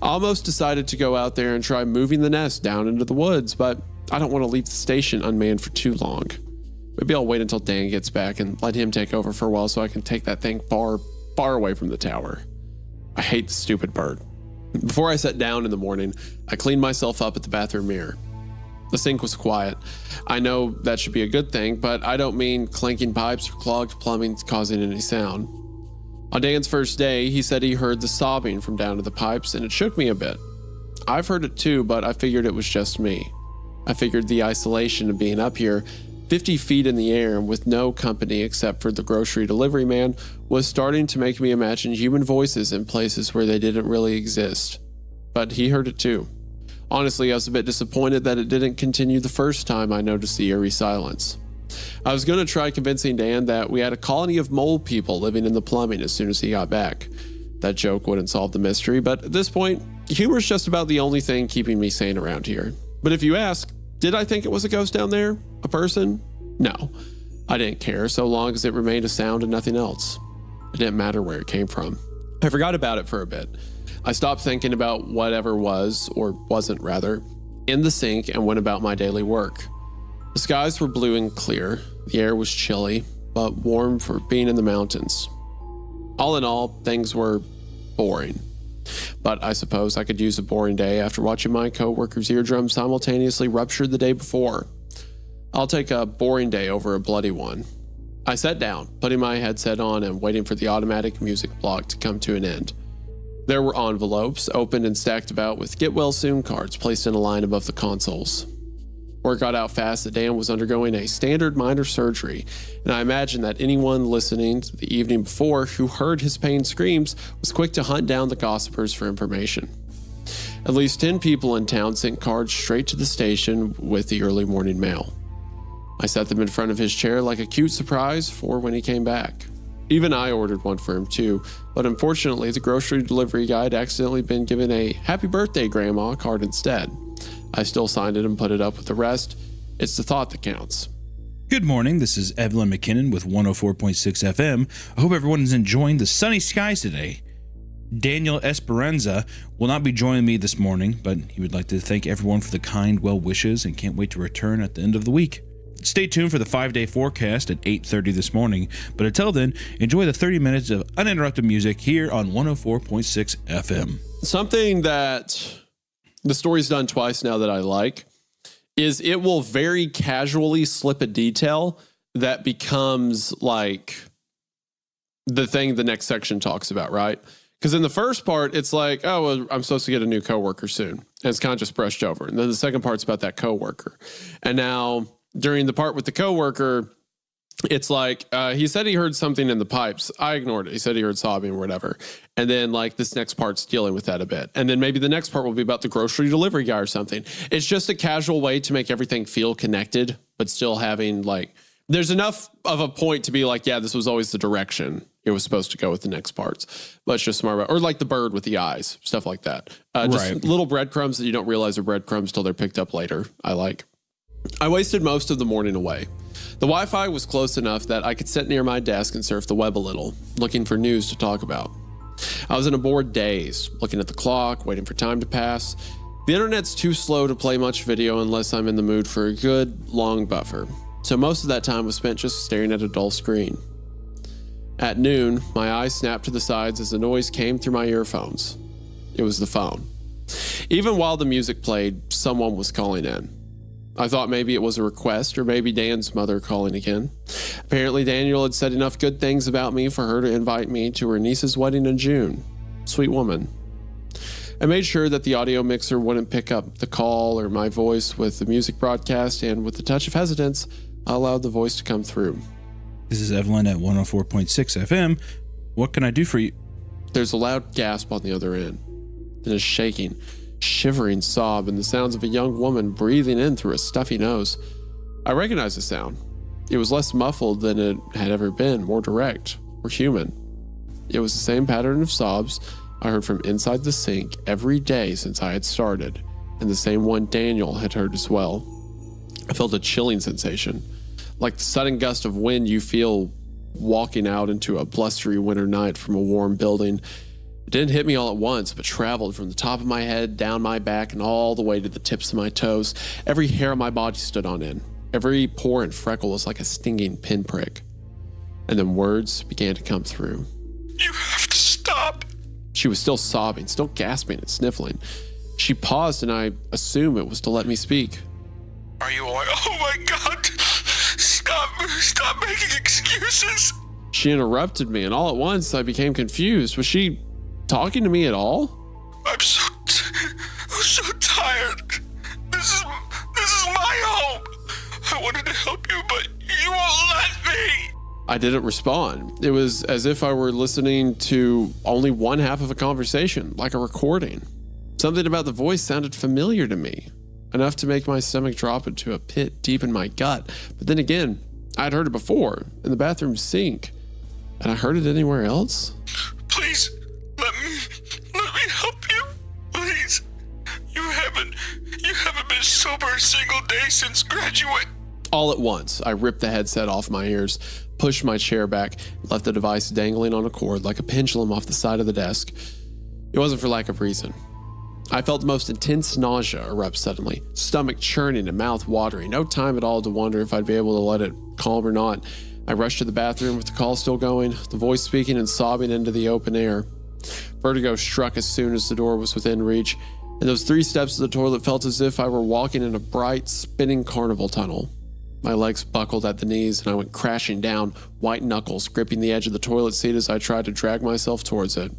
I almost decided to go out there and try moving the nest down into the woods, but I don't want to leave the station unmanned for too long. Maybe I'll wait until Dan gets back and let him take over for a while so I can take that thing far, far away from the tower. I hate the stupid bird. Before I sat down in the morning, I cleaned myself up at the bathroom mirror. The sink was quiet. I know that should be a good thing, but I don't mean clanking pipes or clogged plumbing causing any sound. On Dan's first day, he said he heard the sobbing from down to the pipes, and it shook me a bit. I've heard it too, but I figured it was just me. I figured the isolation of being up here 50 feet in the air and with no company except for the grocery delivery man was starting to make me imagine human voices in places where they didn't really exist. But he heard it too. Honestly, I was a bit disappointed that it didn't continue the first time I noticed the eerie silence. I was going to try convincing Dan that we had a colony of mole people living in the plumbing as soon as he got back. That joke wouldn't solve the mystery, but at this point, humor's just about the only thing keeping me sane around here. But if you ask, did I think it was a ghost down there? A person? No. I didn't care so long as it remained a sound and nothing else. It didn't matter where it came from. I forgot about it for a bit. I stopped thinking about whatever was, or wasn't rather, in the sink and went about my daily work. The skies were blue and clear. The air was chilly, but warm for being in the mountains. All in all, things were boring. But I suppose I could use a boring day after watching my coworker's eardrum simultaneously rupture the day before. I'll take a boring day over a bloody one. I sat down, putting my headset on and waiting for the automatic music block to come to an end. There were envelopes, opened and stacked about with get well soon cards placed in a line above the consoles. Word got out fast that Dan was undergoing a standard minor surgery, and I imagine that anyone listening to the evening before who heard his pain screams was quick to hunt down the gossipers for information. At least 10 people in town sent cards straight to the station with the early morning mail. I set them in front of his chair like a cute surprise for when he came back. Even I ordered one for him too, but unfortunately the grocery delivery guy had accidentally been given a happy birthday grandma card instead. I still signed it and put it up with the rest. It's the thought that counts. Good morning, this is Evelyn McKinnon with 104.6 FM. I hope everyone is enjoying the sunny skies today. Daniel Esperanza will not be joining me this morning, but he would like to thank everyone for the kind well wishes and can't wait to return at the end of the week. Stay tuned for the 5-day forecast at 8:30 this morning, but until then, enjoy the 30 minutes of uninterrupted music here on 104.6 FM. Something that the story's done twice now that I like is it will very casually slip a detail that becomes like the thing the next section talks about, right? Because in the first part, it's like, oh, well, I'm supposed to get a new coworker soon. And it's kind of just brushed over. And then the second part's about that coworker. And now during the part with the coworker, it's like, he said he heard something in the pipes. I ignored it. He said he heard sobbing or whatever. And then like this next part's dealing with that a bit. And then maybe the next part will be about the grocery delivery guy or something. It's just a casual way to make everything feel connected, but still having like, there's enough of a point to be like, yeah, this was always the direction it was supposed to go with the next parts. But it's just smart about, or like the bird with the eyes, stuff like that. Just little breadcrumbs that you don't realize are breadcrumbs till they're picked up later. I wasted most of the morning away. The Wi-Fi was close enough that I could sit near my desk and surf the web a little, looking for news to talk about. I was in a bored daze, looking at the clock, waiting for time to pass. The internet's too slow to play much video unless I'm in the mood for a good, long buffer. So most of that time was spent just staring at a dull screen. At noon, my eyes snapped to the sides as the noise came through my earphones. It was the phone. Even while the music played, someone was calling in. I thought maybe it was a request or maybe Dan's mother calling again. Apparently Daniel had said enough good things about me for her to invite me to her niece's wedding in June. Sweet woman. I made sure that the audio mixer wouldn't pick up the call or my voice with the music broadcast, and with a touch of hesitance, I allowed the voice to come through. This is Evelyn at 104.6 FM. What can I do for you? There's a loud gasp on the other end, then a shaking, shivering sob, and the sounds of a young woman breathing in through a stuffy nose. I recognized the sound. It was less muffled than it had ever been, more direct, more human. It was the same pattern of sobs I heard from inside the sink every day since I had started, and the same one Daniel had heard as well. I felt a chilling sensation, like the sudden gust of wind you feel walking out into a blustery winter night from a warm building. It didn't hit me all at once, but traveled from the top of my head, down my back, and all the way to the tips of my toes. Every hair on my body stood on end. Every pore and freckle was like a stinging pinprick. And then words began to come through. You have to stop. She was still sobbing, still gasping and sniffling. She paused, and I assumed it was to let me speak. Are you all right? Oh my God. Stop making excuses. She interrupted me, and all at once I became confused. Was she talking to me at all? I'm so tired. This is my home. I wanted to help you, but you won't let me. I didn't respond. It was as if I were listening to only one half of a conversation, like a recording. Something about the voice sounded familiar to me, enough to make my stomach drop into a pit deep in my gut. But then again, I'd heard it before, in the bathroom sink. And I heard it anywhere else? Please, let me help you. Please. You haven't been sober a single day since graduate. All at once, I ripped the headset off my ears, pushed my chair back, left the device dangling on a cord like a pendulum off the side of the desk. It wasn't for lack of reason. I felt the most intense nausea erupt suddenly, stomach churning and mouth watering. No time at all to wonder if I'd be able to let it calm or not. I rushed to the bathroom with the call still going, the voice speaking and sobbing into the open air. Vertigo struck as soon as the door was within reach, and those 3 steps to the toilet felt as if I were walking in a bright, spinning carnival tunnel. My legs buckled at the knees, and I went crashing down, white knuckles gripping the edge of the toilet seat as I tried to drag myself towards it.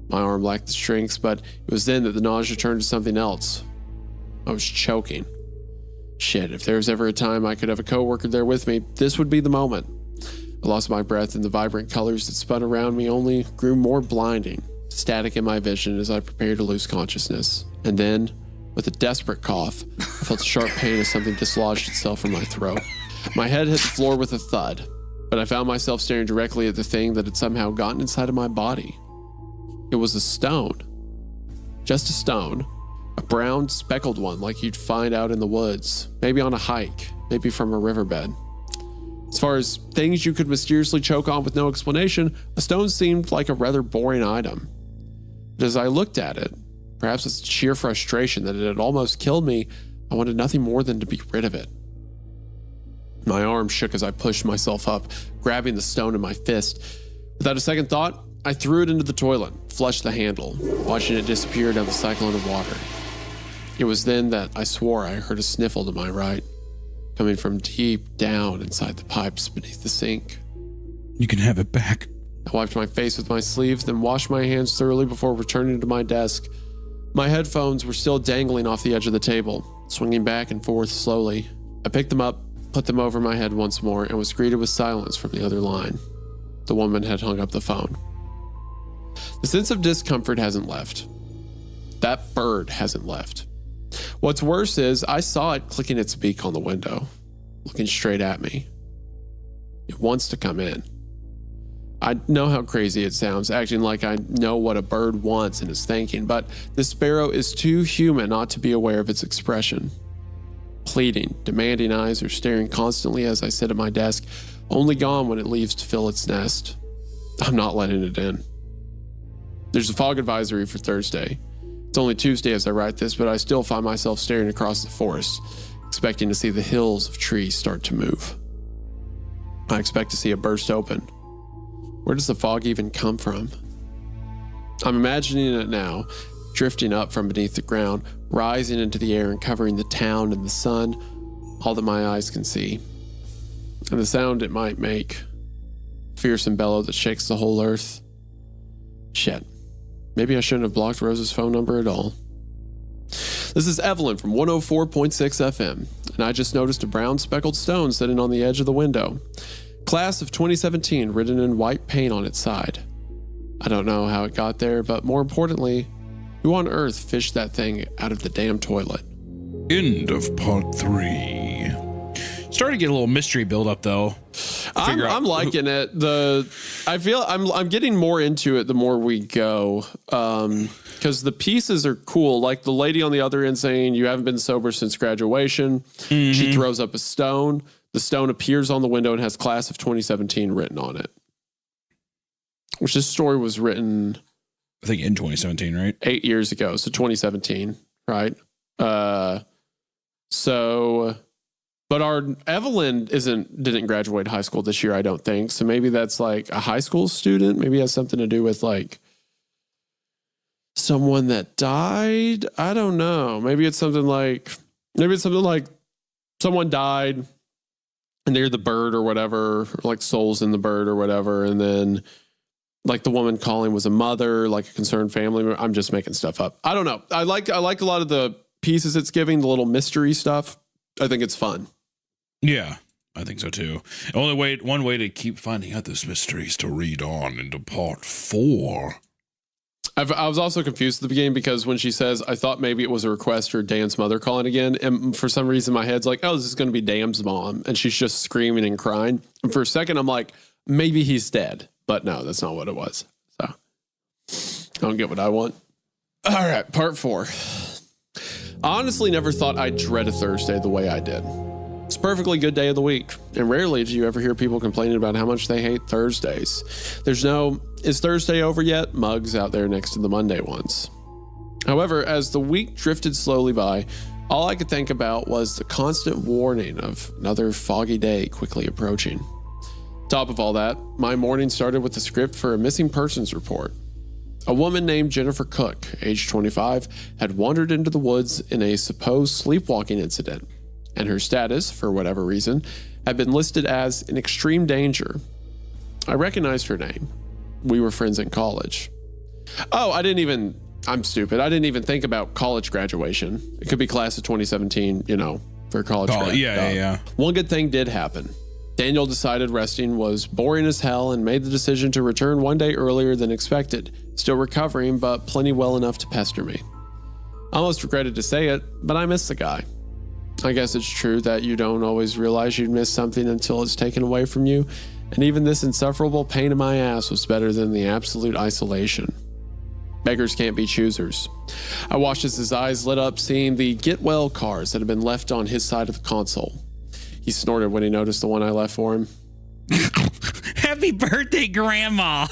My arm lacked the strength, but it was then that the nausea turned to something else. I was choking. Shit, if there was ever a time I could have a coworker there with me, this would be the moment. I lost my breath, and the vibrant colors that spun around me only grew more blinding, static in my vision as I prepared to lose consciousness. And then, with a desperate cough, I felt a sharp pain as something dislodged itself from my throat. My head hit the floor with a thud, but I found myself staring directly at the thing that had somehow gotten inside of my body. It was a stone. Just a stone. A brown, speckled one like you'd find out in the woods, maybe on a hike, maybe from a riverbed. As far as things you could mysteriously choke on with no explanation, a stone seemed like a rather boring item. But as I looked at it, perhaps with sheer frustration that it had almost killed me, I wanted nothing more than to be rid of it. My arm shook as I pushed myself up, grabbing the stone in my fist. Without a second thought, I threw it into the toilet, flushed the handle, watching it disappear down the cyclone of water. It was then that I swore I heard a sniffle to my right, coming from deep down inside the pipes beneath the sink. You can have it back. I wiped my face with my sleeve, then washed my hands thoroughly before returning to my desk. My headphones were still dangling off the edge of the table, swinging back and forth slowly. I picked them up, put them over my head once more, and was greeted with silence from the other line. The woman had hung up the phone. The sense of discomfort hasn't left. That bird hasn't left. What's worse is I saw it clicking its beak on the window, looking straight at me. It wants to come in. I know how crazy it sounds, acting like I know what a bird wants and is thinking, but the sparrow is too human not to be aware of its expression. Pleading, demanding eyes are staring constantly as I sit at my desk, only gone when it leaves to fill its nest. I'm not letting it in. There's a fog advisory for Thursday. It's only Tuesday as I write this, but I still find myself staring across the forest, expecting to see the hills of trees start to move. I expect to see it burst open. Where does the fog even come from? I'm imagining it now, drifting up from beneath the ground, rising into the air and covering the town and the sun, all that my eyes can see. And the sound it might make, fearsome bellow that shakes the whole earth. Shit. Maybe I shouldn't have blocked Rose's phone number at all. This is Evelyn from 104.6 FM, and I just noticed a brown speckled stone sitting on the edge of the window. Class of 2017 written in white paint on its side. I don't know how it got there, but more importantly, who on earth fished that thing out of the damn toilet? End of part 3. Starting to get a little mystery build up though. I'm liking it. I feel I'm getting more into it the more we go. Because the pieces are cool. Like the lady on the other end saying you haven't been sober since graduation. Mm-hmm. She throws up a stone. The stone appears on the window and has class of 2017 written on it. Which this story was written, I think in 2017, right? 8 years ago. So 2017, right? But our Evelyn didn't graduate high school this year, I don't think. So maybe that's like a high school student. Maybe it has something to do with like someone that died. I don't know. Maybe it's something like someone died and they're the bird or whatever, or like souls in the bird or whatever. And then like the woman calling was a mother, like a concerned family member. I'm just making stuff up. I don't know. I like a lot of the pieces it's giving, the little mystery stuff. I think it's fun. Yeah, I think so too. One way to keep finding out this mystery is to read on into part 4. I was also confused at the beginning because when she says, I thought maybe it was a request or Dan's mother calling again. And for some reason, my head's like, oh, this is going to be Dan's mom. And she's just screaming and crying. And for a second, I'm like, maybe he's dead. But no, that's not what it was. So I don't get what I want. All right, part 4. I honestly never thought I'd dread a Thursday the way I did. most perfectly good day of the week, and rarely do you ever hear people complaining about how much they hate Thursdays. There's no, is Thursday over yet? Mugs out there next to the Monday ones. However, as the week drifted slowly by, all I could think about was the constant warning of another foggy day quickly approaching. Top of all that, my morning started with the script for a missing persons report. A woman named Jennifer Cook, age 25, had wandered into the woods in a supposed sleepwalking incident, and her status, for whatever reason, had been listed as in extreme danger. I recognized her name. We were friends in college. Oh, I'm stupid. I didn't even think about college graduation. It could be class of 2017, for college grad. Yeah. One good thing did happen. Daniel decided resting was boring as hell and made the decision to return one day earlier than expected, still recovering, but plenty well enough to pester me. I almost regretted to say it, but I miss the guy. I guess it's true that you don't always realize you'd miss something until it's taken away from you, and even this insufferable pain in my ass was better than the absolute isolation. Beggars can't be choosers. I watched as his eyes lit up, seeing the get well cards that had been left on his side of the console. He snorted when he noticed the one I left for him. Happy birthday, Grandma.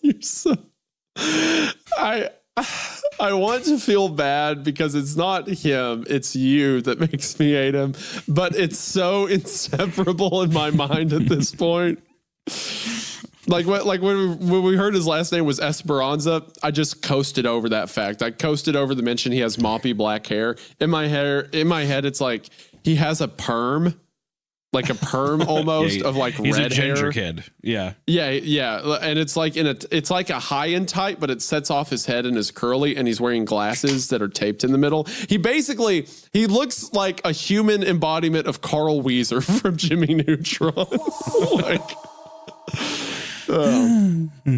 You're so... I want to feel bad because it's not him, it's you that makes me hate him, but it's so inseparable in my mind at this point. Like when we heard his last name was Esperanza, I just coasted over that fact. I coasted over the mention he has moppy black hair. In my head, it's like he has a perm. Like a perm almost of like he's red a ginger hair. kid. Yeah. Yeah. And it's like it's like a high-end type, but it sets off his head and is curly, and he's wearing glasses that are taped in the middle. He looks like a human embodiment of Carl Weezer from Jimmy Neutron.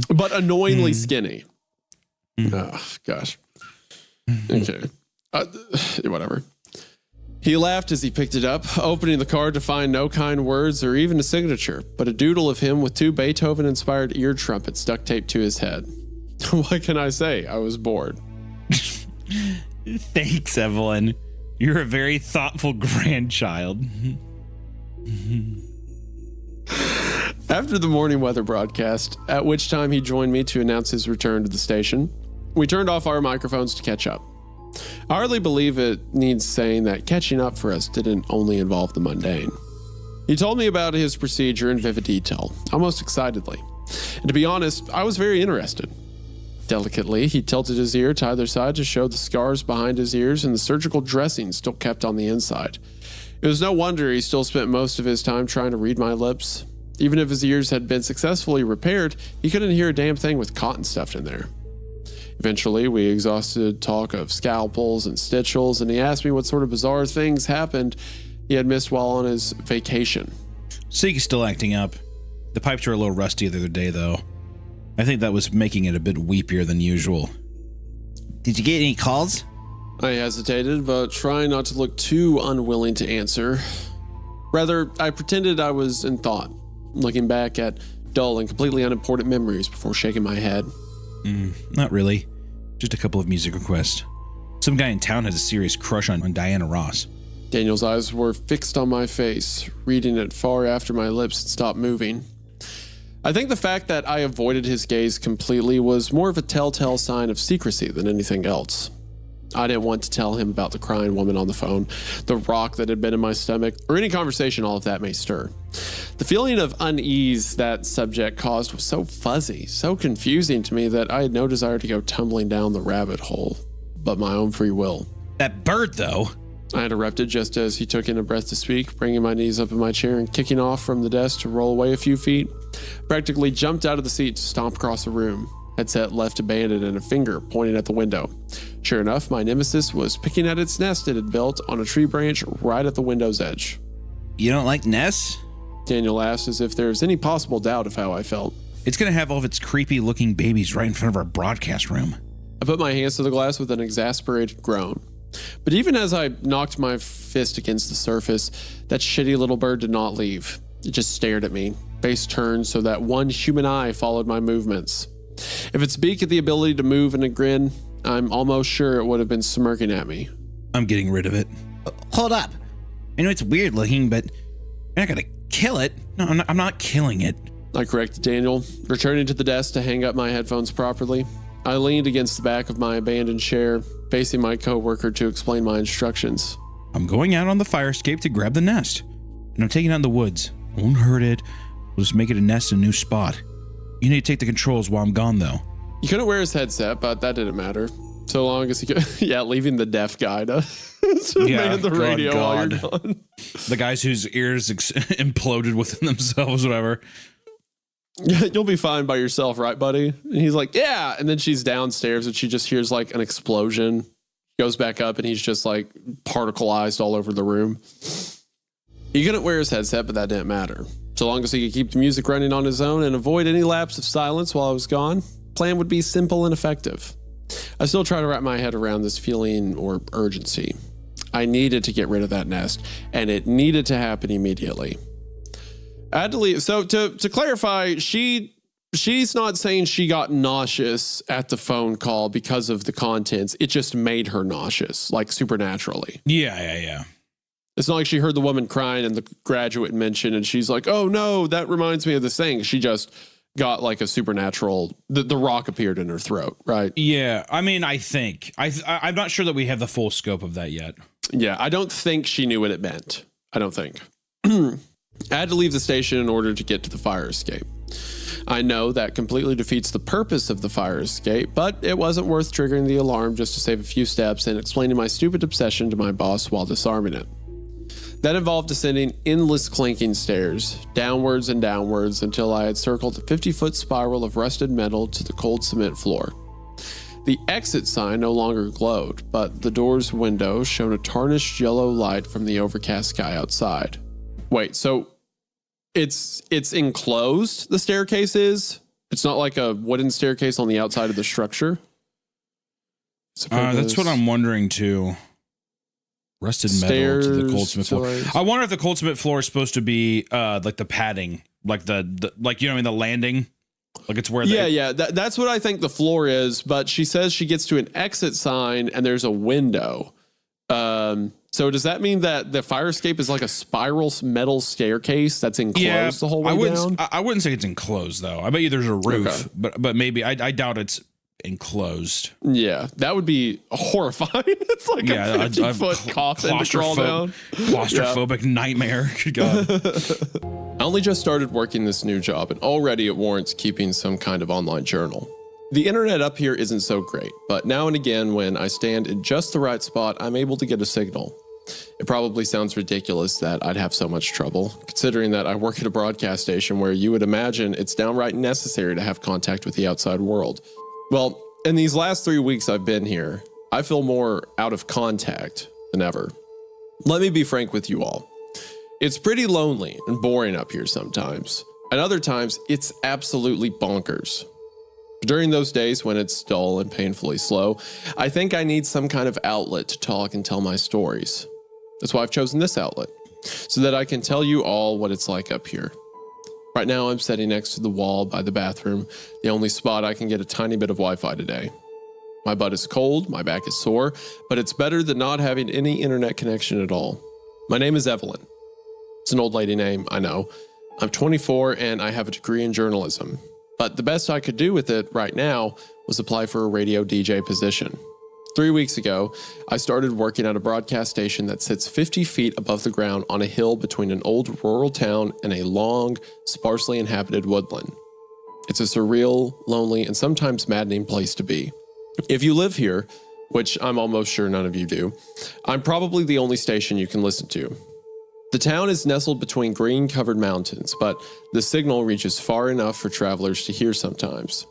But annoyingly skinny. Oh, gosh. Okay. Whatever. He laughed as he picked it up, opening the card to find no kind words or even a signature, but a doodle of him with 2 Beethoven-inspired ear trumpets duct taped to his head. What can I say? I was bored. Thanks, Evelyn. You're a very thoughtful grandchild. After the morning weather broadcast, at which time he joined me to announce his return to the station, we turned off our microphones to catch up. I hardly believe it needs saying that catching up for us didn't only involve the mundane. He told me about his procedure in vivid detail, almost excitedly. And to be honest, I was very interested. Delicately, he tilted his ear to either side to show the scars behind his ears and the surgical dressing still kept on the inside. It was no wonder he still spent most of his time trying to read my lips. Even if his ears had been successfully repaired, he couldn't hear a damn thing with cotton stuffed in there. Eventually, we exhausted talk of scalpels and stitchels, and he asked me what sort of bizarre things happened he had missed while on his vacation. Seek is still acting up. The pipes were a little rusty the other day, though. I think that was making it a bit weepier than usual. Did you get any calls? I hesitated, but trying not to look too unwilling to answer. Rather, I pretended I was in thought, looking back at dull and completely unimportant memories before shaking my head. Not really. Just a couple of music requests. Some guy in town has a serious crush on Diana Ross. Daniel's eyes were fixed on my face, reading it far after my lips had stopped moving. I think the fact that I avoided his gaze completely was more of a telltale sign of secrecy than anything else. I didn't want to tell him about the crying woman on the phone, the rock that had been in my stomach, or any conversation all of that may stir. The feeling of unease that subject caused was so fuzzy, so confusing to me that I had no desire to go tumbling down the rabbit hole, but my own free will. That bird, though. I interrupted just as he took in a breath to speak, bringing my knees up in my chair and kicking off from the desk to roll away a few feet. Practically jumped out of the seat to stomp across the room, headset left abandoned and a finger pointing at the window. Sure enough, my nemesis was picking at its nest it had built on a tree branch right at the window's edge. You don't like nests? Daniel asked as if there was any possible doubt of how I felt. It's going to have all of its creepy-looking babies right in front of our broadcast room. I put my hands to the glass with an exasperated groan. But even as I knocked my fist against the surface, that shitty little bird did not leave. It just stared at me, face turned so that one human eye followed my movements. If its beak had the ability to move and a grin, I'm almost sure it would have been smirking at me. I'm getting rid of it. Hold up. I know it's weird looking, but you're not gonna kill it. No, I'm not killing it. I corrected Daniel, returning to the desk to hang up my headphones properly. I leaned against the back of my abandoned chair, facing my coworker to explain my instructions. I'm going out on the fire escape to grab the nest. And I'm taking it out in the woods. I won't hurt it. We'll just make it a nest in a new spot. You need to take the controls while I'm gone, though. He couldn't wear his headset, but that didn't matter. So long as he could, yeah, leaving the deaf guy to man the radio while you're gone. The guys whose ears imploded within themselves, whatever. You'll be fine by yourself, right, buddy? And he's like, yeah. And then she's downstairs and she just hears like an explosion. Goes back up and he's just like particleized all over the room. He couldn't wear his headset, but that didn't matter. So long as he could keep the music running on his own and avoid any lapse of silence while I was gone, plan would be simple and effective. I still try to wrap my head around this feeling or urgency. I needed to get rid of that nest, and it needed to happen immediately. I had to leave. So to clarify, she's not saying she got nauseous at the phone call because of the contents. It just made her nauseous, like supernaturally. Yeah. It's not like she heard the woman crying and the graduate mentioned, and she's like, oh no, that reminds me of this thing. She just got like a supernatural, the rock appeared in her throat, right? Yeah, I mean, I think. I'm not sure that we have the full scope of that yet. Yeah, I don't think she knew what it meant. I don't think. I had to leave the station in order to get to the fire escape. I know that completely defeats the purpose of the fire escape, but it wasn't worth triggering the alarm just to save a few steps and explaining my stupid obsession to my boss while disarming it. That involved descending endless clanking stairs, downwards and downwards until I had circled a 50-foot spiral of rusted metal to the cold cement floor. The exit sign no longer glowed, but the door's window shone a tarnished yellow light from the overcast sky outside. Wait, so it's enclosed, the staircase is? It's not like a wooden staircase on the outside of the structure? That's what I'm wondering too. Rusted metal to the cold cement floor. I wonder if the cold cement floor is supposed to be like the padding, like the like, you know, in the landing, like it's where. That's what I think the floor is. But she says she gets to an exit sign and there's a window. So does that mean that the fire escape is like a spiral metal staircase that's enclosed the whole way down? I wouldn't say it's enclosed though. I bet you there's a roof, but maybe I doubt it's enclosed. Yeah, that would be horrifying. It's like a 50-foot coffin to crawl down. Claustrophobic nightmare. Good God. I only just started working this new job, and already it warrants keeping some kind of online journal. The internet up here isn't so great, but now and again when I stand in just the right spot, I'm able to get a signal. It probably sounds ridiculous that I'd have so much trouble, considering that I work at a broadcast station where you would imagine it's downright necessary to have contact with the outside world. Well, in these last 3 weeks I've been here, I feel more out of contact than ever. Let me be frank with you all. It's pretty lonely and boring up here sometimes, and other times it's absolutely bonkers. During those days when it's dull and painfully slow, I think I need some kind of outlet to talk and tell my stories. That's why I've chosen this outlet, so that I can tell you all what it's like up here. Right now, I'm sitting next to the wall by the bathroom, the only spot I can get a tiny bit of Wi-Fi today. My butt is cold, my back is sore, but it's better than not having any internet connection at all. My name is Evelyn. It's an old lady name, I know. I'm 24 and I have a degree in journalism. But the best I could do with it right now was apply for a radio DJ position. 3 weeks ago, I started working at a broadcast station that sits 50 feet above the ground on a hill between an old rural town and a long, sparsely inhabited woodland. It's a surreal, lonely, and sometimes maddening place to be. If you live here, which I'm almost sure none of you do, I'm probably the only station you can listen to. The town is nestled between green-covered mountains, but the signal reaches far enough for travelers to hear sometimes.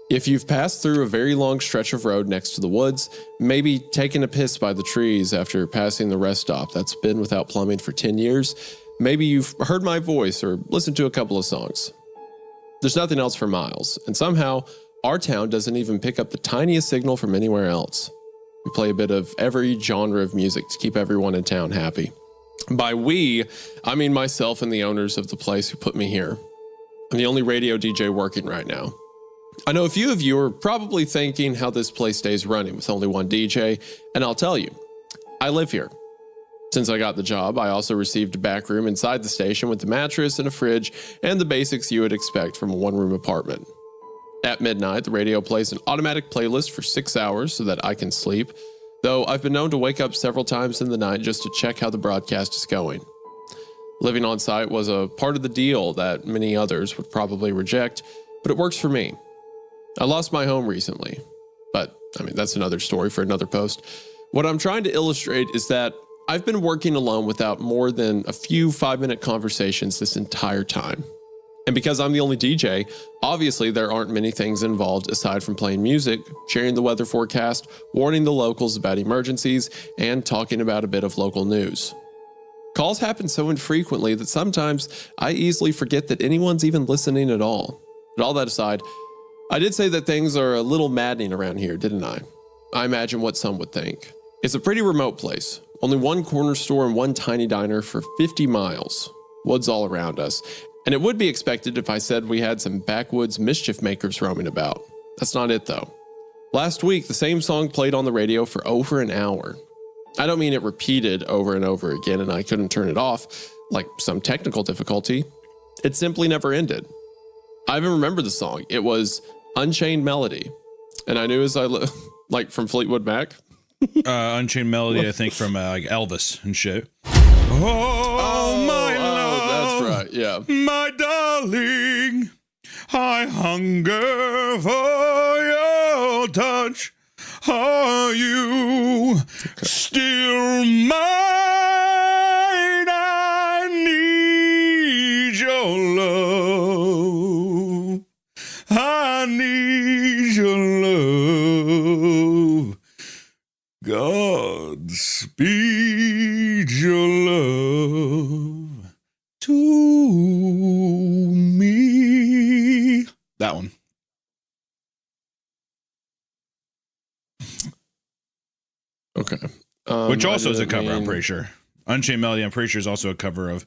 If you've passed through a very long stretch of road next to the woods, maybe taken a piss by the trees after passing the rest stop that's been without plumbing for 10 years, maybe you've heard my voice or listened to a couple of songs. There's nothing else for miles, and somehow our town doesn't even pick up the tiniest signal from anywhere else. We play a bit of every genre of music to keep everyone in town happy. By we, I mean myself and the owners of the place who put me here. I'm the only radio DJ working right now. I know a few of you are probably thinking how this place stays running with only one DJ, and I'll tell you, I live here. Since I got the job, I also received a back room inside the station with a mattress and a fridge and the basics you would expect from a one-room apartment. At midnight, the radio plays an automatic playlist for 6 hours so that I can sleep, though I've been known to wake up several times in the night just to check how the broadcast is going. Living on site was a part of the deal that many others would probably reject, but it works for me. I lost my home recently, but that's another story for another post. What I'm trying to illustrate is that I've been working alone without more than a few 5-minute conversations this entire time. And because I'm the only DJ, obviously there aren't many things involved aside from playing music, sharing the weather forecast, warning the locals about emergencies, and talking about a bit of local news. Calls happen so infrequently that sometimes I easily forget that anyone's even listening at all. But all that aside, I did say that things are a little maddening around here, didn't I? I imagine what some would think. It's a pretty remote place. Only one corner store and one tiny diner for 50 miles. Woods all around us. And it would be expected if I said we had some backwoods mischief makers roaming about. That's not it though. Last week, the same song played on the radio for over an hour. I don't mean it repeated over and over again and I couldn't turn it off, like some technical difficulty. It simply never ended. I even remember the song. It was Unchained Melody. And I knew as I like from Fleetwood Mac. Unchained Melody, I think from like Elvis and shit. Oh, my love. That's right. Yeah. My darling, I hunger for your touch. Are you still mine? I need your love. I need your love. God speed your love to me. That one. Okay. Which also is a cover, I'm pretty sure. Unchained Melody, I'm pretty sure, is also a cover of...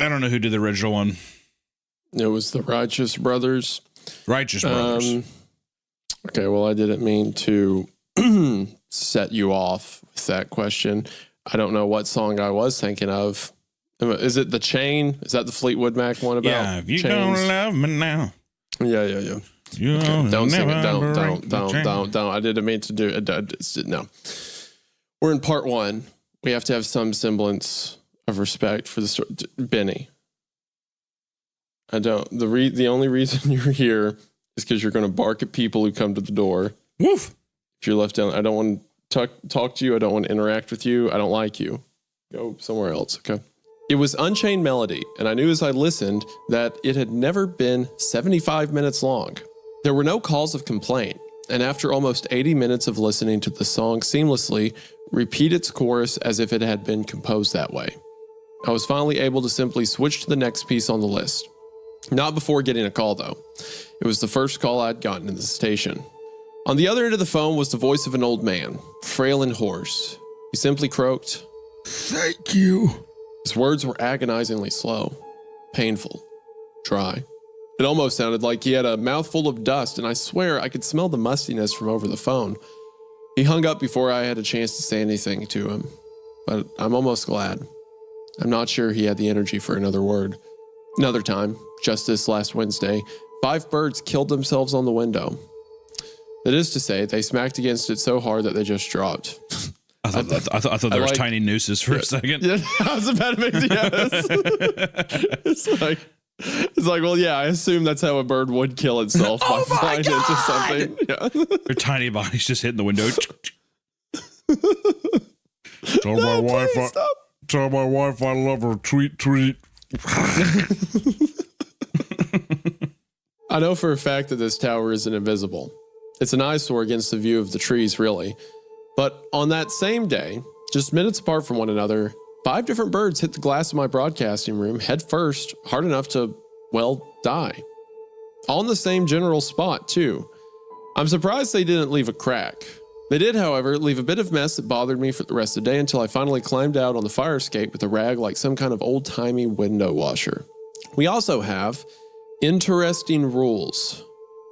I don't know who did the original one. It was the Righteous Brothers. Righteous Brothers. Okay, well, I didn't mean to set you off with that question. I don't know what song I was thinking of. Is it The Chain? Is that the Fleetwood Mac one about Yeah, if you chains? don't love me now. Yeah. Okay. Don't sing it. Don't. I didn't mean to do it. No. We're in part 1. We have to have some semblance of respect for the story. Benny. I don't. The only reason you're here is because you're going to bark at people who come to the door. Woof. If you're left down, I don't want to talk to you. I don't want to interact with you. I don't like you. Go somewhere else, okay? It was Unchained Melody, and I knew as I listened that it had never been 75 minutes long. There were no calls of complaint, and after almost 80 minutes of listening to the song seamlessly repeat its chorus as if it had been composed that way, I was finally able to simply switch to the next piece on the list. Not before getting a call, though. It was the first call I'd gotten in the station. On the other end of the phone was the voice of an old man, frail and hoarse. He simply croaked, Thank you. His words were agonizingly slow, painful, dry. It almost sounded like he had a mouthful of dust, and I swear I could smell the mustiness from over the phone. He hung up before I had a chance to say anything to him, but I'm almost glad. I'm not sure he had the energy for another word. Another time, just this last Wednesday, 5 birds killed themselves on the window. That is to say, they smacked against it so hard that they just dropped. I thought there was tiny nooses for a second. Yeah, I was about to make the yes. It's like, well, yeah, I assume that's how a bird would kill itself by flying into something. Yeah. Their tiny bodies just hitting the window. Tell my wife I love her. Tweet. I know for a fact that this tower isn't invisible. It's an eyesore against the view of the trees, really. But on that same day, just minutes apart from one another, 5 different birds hit the glass of my broadcasting room head first, hard enough to, well, die. All in the same general spot, too. I'm surprised they didn't leave a crack. They did, however, leave a bit of mess that bothered me for the rest of the day until I finally climbed out on the fire escape with a rag like some kind of old-timey window washer. We also have Interesting rules.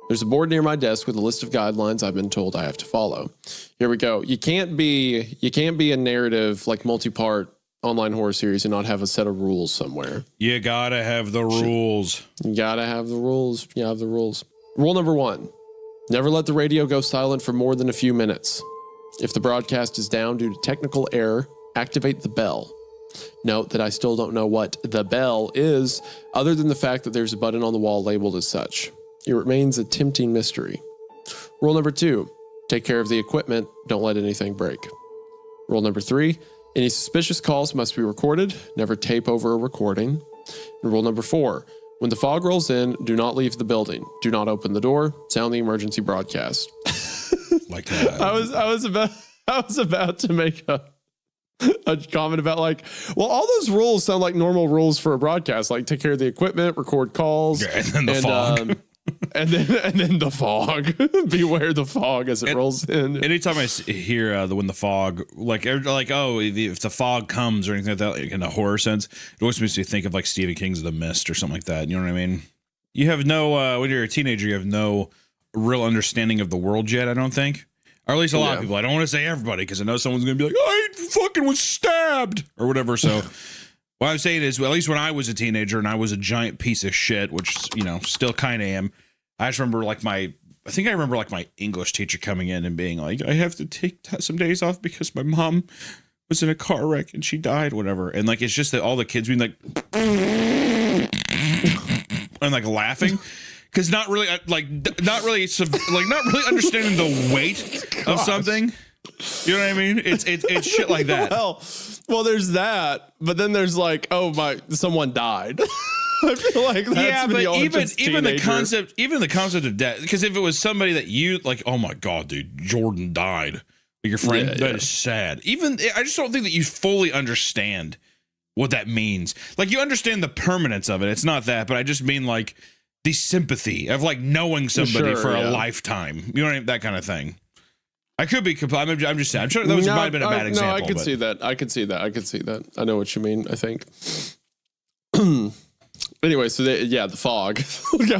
There's a board near my desk with a list of guidelines I've been told I have to follow. Here we go. You can't be a narrative like multi-part online horror series and not have a set of rules somewhere. You gotta have the rules. You gotta have the rules. You have the rules. Rule number 1. Never let the radio go silent for more than a few minutes. If the broadcast is down due to technical error, activate the bell. Note that I still don't know what the bell is, other than the fact that there's a button on the wall labeled as such. It remains a tempting mystery. Rule number 2, take care of the equipment, don't let anything break. Rule number 3, any suspicious calls must be recorded, never tape over a recording. And rule number 4, when the fog rolls in, do not leave the building. Do not open the door, sound the emergency broadcast. Like that. I was about to make a comment about like, well, all those rules sound like normal rules for a broadcast, like take care of the equipment, record calls, and then the fog. and then the fog. Beware the fog as it rolls in. Anytime I hear when the fog, like if the fog comes or anything like that, like in a horror sense, it always makes me think of like Stephen King's The Mist or something like that. You know what I mean? You have no when you're a teenager, you have no real understanding of the world yet. I don't think, or at least a lot of people. I don't want to say everybody because I know someone's gonna be like, I fucking was stabbed or whatever. So. What I'm saying is, well, at least when I was a teenager and I was a giant piece of shit, which, you know, still kind of am. I just remember I remember my English teacher coming in and being like, I have to take some days off because my mom was in a car wreck and she died, whatever. And like, it's just that all the kids being like, and like laughing. Cause not really understanding the weight of something. You know what I mean? It's shit like that. Well, there's that, but then there's like, someone died. I feel like that's but even the concept of death. Because if it was somebody that you like, oh my god, dude, Jordan died, like your friend, that is sad. I just don't think that you fully understand what that means. Like you understand the permanence of it. It's not that, but I just mean like the sympathy of like knowing somebody for a lifetime. You know what I mean? That kind of thing. I could be. I'm just saying. I'm sure that might have been a bad example. No, I could see that. I could see that. I know what you mean. I think. Anyway, so the fog. Look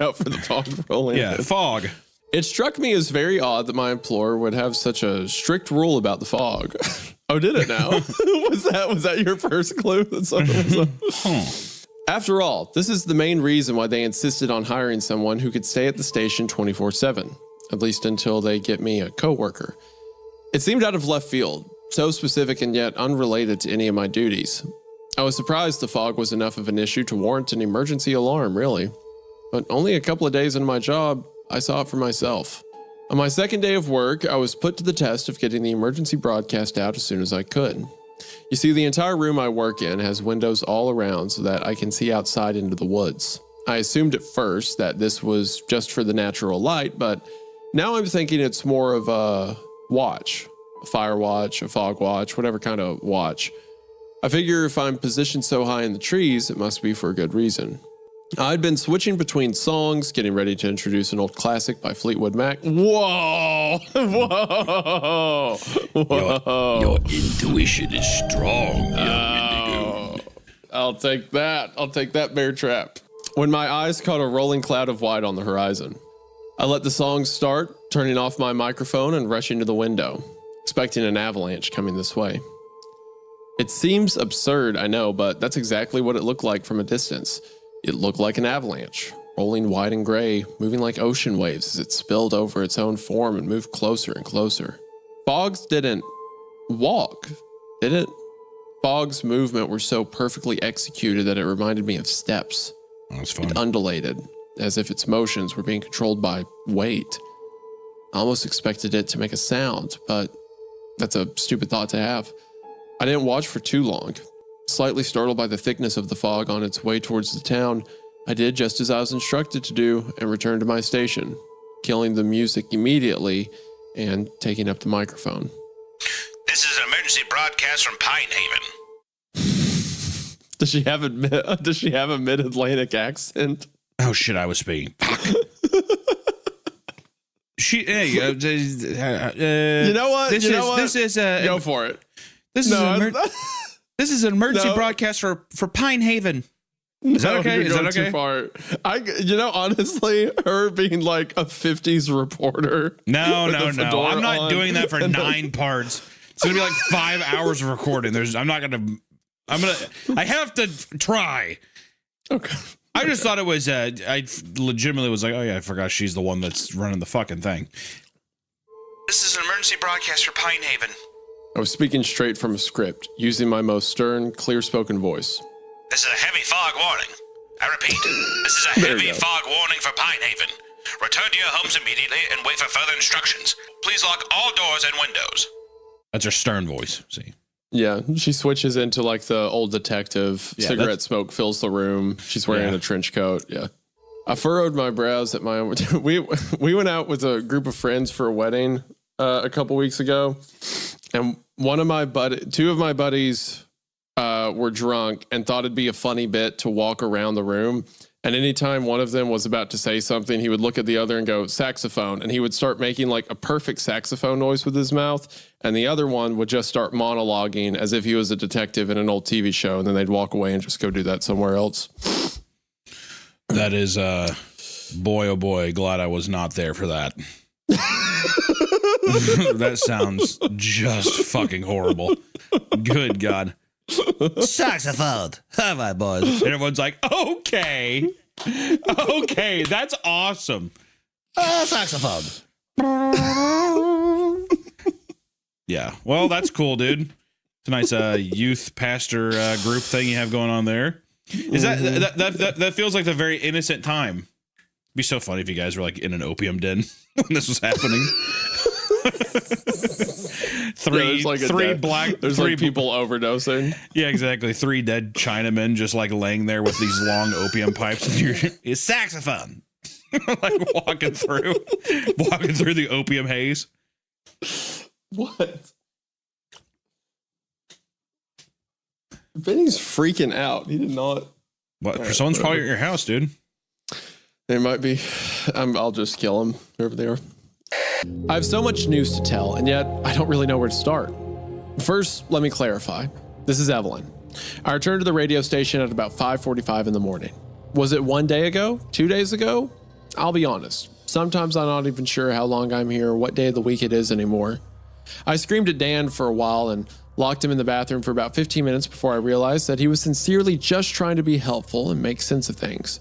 out for the fog rolling. Yeah, fog. It struck me as very odd that my employer would have such a strict rule about the fog. Oh, did it now? was that your first clue? After all, this is the main reason why they insisted on hiring someone who could stay at the station 24/7. At least until they get me a coworker. It seemed out of left field, so specific and yet unrelated to any of my duties. I was surprised the fog was enough of an issue to warrant an emergency alarm, really. But only a couple of days into my job, I saw it for myself. On my second day of work, I was put to the test of getting the emergency broadcast out as soon as I could. You see, the entire room I work in has windows all around so that I can see outside into the woods. I assumed at first that this was just for the natural light, but now I'm thinking it's more of a watch, a fire watch, a fog watch, whatever kind of watch. I figure if I'm positioned so high in the trees, it must be for a good reason. I'd been switching between songs, getting ready to introduce an old classic by Fleetwood Mac. Whoa! Whoa! Whoa! Your intuition is strong, young Indigo. I'll take that, Bear Trap. When my eyes caught a rolling cloud of white on the horizon. I let the song start, turning off my microphone and rushing to the window, expecting an avalanche coming this way. It seems absurd, I know, but that's exactly what it looked like from a distance. It looked like an avalanche, rolling white and gray, moving like ocean waves as it spilled over its own form and moved closer and closer. Fogs didn't walk, did it? Fog's movement were so perfectly executed that it reminded me of steps. That was fun. It undulated, as if its motions were being controlled by weight. I almost expected it to make a sound, but that's a stupid thought to have. I didn't watch for too long. Slightly startled by the thickness of the fog on its way towards the town, I did just as I was instructed to do and returned to my station, killing the music immediately and taking up the microphone. This is an emergency broadcast from Pine Haven. Does she have a mid-Atlantic accent? Oh shit! I was speaking. You know what? This is go for it. This is an emergency broadcast for Pine Haven. Is that okay? You're Is that going okay? Too far. Honestly, her being like a 50s reporter. No. with a I'm fedora not on, doing that for and 9 parts. It's gonna be like 5 hours of recording. I have to try. Okay. I just thought it was, I legitimately was like, oh yeah, I forgot she's the one that's running the fucking thing. This is an emergency broadcast for Pine Haven. I was speaking straight from a script, using my most stern, clear-spoken voice. This is a heavy fog warning. I repeat, this is a There you heavy go. fog warning for Pine Haven. Return to your homes immediately and wait for further instructions. Please lock all doors and windows. That's her stern voice. See, Yeah, she switches into like the old detective. Yeah, Cigarette that's- smoke fills the room. She's wearing Yeah. a trench coat. Yeah. I furrowed my brows at my own. We went out with a group of friends for a wedding a couple weeks ago, and two of my buddies were drunk and thought it'd be a funny bit to walk around the room. And anytime one of them was about to say something, he would look at the other and go, saxophone. And he would start making like a perfect saxophone noise with his mouth. And the other one would just start monologuing as if he was a detective in an old TV show. And then they'd walk away and just go do that somewhere else. that is, boy, oh boy, glad I was not there for that. That sounds just fucking horrible. Good God. Saxophone. Hi, my boys. And everyone's like, okay, that's awesome. Saxophone. Yeah, well, that's cool, dude. It's a nice youth pastor group thing you have going on there. Is that feels like a very innocent time? It'd be so funny if you guys were like in an opium den when this was happening. There's three people overdosing. Yeah, exactly. 3 dead Chinamen just like laying there with these long opium pipes, and it's saxophone, like walking through the opium haze. What? Benny's freaking out. He did not. What? Someone's probably at your house, dude. They might be. I'll just kill them wherever they are. I have so much news to tell, and yet I don't really know where to start. First, let me clarify. This is Evelyn. I returned to the radio station at about 5:45 in the morning. Was it 1 day ago? 2 days ago? I'll be honest. Sometimes I'm not even sure how long I'm here or what day of the week it is anymore. I screamed at Dan for a while and locked him in the bathroom for about 15 minutes before I realized that he was sincerely just trying to be helpful and make sense of things.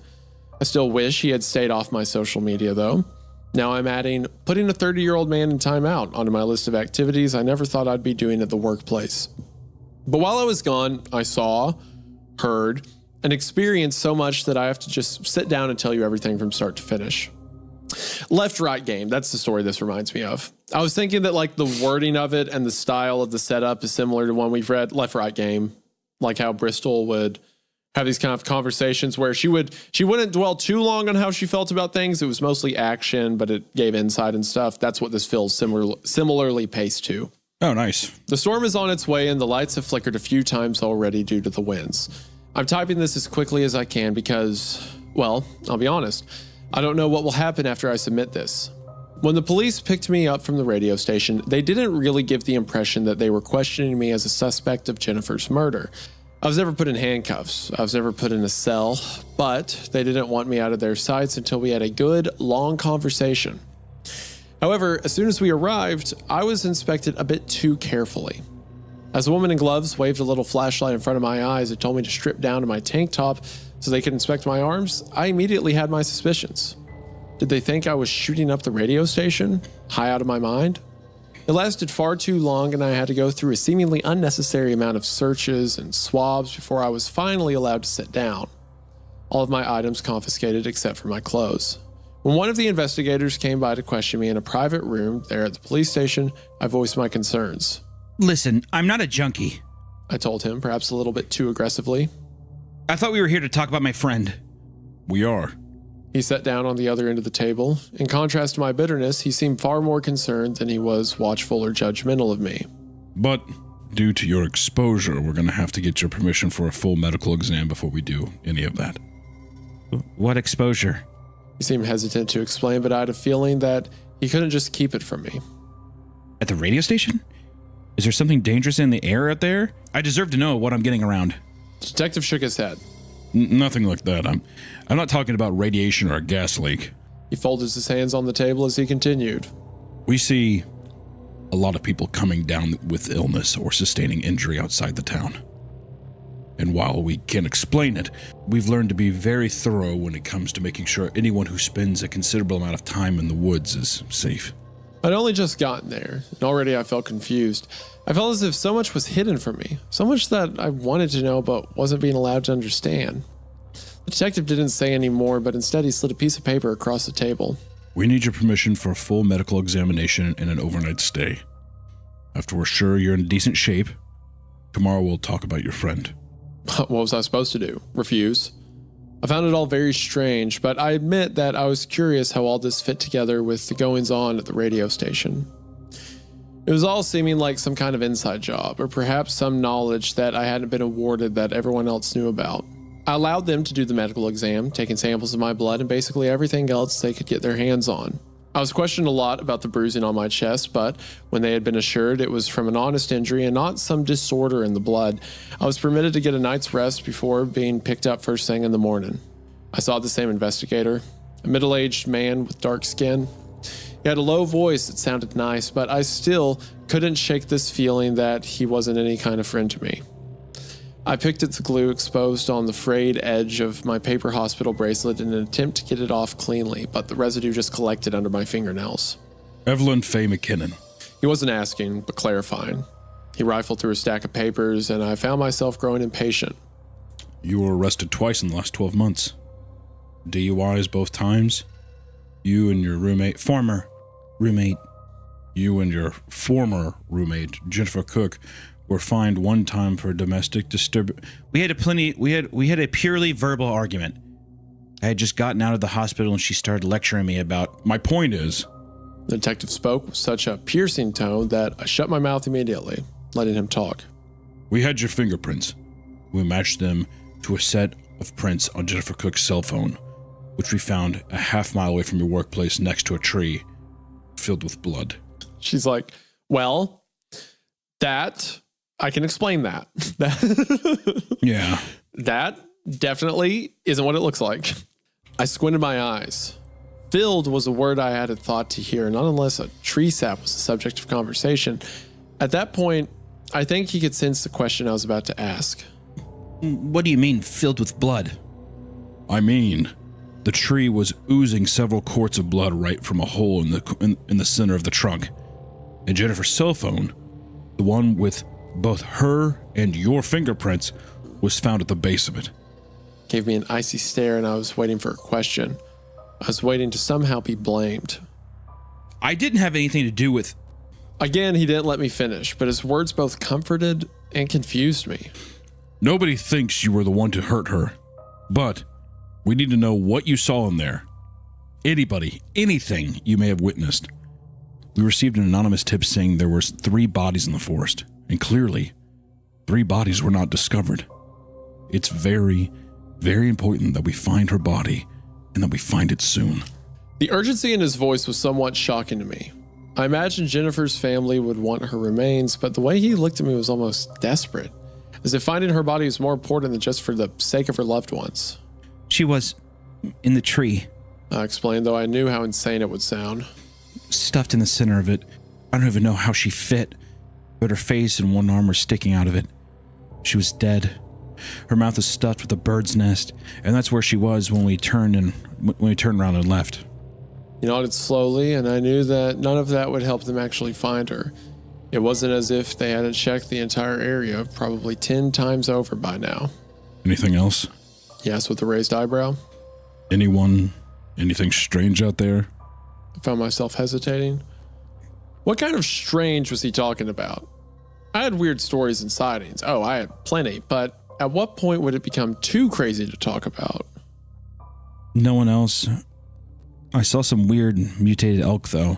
I still wish he had stayed off my social media, though. Now I'm adding putting a 30-year-old man in timeout onto my list of activities I never thought I'd be doing at the workplace. But while I was gone, I saw, heard, and experienced so much that I have to just sit down and tell you everything from start to finish. Left-right game, that's the story this reminds me of. I was thinking that like the wording of it and the style of the setup is similar to one we've read, Left-Right Game, like how Bristol would have these kind of conversations where she wouldn't dwell too long on how she felt about things. It was mostly action, but it gave insight and stuff. That's what this feels similarly paced to. Oh, nice. The storm is on its way and the lights have flickered a few times already due to the winds. I'm typing this as quickly as I can because, well, I'll be honest, I don't know what will happen after I submit this. When the police picked me up from the radio station, they didn't really give the impression that they were questioning me as a suspect of Jennifer's murder. I was never put in handcuffs. I was never put in a cell, but they didn't want me out of their sights until we had a good, long conversation. However, as soon as we arrived, I was inspected a bit too carefully. As a woman in gloves waved a little flashlight in front of my eyes and told me to strip down to my tank top so they could inspect my arms, I immediately had my suspicions. Did they think I was shooting up the radio station? High out of my mind? It lasted far too long and I had to go through a seemingly unnecessary amount of searches and swabs before I was finally allowed to sit down. All of my items confiscated except for my clothes. When one of the investigators came by to question me in a private room there at the police station, I voiced my concerns. Listen, I'm not a junkie. I told him, perhaps a little bit too aggressively. I thought we were here to talk about my friend. We are. He sat down on the other end of the table. In contrast to my bitterness, he seemed far more concerned than he was watchful or judgmental of me. But due to your exposure, we're going to have to get your permission for a full medical exam before we do any of that. What exposure? He seemed hesitant to explain, but I had a feeling that he couldn't just keep it from me. At the radio station? Is there something dangerous in the air out there? I deserve to know what I'm getting around. The detective shook his head. Nothing like that. I'm not talking about radiation or a gas leak. He folded his hands on the table as he continued. We see a lot of people coming down with illness or sustaining injury outside the town. And while we can't explain it, we've learned to be very thorough when it comes to making sure anyone who spends a considerable amount of time in the woods is safe. I'd only just gotten there, and already I felt confused. I felt as if so much was hidden from me, so much that I wanted to know but wasn't being allowed to understand. The detective didn't say any more, but instead he slid a piece of paper across the table. We need your permission for a full medical examination and an overnight stay. After we're sure you're in decent shape, tomorrow we'll talk about your friend. What was I supposed to do? Refuse? I found it all very strange, but I admit that I was curious how all this fit together with the goings-on at the radio station. It was all seeming like some kind of inside job, or perhaps some knowledge that I hadn't been awarded that everyone else knew about. I allowed them to do the medical exam, taking samples of my blood and basically everything else they could get their hands on. I was questioned a lot about the bruising on my chest, but when they had been assured it was from an honest injury and not some disorder in the blood, I was permitted to get a night's rest before being picked up first thing in the morning. I saw the same investigator, a middle-aged man with dark skin. He had a low voice that sounded nice, but I still couldn't shake this feeling that he wasn't any kind of friend to me. I picked at the glue exposed on the frayed edge of my paper hospital bracelet in an attempt to get it off cleanly, but the residue just collected under my fingernails. Evelyn Faye McKinnon. He wasn't asking, but clarifying. He rifled through a stack of papers, and I found myself growing impatient. You were arrested twice in the last 12 months. DUIs both times. You and your former roommate, Jennifer Cook, were fined one time for domestic disturbance. We had a purely verbal argument. I had just gotten out of the hospital and she started lecturing me about. My point is, The detective spoke with such a piercing tone that I shut my mouth immediately, letting him talk. we had your fingerprints. We matched them to a set of prints on Jennifer Cook's cell phone, which we found a half-mile away from your workplace next to a tree filled with blood. She's like, well, that, I can explain that. Yeah. That definitely isn't what it looks like. I squinted my eyes. Filled was a word I hadn't thought to hear, not unless a tree sap was the subject of conversation. At that point, I think he could sense the question I was about to ask. What do you mean, filled with blood? I mean, the tree was oozing several quarts of blood right from a hole in the center of the trunk. And Jennifer's cell phone, the one with both her and your fingerprints, was found at the base of it. Gave me an icy stare, and I was waiting for a question. I was waiting to somehow be blamed. I didn't have anything to do with... Again, he didn't let me finish, but his words both comforted and confused me. Nobody thinks you were the one to hurt her, but we need to know what you saw in there. Anybody, anything you may have witnessed. We received an anonymous tip saying there were 3 bodies in the forest, and clearly, 3 bodies were not discovered. It's very, very important that we find her body, and that we find it soon. The urgency in his voice was somewhat shocking to me. I imagined Jennifer's family would want her remains, but the way he looked at me was almost desperate, as if finding her body was more important than just for the sake of her loved ones. She was in the tree, I explained, though I knew how insane it would sound. stuffed in the center of it. I don't even know how she fit, but her face and one arm were sticking out of it. She was dead. Her mouth was stuffed with a bird's nest, and that's where she was when we turned around and left. He nodded slowly, and I knew that none of that would help them actually find her. It wasn't as if they hadn't checked the entire area probably 10 times over by now. Anything else? He asked with a raised eyebrow. Anything strange out there? I found myself hesitating. What kind of strange was he talking about? I had weird stories and sightings. Oh, I had plenty, but at what point would it become too crazy to talk about? No one else. I saw some weird mutated elk, though.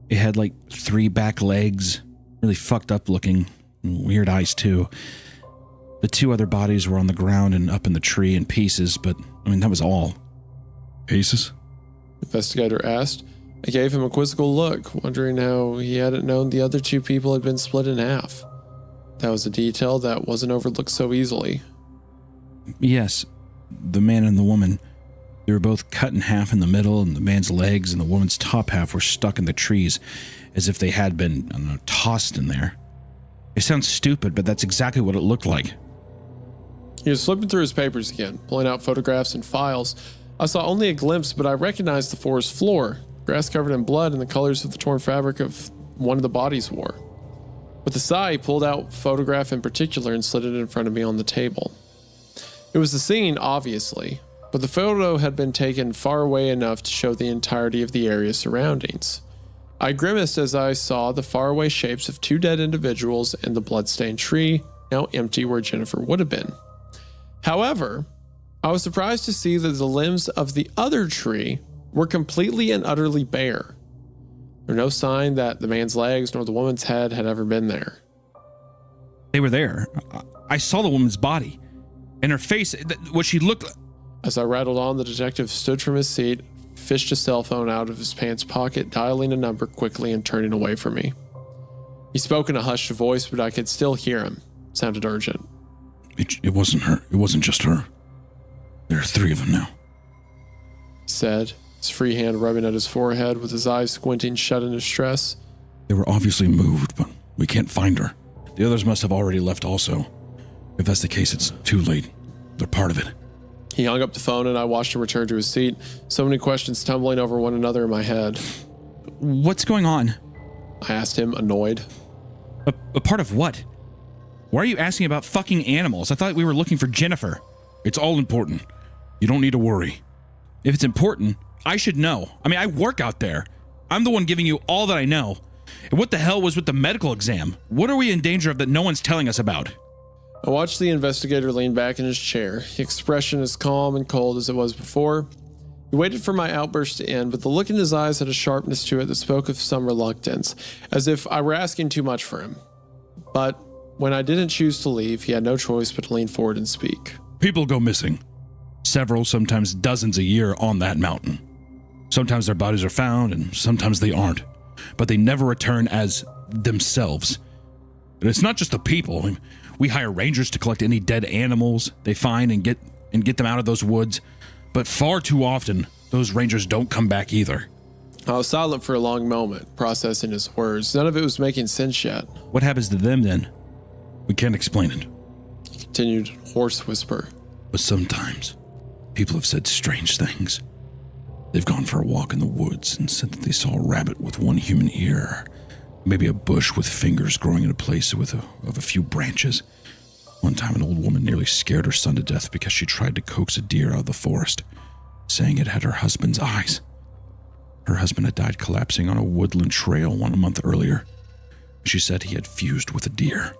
It had like 3 back legs, really fucked up looking, weird eyes too. The 2 other bodies were on the ground and up in the tree in pieces, but I mean, that was all. Pieces? The investigator asked. I gave him a quizzical look, wondering how he hadn't known the other 2 people had been split in half. That was a detail that wasn't overlooked so easily. Yes, the man and the woman. They were both cut in half in the middle, and the man's legs and the woman's top half were stuck in the trees as if they had been, I don't know, tossed in there. It sounds stupid, but that's exactly what it looked like. He was flipping through his papers again, pulling out photographs and files. I saw only a glimpse, but I recognized the forest floor, grass covered in blood and the colors of the torn fabric of one of the bodies wore. With a sigh, he pulled out a photograph in particular and slid it in front of me on the table. It was the scene, obviously, but the photo had been taken far away enough to show the entirety of the area surroundings. I grimaced as I saw the faraway shapes of two dead individuals and the bloodstained tree, now empty where Jennifer would have been. However, I was surprised to see that the limbs of the other tree were completely and utterly bare. There was no sign that the man's legs nor the woman's head had ever been there. They were there. I saw the woman's body and her face, what she looked like. As I rattled on, the detective stood from his seat, fished a cell phone out of his pants pocket, dialing a number quickly and turning away from me. He spoke in a hushed voice, but I could still hear him. It sounded urgent. It wasn't her. It wasn't just her. There are 3 of them now. He said, his free hand rubbing at his forehead with his eyes squinting shut in distress. They were obviously moved, but we can't find her. The others must have already left also. If that's the case, it's too late. They're part of it. He hung up the phone and I watched him return to his seat, so many questions tumbling over one another in my head. What's going on? I asked him, annoyed. A part of what? Why are you asking about fucking animals? I thought we were looking for Jennifer. It's all important. You don't need to worry. If it's important, I should know. I mean, I work out there. I'm the one giving you all that I know. And what the hell was with the medical exam? What are we in danger of that no one's telling us about? I watched the investigator lean back in his chair, his expression as calm and cold as it was before. He waited for my outburst to end, but the look in his eyes had a sharpness to it that spoke of some reluctance, as if I were asking too much for him. But when I didn't choose to leave, he had no choice but to lean forward and speak. People go missing. Several, sometimes dozens a year on that mountain. Sometimes their bodies are found, and sometimes they aren't. But they never return as themselves. And it's not just the people. We hire rangers to collect any dead animals they find and get them out of those woods. But far too often, those rangers don't come back either. I was silent for a long moment, processing his words. None of it was making sense yet. What happens to them then? We can't explain it. He continued, hoarse whisper. But sometimes, people have said strange things. They've gone for a walk in the woods and said that they saw a rabbit with one human ear. Maybe a bush with fingers growing in a place of a few branches. One time an old woman nearly scared her son to death because she tried to coax a deer out of the forest, saying it had her husband's eyes. Her husband had died collapsing on a woodland trail 1 month earlier. She said he had fused with a deer.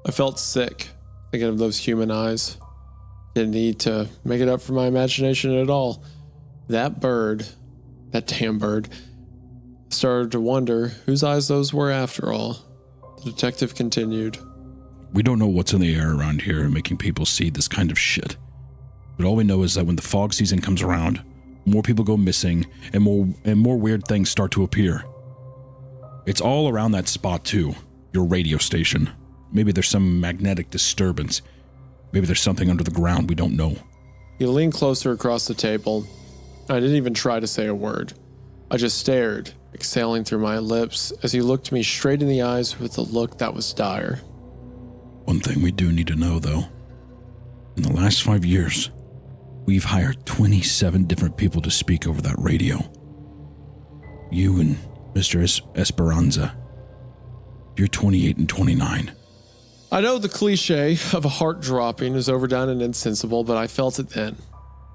I felt sick, thinking of those human eyes. Didn't need to make it up for my imagination at all. That bird, that damn bird, started to wonder whose eyes those were after all. The detective continued. We don't know what's in the air around here making people see this kind of shit. But all we know is that when the fog season comes around, more people go missing and more weird things start to appear. It's all around that spot too, your radio station. Maybe there's some magnetic disturbance. Maybe there's something under the ground we don't know. He leaned closer across the table. I didn't even try to say a word. I just stared, exhaling through my lips as he looked me straight in the eyes with a look that was dire. One thing we do need to know, though. In the last 5 years, we've hired 27 different people to speak over that radio. You and Mr. Esperanza. You're 28 and 29. I know the cliche of a heart dropping is overdone and insensible, but I felt it then.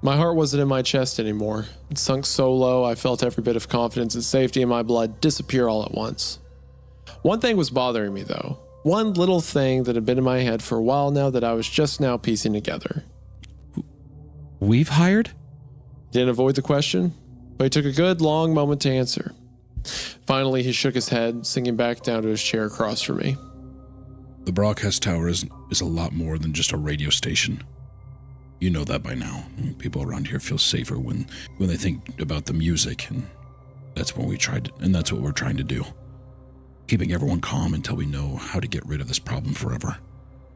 My heart wasn't in my chest anymore. It sunk so low I felt every bit of confidence and safety in my blood disappear all at once. One thing was bothering me, though. One little thing that had been in my head for a while now that I was just now piecing together. We've hired? Didn't avoid the question, but he took a good long moment to answer. Finally, he shook his head, sinking back down to his chair across from me. The broadcast tower is a lot more than just a radio station. You know that by now. People around here feel safer when they think about the music, and that's what we're trying to do. Keeping everyone calm until we know how to get rid of this problem forever.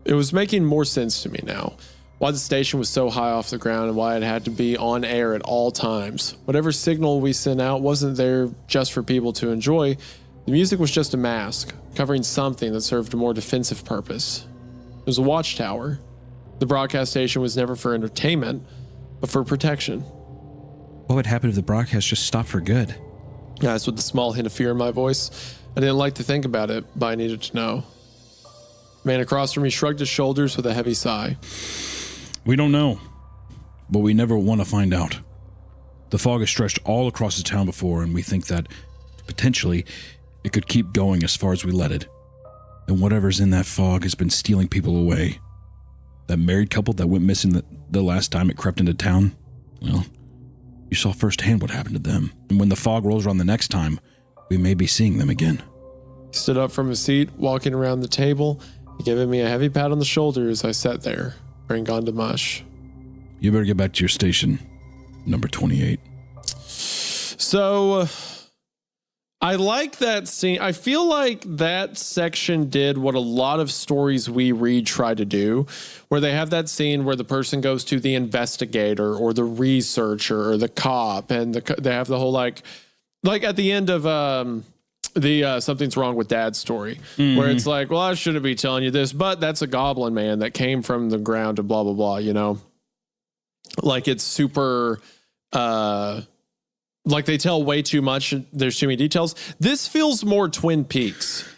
It was making more sense to me now. why the station was so high off the ground, and why it had to be on air at all times. Whatever signal we sent out wasn't there just for people to enjoy. The music was just a mask, covering something that served a more defensive purpose. It was a watchtower. The broadcast station was never for entertainment, but for protection. What would happen if the broadcast just stopped for good? I asked with a small hint of fear in my voice. I didn't like to think about it, but I needed to know. The man across from me shrugged his shoulders with a heavy sigh. We don't know, but we never want to find out. The fog has stretched all across the town before, and we think that potentially it could keep going as far as we let it. And whatever's in that fog has been stealing people away. That married couple that went missing the last time it crept into town, well, you saw firsthand what happened to them. And when the fog rolls around the next time, we may be seeing them again. He stood up from his seat, walking around the table, and giving me a heavy pat on the shoulder as I sat there, brain gone to mush. You better get back to your station, number 28. So, I like that scene. I feel like that section did what a lot of stories we read try to do, where they have that scene where the person goes to the investigator or the researcher or the cop, and they have the whole like at the end of the Something's Wrong with Dad story, where it's like, well, I shouldn't be telling you this, but that's a goblin man that came from the ground and blah, blah, blah, you know? Like it's super, like they tell way too much. There's too many details. This feels more Twin Peaks.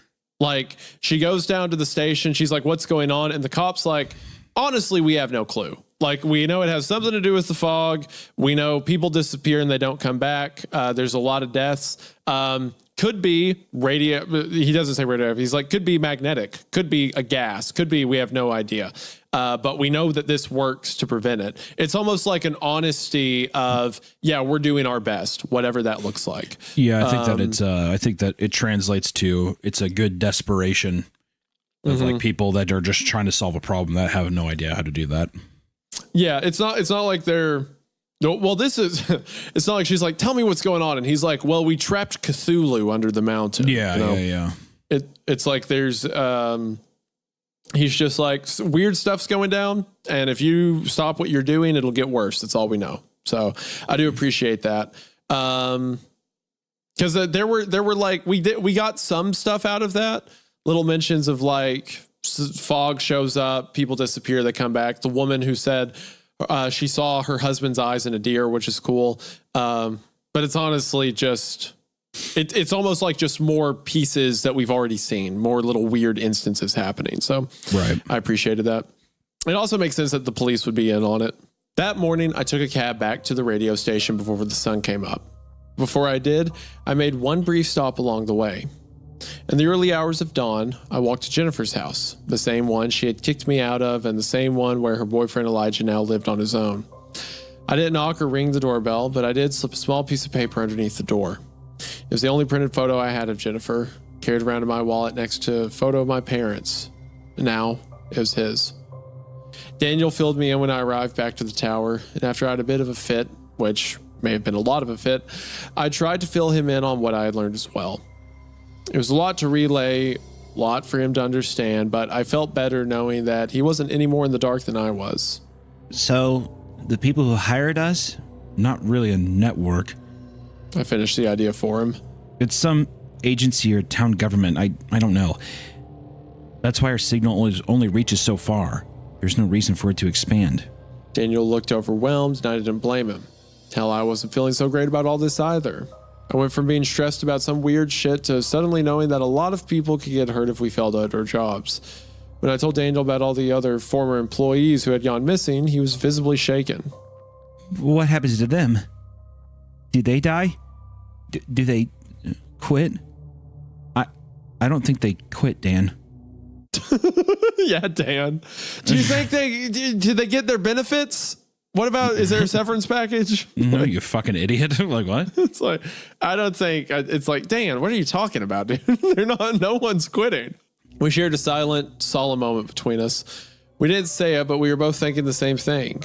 Like she goes down to the station. She's like, what's going on? And the cop's like, honestly, we have no clue. Like we know it has something to do with the fog. We know people disappear and they don't come back. There's a lot of deaths. Could be radio. He doesn't say radioactive. He's like, could be magnetic, could be a gas, could be, we have no idea. But we know that this works to prevent it. It's almost like an honesty of, yeah, we're doing our best, whatever that looks like. Yeah, I think that it's, I think that it translates to, it's a good desperation of like people that are just trying to solve a problem that have no idea how to do that. Yeah. It's not like they're, no, well, this is, it's not like she's like, tell me what's going on. And he's like, well, we trapped Cthulhu under the mountain. Yeah, you know? yeah. It's like there's, he's just like, weird stuff's going down. And if you stop what you're doing, it'll get worse. That's all we know. So I do appreciate that. Cause there were like, we got some stuff out of that. Little mentions of like fog shows up, people disappear, they come back. The woman who said, she saw her husband's eyes in a deer, which is cool. But it's honestly just, it's almost like just more pieces that we've already seen, more little weird instances happening. So Right. I appreciated that. It also makes sense that the police would be in on it. That morning, I took a cab back to the radio station before the sun came up. Before I did, I made one brief stop along the way. In the early hours of dawn, I walked to Jennifer's house, the same one she had kicked me out of and the same one where her boyfriend Elijah now lived on his own. I didn't knock or ring the doorbell, but I did slip a small piece of paper underneath the door. It was the only printed photo I had of Jennifer, carried around in my wallet next to a photo of my parents. Now it was his. Daniel filled me in when I arrived back to the tower, and after I had a bit of a fit, which may have been a lot of a fit, I tried to fill him in on what I had learned as well. It was a lot to relay, a lot for him to understand, but I felt better knowing that he wasn't any more in the dark than I was. So, the people who hired us? Not really a network. I finished the idea for him. It's some agency or town government. I don't know. That's why our signal only reaches so far. There's no reason for it to expand. Daniel looked overwhelmed, and I didn't blame him. Hell, I wasn't feeling so great about all this either. I went from being stressed about some weird shit to suddenly knowing that a lot of people could get hurt if we failed at our jobs. When I told Daniel about all the other former employees who had gone missing, he was visibly shaken. What happens to them? Do they die? Do they quit? I don't think they quit, Dan. Yeah, Dan. Do you think did they get their benefits? What about, is there a severance package? No, you fucking idiot. Like, what? It's like, I don't think, it's like, Dan, what are you talking about, dude? No one's quitting. We shared a silent, solemn moment between us. We didn't say it, but we were both thinking the same thing.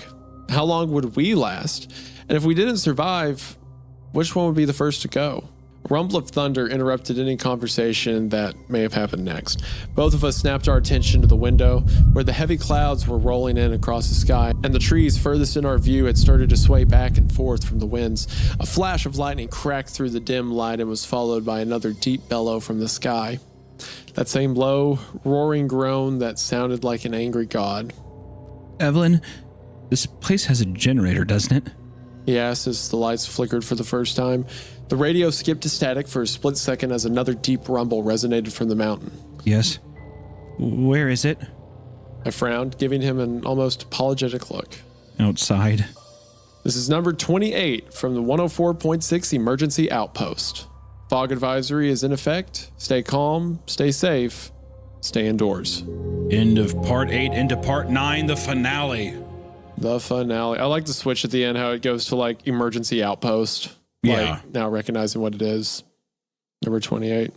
How long would we last? And if we didn't survive, which one would be the first to go? A rumble of thunder interrupted any conversation that may have happened next. Both of us snapped our attention to the window, where the heavy clouds were rolling in across the sky, and the trees furthest in our view had started to sway back and forth from the winds. A flash of lightning cracked through the dim light and was followed by another deep bellow from the sky. That same low, roaring groan that sounded like an angry god. Evelyn, this place has a generator, doesn't it? He asked as the lights flickered for the first time. The radio skipped to static for a split second as another deep rumble resonated from the mountain. Yes. Where is it? I frowned, giving him an almost apologetic look. Outside. This is number 28 from the 104.6 emergency outpost. Fog advisory is in effect. Stay calm, stay safe, stay indoors. End of part 8 into part 9, the finale. The finale. I like the switch at the end, how it goes to like emergency outpost. Yeah. Like, now recognizing what it is. Number 28.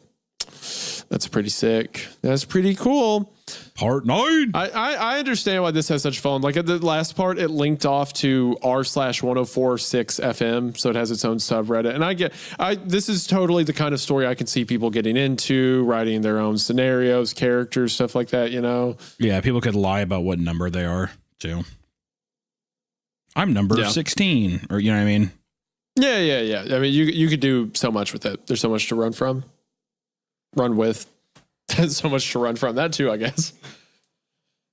That's pretty sick. That's pretty cool. Part 9. I understand why this has such fun. Like at the last part, it linked off to r/1046 FM, so it has its own subreddit. And this is totally the kind of story I can see people getting into, writing their own scenarios, characters, stuff like that, you know? Yeah, people could lie about what number they are, too. I'm number 16, or you know what I mean? Yeah. I mean, you could do so much with it. There's so much to run with. There's so much to run from. That too, I guess.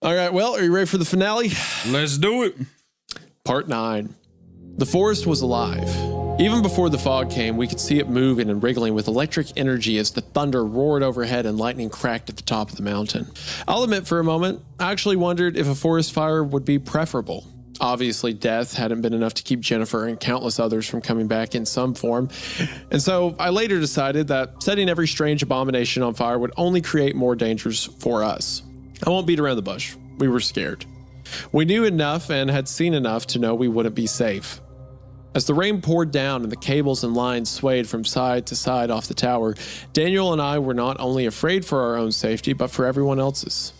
All right, well, are you ready for the finale? Let's do it. Part 9. The forest was alive. Even before the fog came, we could see it moving and wriggling with electric energy as the thunder roared overhead and lightning cracked at the top of the mountain. I'll admit for a moment, I actually wondered if a forest fire would be preferable. Obviously, death hadn't been enough to keep Jennifer and countless others from coming back in some form. And so I later decided that setting every strange abomination on fire would only create more dangers for us. I won't beat around the bush. We were scared. We knew enough and had seen enough to know we wouldn't be safe. As the rain poured down and the cables and lines swayed from side to side off the tower, Daniel and I were not only afraid for our own safety, but for everyone else's.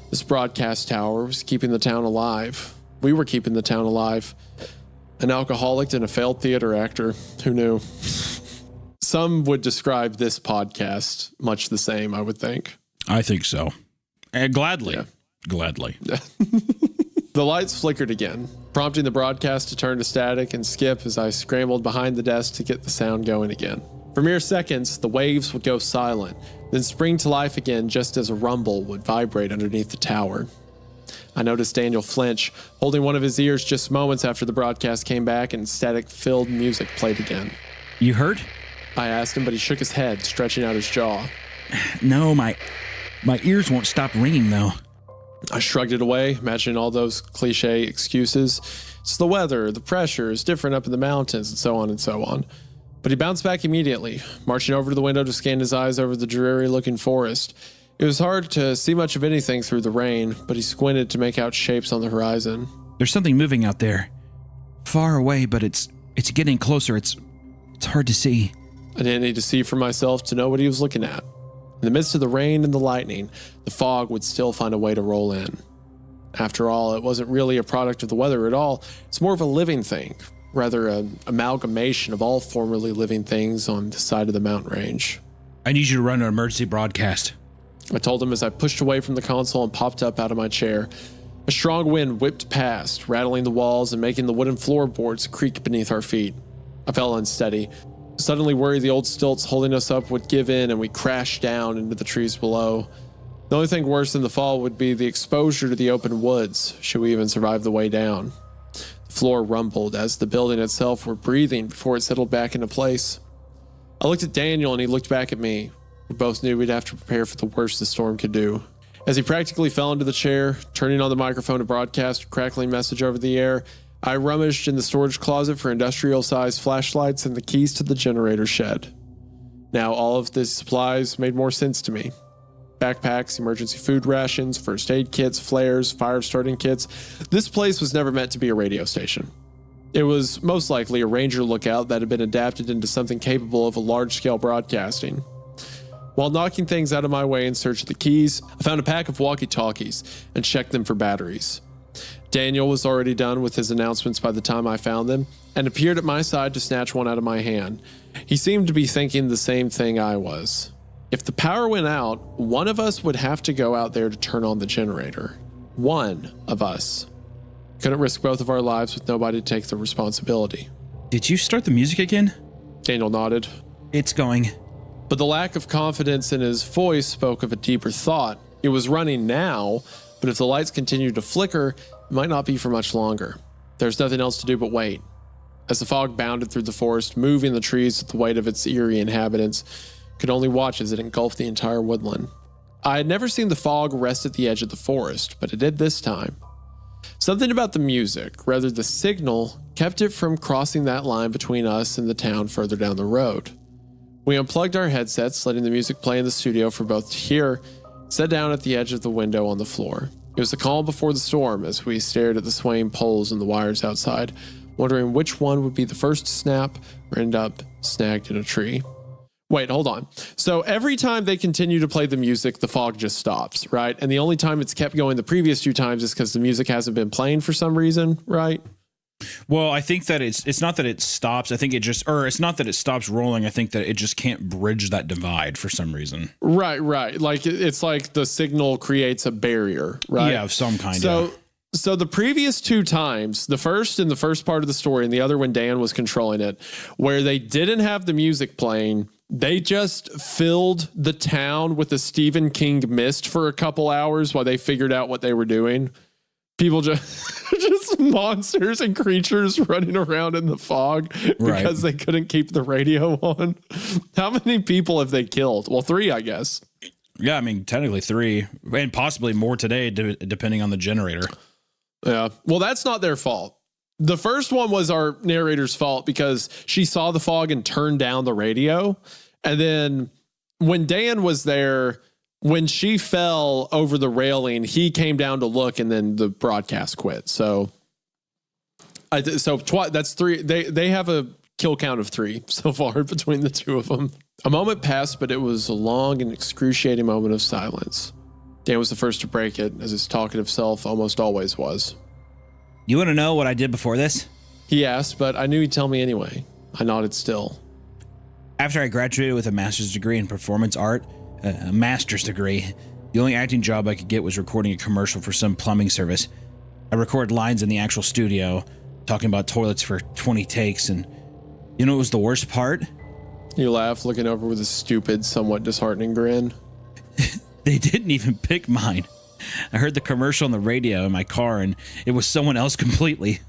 This broadcast tower was keeping the town alive. We were keeping the town alive. An alcoholic and a failed theater actor. Who knew? Some would describe this podcast much the same, I would think. I think so. Gladly. Yeah. Gladly. The lights flickered again, prompting the broadcast to turn to static and skip as I scrambled behind the desk to get the sound going again. For mere seconds, the waves would go silent, then spring to life again just as a rumble would vibrate underneath the tower. I noticed Daniel flinch, holding one of his ears just moments after the broadcast came back and static-filled music played again. You hurt? I asked him, but he shook his head, stretching out his jaw. No, my ears won't stop ringing, though. I shrugged it away, imagining all those cliche excuses. It's the weather, the pressure is different up in the mountains, and so on and so on. But he bounced back immediately, marching over to the window to scan his eyes over the dreary-looking forest. It was hard to see much of anything through the rain, but he squinted to make out shapes on the horizon. There's something moving out there. Far away, but it's getting closer. It's hard to see. I didn't need to see for myself to know what he was looking at. In the midst of the rain and the lightning, the fog would still find a way to roll in. After all, it wasn't really a product of the weather at all. It's more of a living thing, rather an amalgamation of all formerly living things on this side of the mountain range. I need you to run an emergency broadcast. I told him as I pushed away from the console and popped up out of my chair. A strong wind whipped past, rattling the walls and making the wooden floorboards creak beneath our feet. I fell unsteady, suddenly worried the old stilts holding us up would give in and we crashed down into the trees below. The only thing worse than the fall would be the exposure to the open woods, should we even survive the way down. The floor rumbled as the building itself were breathing before it settled back into place. I looked at Daniel and he looked back at me. We both knew we'd have to prepare for the worst the storm could do. As he practically fell into the chair, turning on the microphone to broadcast a crackling message over the air, I rummaged in the storage closet for industrial-sized flashlights and the keys to the generator shed. Now all of the supplies made more sense to me. Backpacks, emergency food rations, first aid kits, flares, fire starting kits. This place was never meant to be a radio station. It was most likely a ranger lookout that had been adapted into something capable of a large-scale broadcasting. While knocking things out of my way in search of the keys, I found a pack of walkie-talkies and checked them for batteries. Daniel was already done with his announcements by the time I found them and appeared at my side to snatch one out of my hand. He seemed to be thinking the same thing I was. If the power went out, one of us would have to go out there to turn on the generator. One of us. Couldn't risk both of our lives with nobody to take the responsibility. Did you start the music again? Daniel nodded. It's going. But the lack of confidence in his voice spoke of a deeper thought. It was running now, but if the lights continued to flicker, it might not be for much longer. There's nothing else to do but wait. As the fog bounded through the forest, moving the trees with the weight of its eerie inhabitants, could only watch as it engulfed the entire woodland. I had never seen the fog rest at the edge of the forest, but it did this time. Something about the music, rather the signal, kept it from crossing that line between us and the town further down the road. We unplugged our headsets, letting the music play in the studio for both to hear, sat down at the edge of the window on the floor. It was the calm before the storm as we stared at the swaying poles and the wires outside, wondering which one would be the first to snap or end up snagged in a tree. Wait, hold on. So every time they continue to play the music, the fog just stops, right? And the only time it's kept going the previous 2 times is because the music hasn't been playing for some reason, right? Well, I think that it's not that it stops. I think it just, or it's not that it stops rolling. I think that it just can't bridge that divide for some reason. Right. Like it's like the signal creates a barrier, right? Yeah, of some kind. So the previous 2 times, the first in the first part of the story and the other when Dan was controlling it, where they didn't have the music playing, they just filled the town with a Stephen King mist for a couple hours while they figured out what they were doing. People just monsters and creatures running around in the fog because they couldn't keep the radio on. How many people have they killed? Well, 3, I guess. Yeah, I mean, technically 3, and possibly more today, depending on the generator. Yeah. Well, that's not their fault. The first one was our narrator's fault because she saw the fog and turned down the radio. And then when Dan was there, when she fell over the railing, he came down to look and then the broadcast quit. So that's 3. They have a kill count of 3 so far between the 2 of them. A moment passed, but it was a long and excruciating moment of silence. Dan was the first to break it, as his talkative self almost always was. You want to know what I did before this? He asked, but I knew he'd tell me anyway. I nodded still. After I graduated with a master's degree in performance art, a master's degree, the only acting job I could get was recording a commercial for some plumbing service. I recorded lines in the actual studio, talking about toilets for 20 takes, and you know what was the worst part? You laughed, looking over with a stupid, somewhat disheartening grin. They didn't even pick mine. I heard the commercial on the radio in my car, and it was someone else completely.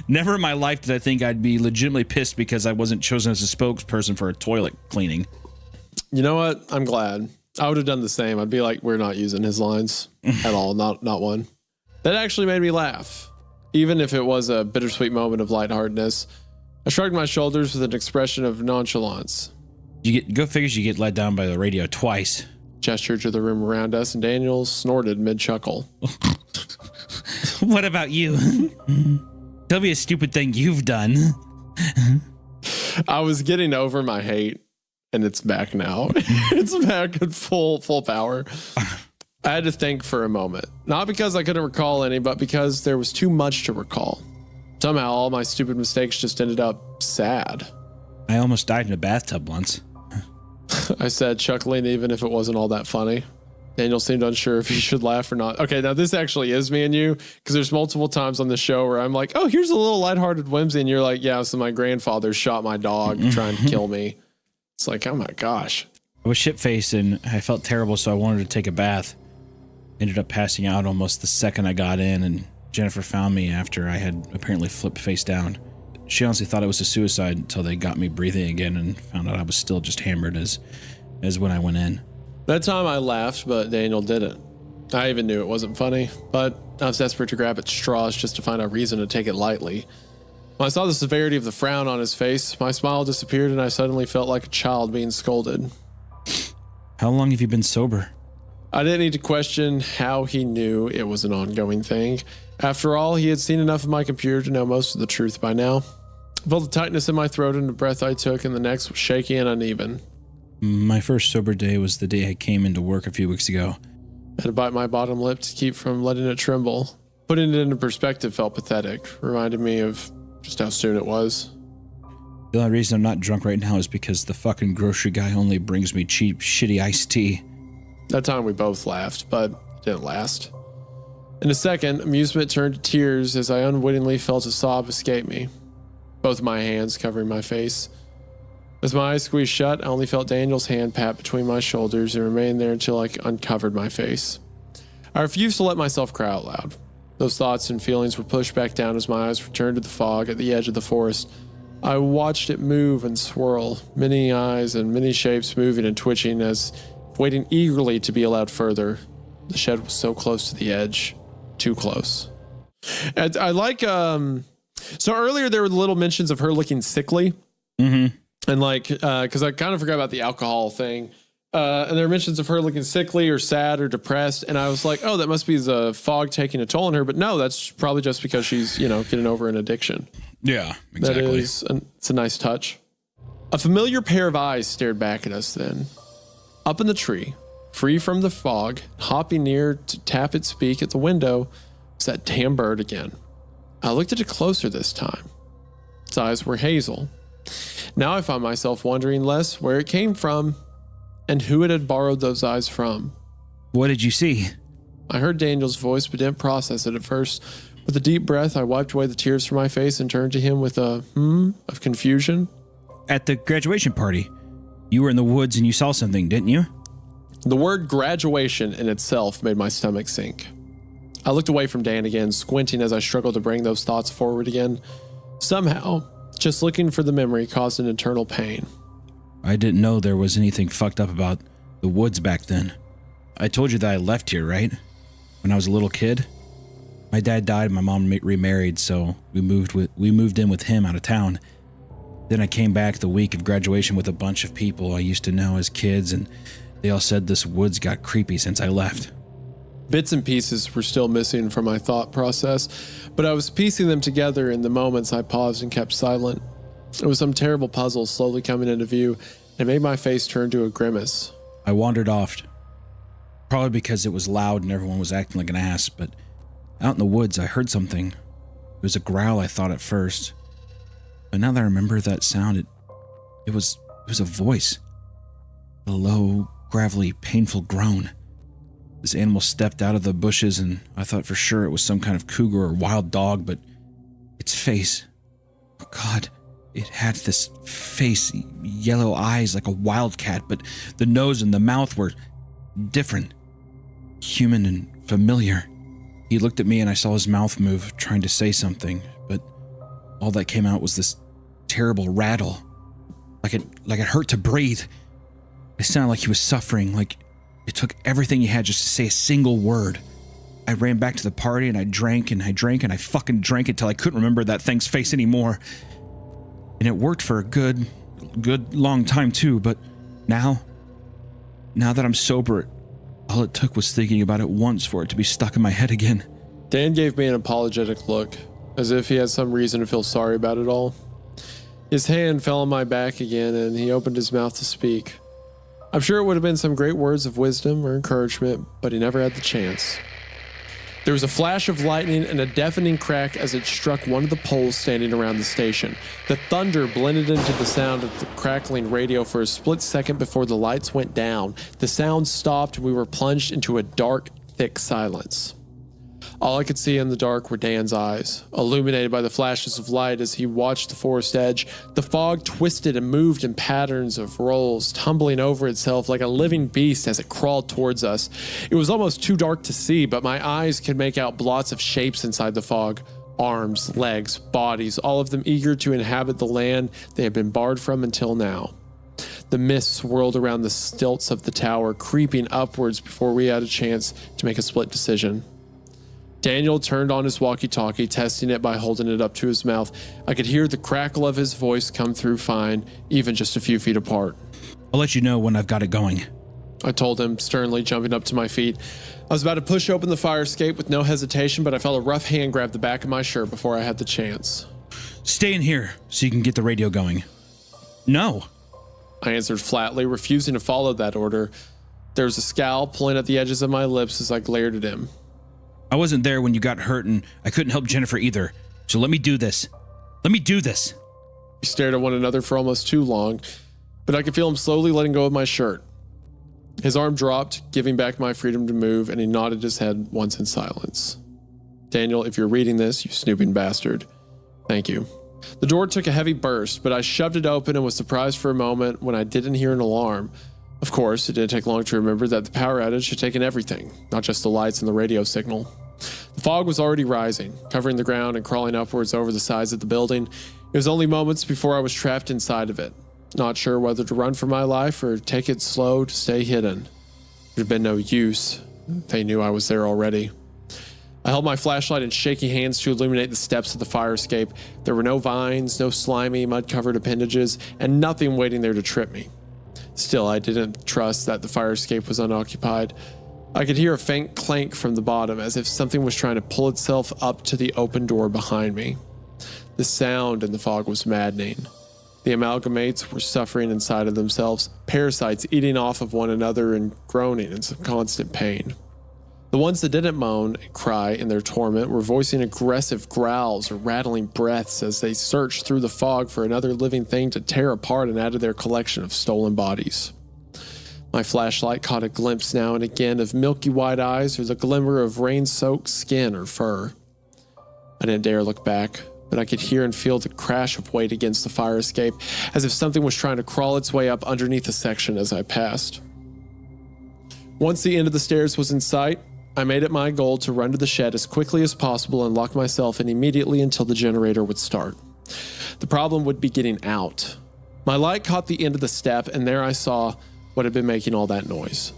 Never in my life did I think I'd be legitimately pissed because I wasn't chosen as a spokesperson for a toilet cleaning. You know what? I'm glad. I would have done the same. I'd be like, we're not using his lines at all. Not one. That actually made me laugh. Even if it was a bittersweet moment of lightheartedness. I shrugged my shoulders with an expression of nonchalance. Go figures you get let down by the radio twice. Gestured to the room around us, and Daniel snorted mid-chuckle. What about you? Tell me a stupid thing you've done. I was getting over my hate, and it's back now. It's back at full power. I had to think for a moment. Not because I couldn't recall any, but because there was too much to recall. Somehow, all my stupid mistakes just ended up sad. I almost died in a bathtub once. I said, chuckling even if it wasn't all that funny. Daniel seemed unsure if he should laugh or not. Okay, now this actually is me and you, because there's multiple times on the show where I'm like, oh, here's a little lighthearted whimsy, and you're like, yeah, so my grandfather shot my dog trying to kill me. It's like, oh my gosh. I was shit-faced and I felt terrible, so I wanted to take a bath. Ended up passing out almost the second I got in, and Jennifer found me after I had apparently flipped face down. She honestly thought it was a suicide until they got me breathing again and found out I was still just hammered as when I went in. That time I laughed, but Daniel didn't. I even knew it wasn't funny, but I was desperate to grab at straws just to find a reason to take it lightly. When I saw the severity of the frown on his face, my smile disappeared and I suddenly felt like a child being scolded. How long have you been sober? I didn't need to question how he knew it was an ongoing thing. After all, he had seen enough of my computer to know most of the truth by now. I felt the tightness in my throat and the breath I took, and the next was shaky and uneven. My first sober day was the day I came into work a few weeks ago. I had to bite my bottom lip to keep from letting it tremble. Putting it into perspective felt pathetic, reminded me of just how soon it was. The only reason I'm not drunk right now is because the fucking grocery guy only brings me cheap, shitty iced tea. That time we both laughed, but it didn't last. In a second, amusement turned to tears as I unwittingly felt a sob escape me, both my hands covering my face. As my eyes squeezed shut, I only felt Daniel's hand pat between my shoulders and remained there until I uncovered my face. I refused to let myself cry out loud. Those thoughts and feelings were pushed back down as my eyes returned to the fog at the edge of the forest. I watched it move and swirl, many eyes and many shapes moving and twitching as waiting eagerly to be allowed further. The shed was so close to the edge. Too close. And I like, so earlier there were the little mentions of her looking sickly. Mm-hmm. And like, because I kind of forgot about the alcohol thing. And there were mentions of her looking sickly or sad or depressed. And I was like, oh, that must be the fog taking a toll on her. But no, that's probably just because she's, getting over an addiction. Yeah, exactly. That is, it's a nice touch. A familiar pair of eyes stared back at us then. Up in the tree, free from the fog, hopping near to tap its beak at the window, was that damn bird again. I looked at it closer this time. Its eyes were hazel. Now I found myself wondering less where it came from and who it had borrowed those eyes from. What did you see? I heard Daniel's voice but didn't process it at first. With a deep breath, I wiped away the tears from my face and turned to him with a of confusion. At the graduation party, you were in the woods and you saw something, didn't you? The word graduation in itself made my stomach sink. I looked away from Dan again, squinting as I struggled to bring those thoughts forward again. Somehow, just looking for the memory caused an internal pain. I didn't know there was anything fucked up about the woods back then. I told you that I left here, right? When I was a little kid. My dad died and my mom remarried, so we moved in with him out of town. Then I came back the week of graduation with a bunch of people I used to know as kids, and they all said this woods got creepy since I left. Bits and pieces were still missing from my thought process, but I was piecing them together in the moments I paused and kept silent. It was some terrible puzzle slowly coming into view, and made my face turn to a grimace. I wandered off, probably because it was loud and everyone was acting like an ass, but out in the woods I heard something. It was a growl, I thought at first. But now that I remember that sound, it was a voice. A low, gravelly, painful groan. This animal stepped out of the bushes and I thought for sure it was some kind of cougar or wild dog, but its face, oh God, it had this face, yellow eyes like a wildcat, but the nose and the mouth were different, human and familiar. He looked at me and I saw his mouth move, trying to say something, but all that came out was this terrible rattle, like it hurt to breathe. It sounded like he was suffering, like it took everything he had just to say a single word. I ran back to the party and I drank and I fucking drank until I couldn't remember that thing's face anymore. And it worked for a good long time too, but now that I'm sober, all it took was thinking about it once for it to be stuck in my head again. Dan gave me an apologetic look, as if he had some reason to feel sorry about it all. His hand fell on my back again, and he opened his mouth to speak. I'm sure it would have been some great words of wisdom or encouragement, but he never had the chance. There was a flash of lightning and a deafening crack as it struck one of the poles standing around the station. The thunder blended into the sound of the crackling radio for a split second before the lights went down. The sound stopped and we were plunged into a dark, thick silence. All I could see in the dark were Dan's eyes, illuminated by the flashes of light as he watched the forest edge. The fog twisted and moved in patterns of rolls, tumbling over itself like a living beast as it crawled towards us. It was almost too dark to see, but my eyes could make out blots of shapes inside the fog. Arms, legs, bodies, all of them eager to inhabit the land they had been barred from until now. The mist swirled around the stilts of the tower, creeping upwards before we had a chance to make a split decision. Daniel turned on his walkie-talkie, testing it by holding it up to his mouth. I could hear the crackle of his voice come through fine, even just a few feet apart. I'll let you know when I've got it going. I told him, sternly jumping up to my feet. I was about to push open the fire escape with no hesitation, but I felt a rough hand grab the back of my shirt before I had the chance. Stay in here so you can get the radio going. No. I answered flatly, refusing to follow that order. There was a scowl pulling at the edges of my lips as I glared at him. I wasn't there when you got hurt, and I couldn't help Jennifer either. So let me do this. Let me do this. We stared at one another for almost too long, but I could feel him slowly letting go of my shirt. His arm dropped, giving back my freedom to move, and he nodded his head once in silence. Daniel, if you're reading this, you snooping bastard, thank you. The door took a heavy burst, but I shoved it open and was surprised for a moment when I didn't hear an alarm. Of course, it didn't take long to remember that the power outage had taken everything, not just the lights and the radio signal. The fog was already rising, covering the ground and crawling upwards over the sides of the building. It was only moments before I was trapped inside of it, not sure whether to run for my life or take it slow to stay hidden. There'd been no use. They knew I was there already. I held my flashlight in shaky hands to illuminate the steps of the fire escape. There were no vines, no slimy, mud-covered appendages, and nothing waiting there to trip me. Still, I didn't trust that the fire escape was unoccupied. I could hear a faint clank from the bottom, as if something was trying to pull itself up to the open door behind me. The sound in the fog was maddening. The amalgamates were suffering inside of themselves, parasites eating off of one another and groaning in some constant pain. The ones that didn't moan and cry in their torment were voicing aggressive growls or rattling breaths as they searched through the fog for another living thing to tear apart and add to their collection of stolen bodies. My flashlight caught a glimpse now and again of milky white eyes or the glimmer of rain-soaked skin or fur. I didn't dare look back, but I could hear and feel the crash of weight against the fire escape, as if something was trying to crawl its way up underneath the section as I passed. Once the end of the stairs was in sight, I made it my goal to run to the shed as quickly as possible and lock myself in immediately until the generator would start. The problem would be getting out. My light caught the end of the step, and there I saw what had been making all that noise.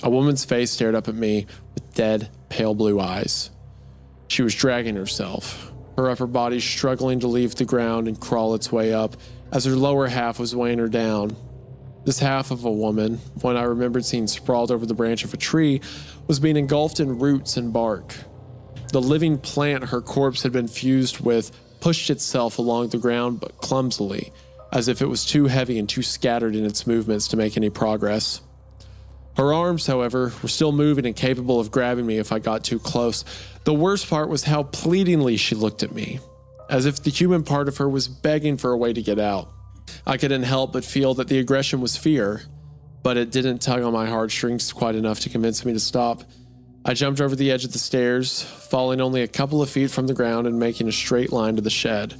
A woman's face stared up at me with dead, pale blue eyes. She was dragging herself, her upper body struggling to leave the ground and crawl its way up, as her lower half was weighing her down. This half of a woman, one I remembered seeing sprawled over the branch of a tree, was being engulfed in roots and bark. The living plant her corpse had been fused with pushed itself along the ground, but clumsily, as if it was too heavy and too scattered in its movements to make any progress. Her arms, however, were still moving and capable of grabbing me if I got too close. The worst part was how pleadingly she looked at me, as if the human part of her was begging for a way to get out. I couldn't help but feel that the aggression was fear, but it didn't tug on my heartstrings quite enough to convince me to stop. I jumped over the edge of the stairs, falling only a couple of feet from the ground and making a straight line to the shed.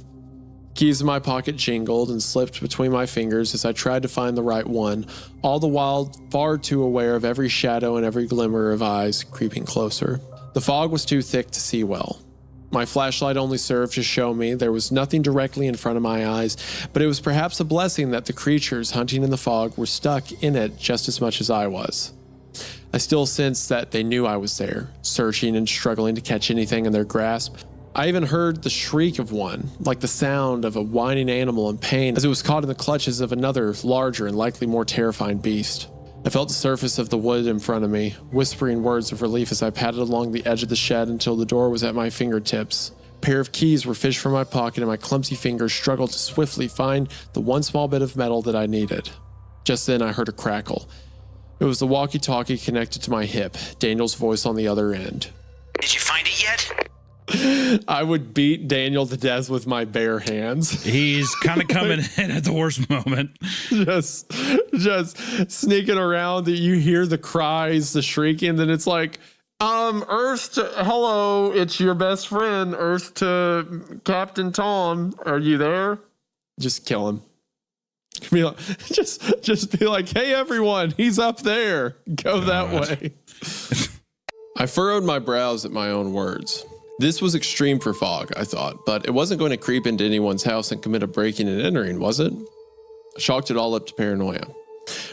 Keys in my pocket jingled and slipped between my fingers as I tried to find the right one, all the while far too aware of every shadow and every glimmer of eyes creeping closer. The fog was too thick to see well. My flashlight only served to show me there was nothing directly in front of my eyes, but it was perhaps a blessing that the creatures hunting in the fog were stuck in it just as much as I was. I still sensed that they knew I was there, searching and struggling to catch anything in their grasp. I even heard the shriek of one, like the sound of a whining animal in pain as it was caught in the clutches of another, larger and likely more terrifying beast. I felt the surface of the wood in front of me, whispering words of relief as I padded along the edge of the shed until the door was at my fingertips. A pair of keys were fished from my pocket and my clumsy fingers struggled to swiftly find the one small bit of metal that I needed. Just then I heard a crackle. It was the walkie-talkie connected to my hip, Daniel's voice on the other end. Did you find it yet? I would beat Daniel to death with my bare hands. He's kind of coming in at the worst moment. just sneaking around. You hear the cries, the shrieking, then it's like, Earth to, hello, it's your best friend, Earth to Captain Tom. Are you there? Just kill him. Be like, just be like, hey everyone, he's up there. Go that way. I furrowed my brows at my own words. This was extreme for fog, I thought, but it wasn't going to creep into anyone's house and commit a breaking and entering, was it? I chalked it all up to paranoia.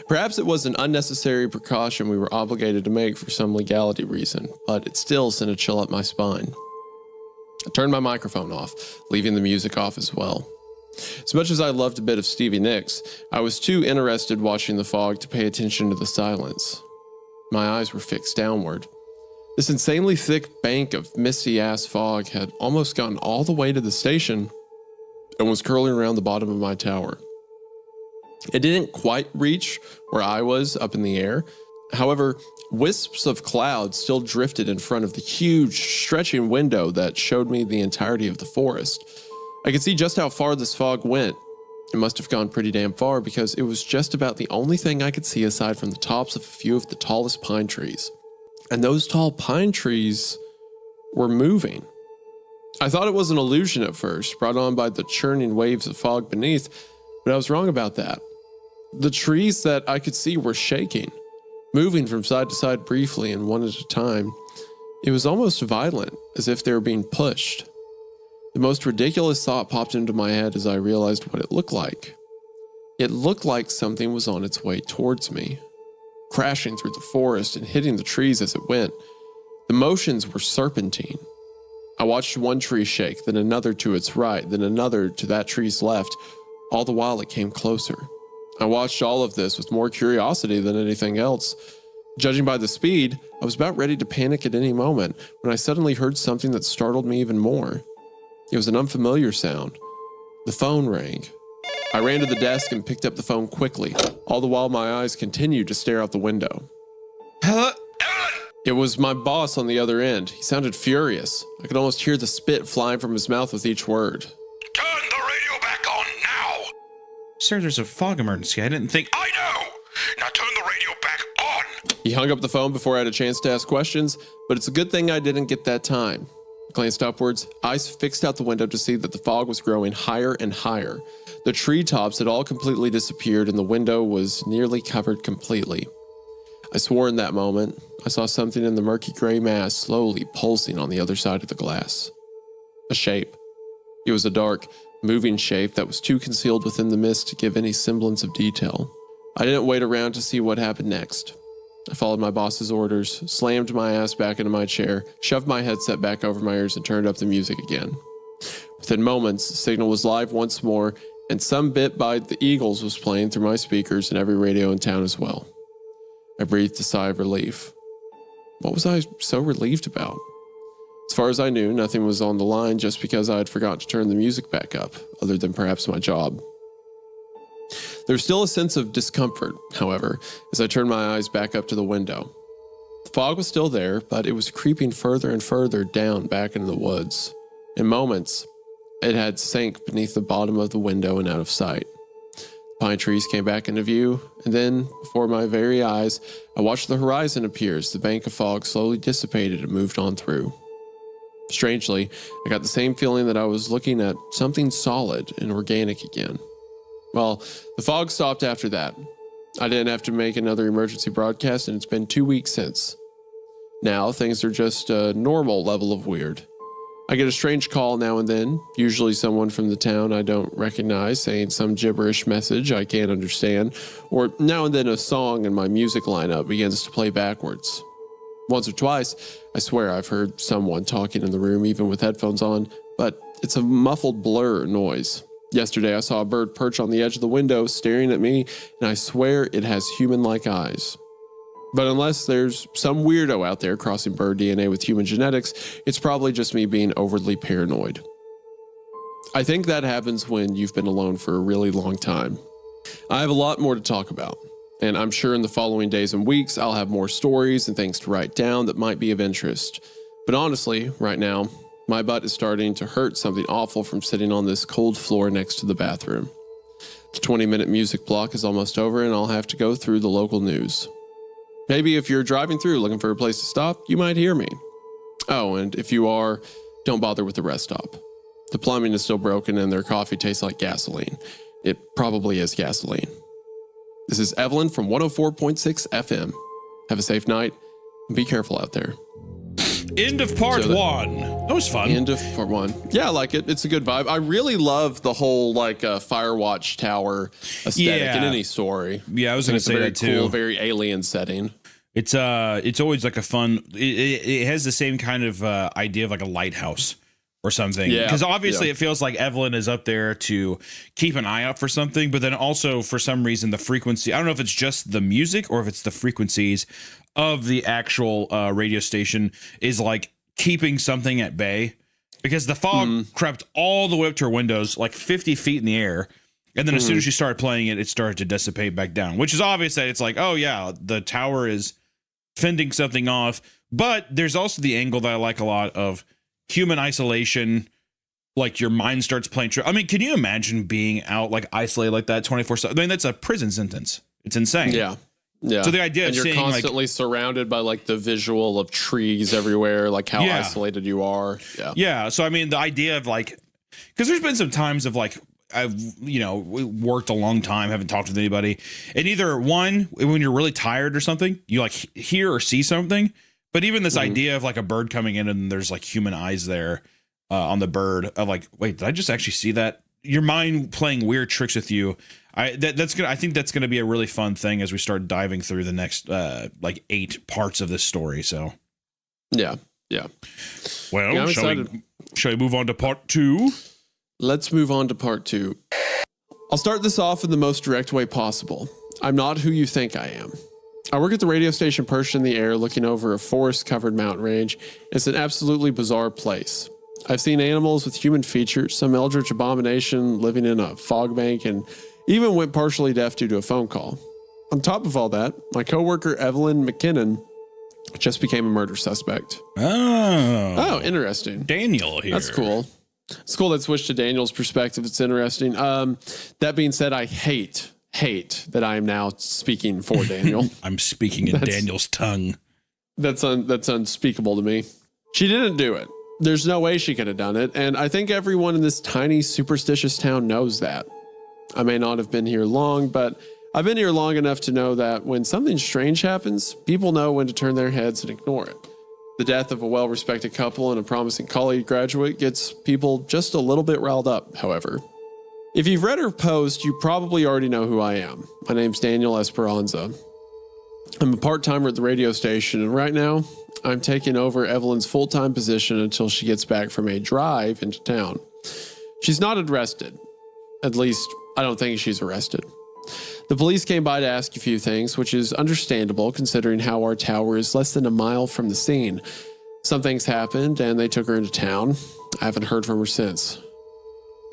Perhaps it was an unnecessary precaution we were obligated to make for some legality reason, but it still sent a chill up my spine. I turned my microphone off, leaving the music off as well. As much as I loved a bit of Stevie Nicks, I was too interested watching the fog to pay attention to the silence. My eyes were fixed downward. This insanely thick bank of misty-ass fog had almost gotten all the way to the station and was curling around the bottom of my tower. It didn't quite reach where I was up in the air. However, wisps of cloud still drifted in front of the huge, stretching window that showed me the entirety of the forest. I could see just how far this fog went. It must have gone pretty damn far because it was just about the only thing I could see aside from the tops of a few of the tallest pine trees. And those tall pine trees were moving. I thought it was an illusion at first, brought on by the churning waves of fog beneath, but I was wrong about that. The trees that I could see were shaking, moving from side to side briefly and one at a time. It was almost violent, as if they were being pushed. The most ridiculous thought popped into my head as I realized what it looked like. It looked like something was on its way towards me, crashing through the forest and hitting the trees as it went. The motions were serpentine. I watched one tree shake, then another to its right, then another to that tree's left. All the while it came closer. I watched all of this with more curiosity than anything else. Judging by the speed, I was about ready to panic at any moment when I suddenly heard something that startled me even more. It was an unfamiliar sound. The phone rang. I ran to the desk and picked up the phone quickly, all the while my eyes continued to stare out the window. Hello? It was my boss on the other end. He sounded furious. I could almost hear the spit flying from his mouth with each word. Turn the radio back on now! Sir, there's a fog emergency. I didn't think... I know! Now turn the radio back on! He hung up the phone before I had a chance to ask questions, but it's a good thing I didn't get that time. I glanced upwards, eyes fixed out the window to see that the fog was growing higher and higher. The treetops had all completely disappeared and the window was nearly covered completely. I swore in that moment I saw something in the murky gray mass slowly pulsing on the other side of the glass. A shape. It was a dark, moving shape that was too concealed within the mist to give any semblance of detail. I didn't wait around to see what happened next. I followed my boss's orders, slammed my ass back into my chair, shoved my headset back over my ears, and turned up the music again. Within moments, the signal was live once more, and Some Bit by the Eagles was playing through my speakers and every radio in town as well. I breathed a sigh of relief. What was I so relieved about? As far as I knew, nothing was on the line just because I had forgotten to turn the music back up, other than perhaps my job. There was still a sense of discomfort, however, as I turned my eyes back up to the window. The fog was still there, but it was creeping further and further down back into the woods. In moments, it had sank beneath the bottom of the window and out of sight. The pine trees came back into view, and then, before my very eyes, I watched the horizon appear as the bank of fog slowly dissipated and moved on through. Strangely, I got the same feeling that I was looking at something solid and organic again. Well, the fog stopped after that. I didn't have to make another emergency broadcast, and it's been 2 weeks since. Now, things are just a normal level of weird. I get a strange call now and then, usually someone from the town I don't recognize saying some gibberish message I can't understand, or now and then a song in my music lineup begins to play backwards. Once or twice, I swear I've heard someone talking in the room even with headphones on, but it's a muffled blur noise. Yesterday, I saw a bird perch on the edge of the window staring at me, and I swear it has human-like eyes. But unless there's some weirdo out there crossing bird DNA with human genetics, it's probably just me being overly paranoid. I think that happens when you've been alone for a really long time. I have a lot more to talk about, and I'm sure in the following days and weeks, I'll have more stories and things to write down that might be of interest. But honestly, right now, my butt is starting to hurt something awful from sitting on this cold floor next to the bathroom. The 20-minute music block is almost over, and I'll have to go through the local news. Maybe if you're driving through looking for a place to stop, you might hear me. Oh, and if you are, don't bother with the rest stop. The plumbing is still broken and their coffee tastes like gasoline. It probably is gasoline. This is Evelyn from 104.6 FM. Have a safe night, and be careful out there. End of part one. That was fun. End of part one. Yeah, I like it. It's a good vibe. I really love the whole Firewatch Tower aesthetic in any story. Yeah, I was going to say that too. Very cool, very alien setting. It's always like a fun. It has the same kind of idea of like a lighthouse or something. Yeah. Because obviously it feels like Evelyn is up there to keep an eye out for something, but then also for some reason the frequency. I don't know if it's just the music or if it's the frequencies of the actual radio station is like keeping something at bay, because the fog crept all the way up to her windows, like 50 feet in the air. And then as soon as she started playing it, it started to dissipate back down, which is obvious that it's like, oh yeah, the tower is fending something off. But there's also the angle that I like a lot of human isolation. Like your mind starts playing trick. I mean, can you imagine being out like isolated like that 24/7? I mean, that's a prison sentence. It's insane. Yeah. Yeah. So the idea and of you're seeing constantly surrounded by like the visual of trees everywhere, like how Yeah. isolated you are. Yeah. Yeah. So I mean, the idea of like, because there's been some times of like I've worked a long time, haven't talked with anybody, and either one, when you're really tired or something, you like hear or see something. But even this idea of like a bird coming in and there's like human eyes there on the bird of like, wait, did I just actually see that? Your mind playing weird tricks with you. I think that's gonna be a really fun thing as we start diving through the next like 8 parts of this story. So Yeah. well, Yeah, I'm shall we move on to part 2? Let's move on to part 2. I'll start this off in the most direct way possible. I'm not who you think I am. I work at the radio station perched in the air looking over a forest-covered mountain range. It's an absolutely bizarre place. I've seen animals with human features, some eldritch abomination living in a fog bank, and even went partially deaf due to a phone call. On top of all that, my coworker Evelyn McKinnon just became a murder suspect. Oh, interesting. Daniel here. That's cool. It's cool that switched to Daniel's perspective. It's interesting. That being said, I hate that I am now speaking for Daniel. I'm speaking in Daniel's tongue. That's unspeakable to me. She didn't do it. There's no way she could have done it. And I think everyone in this tiny, superstitious town knows that. I may not have been here long, but I've been here long enough to know that when something strange happens, people know when to turn their heads and ignore it. The death of a well-respected couple and a promising college graduate gets people just a little bit riled up, however. If you've read her post, you probably already know who I am. My name's Daniel Esperanza. I'm a part-timer at the radio station, and right now, I'm taking over Evelyn's full-time position until she gets back from a drive into town. She's not arrested. At least, I don't think she's arrested. The police came by to ask a few things, which is understandable considering how our tower is less than a mile from the scene. Some things happened, and they took her into town. I haven't heard from her since.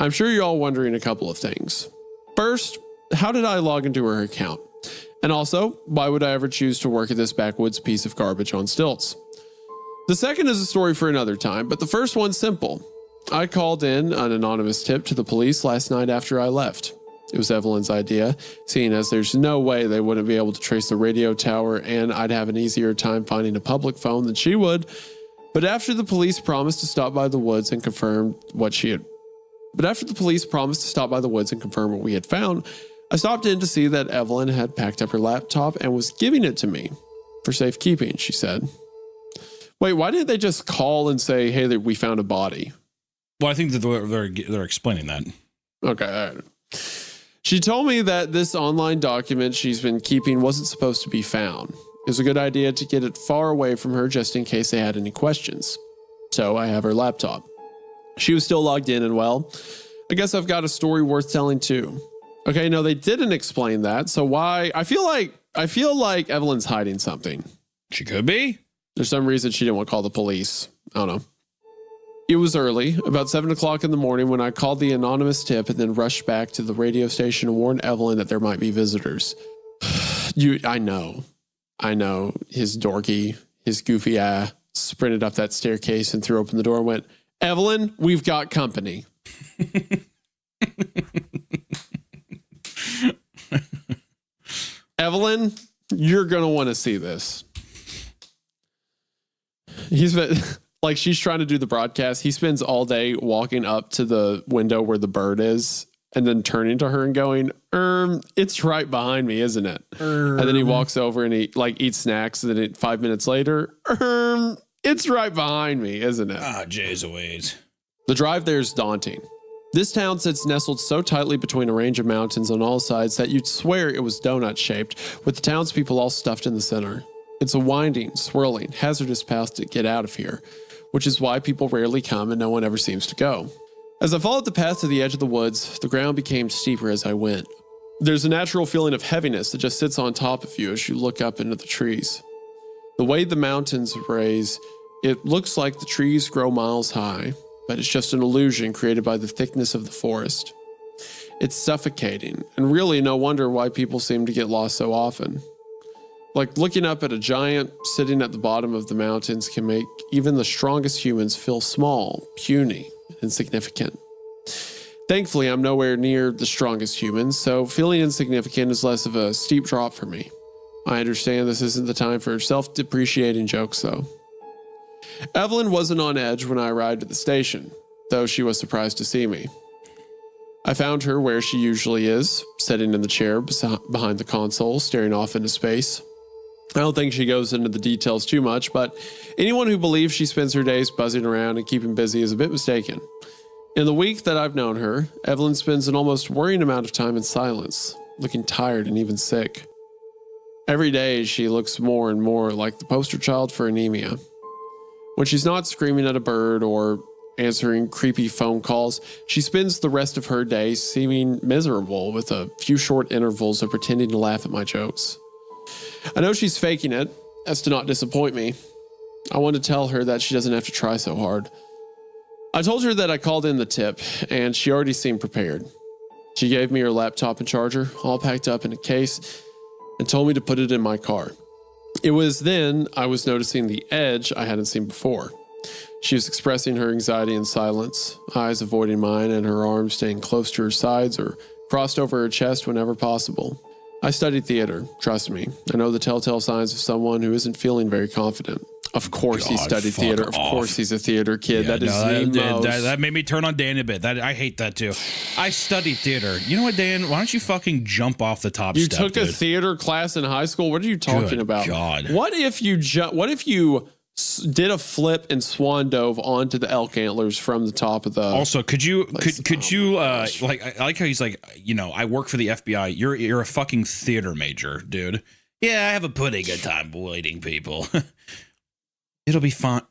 I'm sure you're all wondering a couple of things. First, how did I log into her account? And also, why would I ever choose to work at this backwoods piece of garbage on stilts? The second is a story for another time, but the first one's simple. I called in an anonymous tip to the police last night after I left. It was Evelyn's idea, seeing as there's no way they wouldn't be able to trace the radio tower and I'd have an easier time finding a public phone than she would. But after the police promised to stop by the woods and confirm what we had found, I stopped in to see that Evelyn had packed up her laptop and was giving it to me for safekeeping, she said. Wait, why didn't they just call and say, hey, we found a body? Well, I think that they're explaining that. Okay, all right. She told me that this online document she's been keeping wasn't supposed to be found. It was a good idea to get it far away from her just in case they had any questions. So I have her laptop. She was still logged in and well, I guess I've got a story worth telling too. Okay, no, they didn't explain that. So why? I feel like Evelyn's hiding something. She could be. There's some reason she didn't want to call the police. I don't know. It was early, about 7 o'clock in the morning, when I called the anonymous tip and then rushed back to the radio station to warn Evelyn that there might be visitors. I know. His goofy eye sprinted up that staircase and threw open the door and went, Evelyn, we've got company. Evelyn, you're going to want to see this. He's been... Like she's trying to do the broadcast. He spends all day walking up to the window where the bird is and then turning to her and going, it's right behind me, isn't it? And then he walks over and he eats snacks. And then 5 minutes later, it's right behind me, isn't it? Ah, jeez Louise. The drive there is daunting. This town sits nestled so tightly between a range of mountains on all sides that you'd swear it was donut shaped, with the townspeople all stuffed in the center. It's a winding, swirling, hazardous path to get out of here, which is why people rarely come and no one ever seems to go. As I followed the path to the edge of the woods, the ground became steeper as I went. There's a natural feeling of heaviness that just sits on top of you as you look up into the trees. The way the mountains raise, it looks like the trees grow miles high, but it's just an illusion created by the thickness of the forest. It's suffocating, and really no wonder why people seem to get lost so often. Like looking up at a giant sitting at the bottom of the mountains can make even the strongest humans feel small, puny, insignificant. Thankfully, I'm nowhere near the strongest humans, so feeling insignificant is less of a steep drop for me. I understand this isn't the time for self-depreciating jokes, though. Evelyn wasn't on edge when I arrived at the station, though she was surprised to see me. I found her where she usually is, sitting in the chair behind the console, staring off into space. I don't think she goes into the details too much, but anyone who believes she spends her days buzzing around and keeping busy is a bit mistaken. In the week that I've known her, Evelyn spends an almost worrying amount of time in silence, looking tired and even sick. Every day, she looks more and more like the poster child for anemia. When she's not screaming at a bird or answering creepy phone calls, she spends the rest of her day seeming miserable with a few short intervals of pretending to laugh at my jokes. I know she's faking it, as to not disappoint me. I want to tell her that she doesn't have to try so hard. I told her that I called in the tip, and she already seemed prepared. She gave me her laptop and charger, all packed up in a case, and told me to put it in my car. It was then I was noticing the edge I hadn't seen before. She was expressing her anxiety in silence, eyes avoiding mine and her arms staying close to her sides or crossed over her chest whenever possible. I studied theater, trust me. I know the telltale signs of someone who isn't feeling very confident. Of course he studied theater. Of course he's a theater kid. Yeah, that is that made me turn on Dan a bit. I hate that too. I studied theater. You know what, Dan? Why don't you fucking jump off the top You step, took a dude? theater class in high school? What are you talking Good about? God. What if you did a flip and swan dove onto the elk antlers from the top of the... Also, could you like I like how he's like, you know, I work for the FBI. You're a fucking theater major, dude. Yeah, I have a pretty good time waiting people. It'll be fun.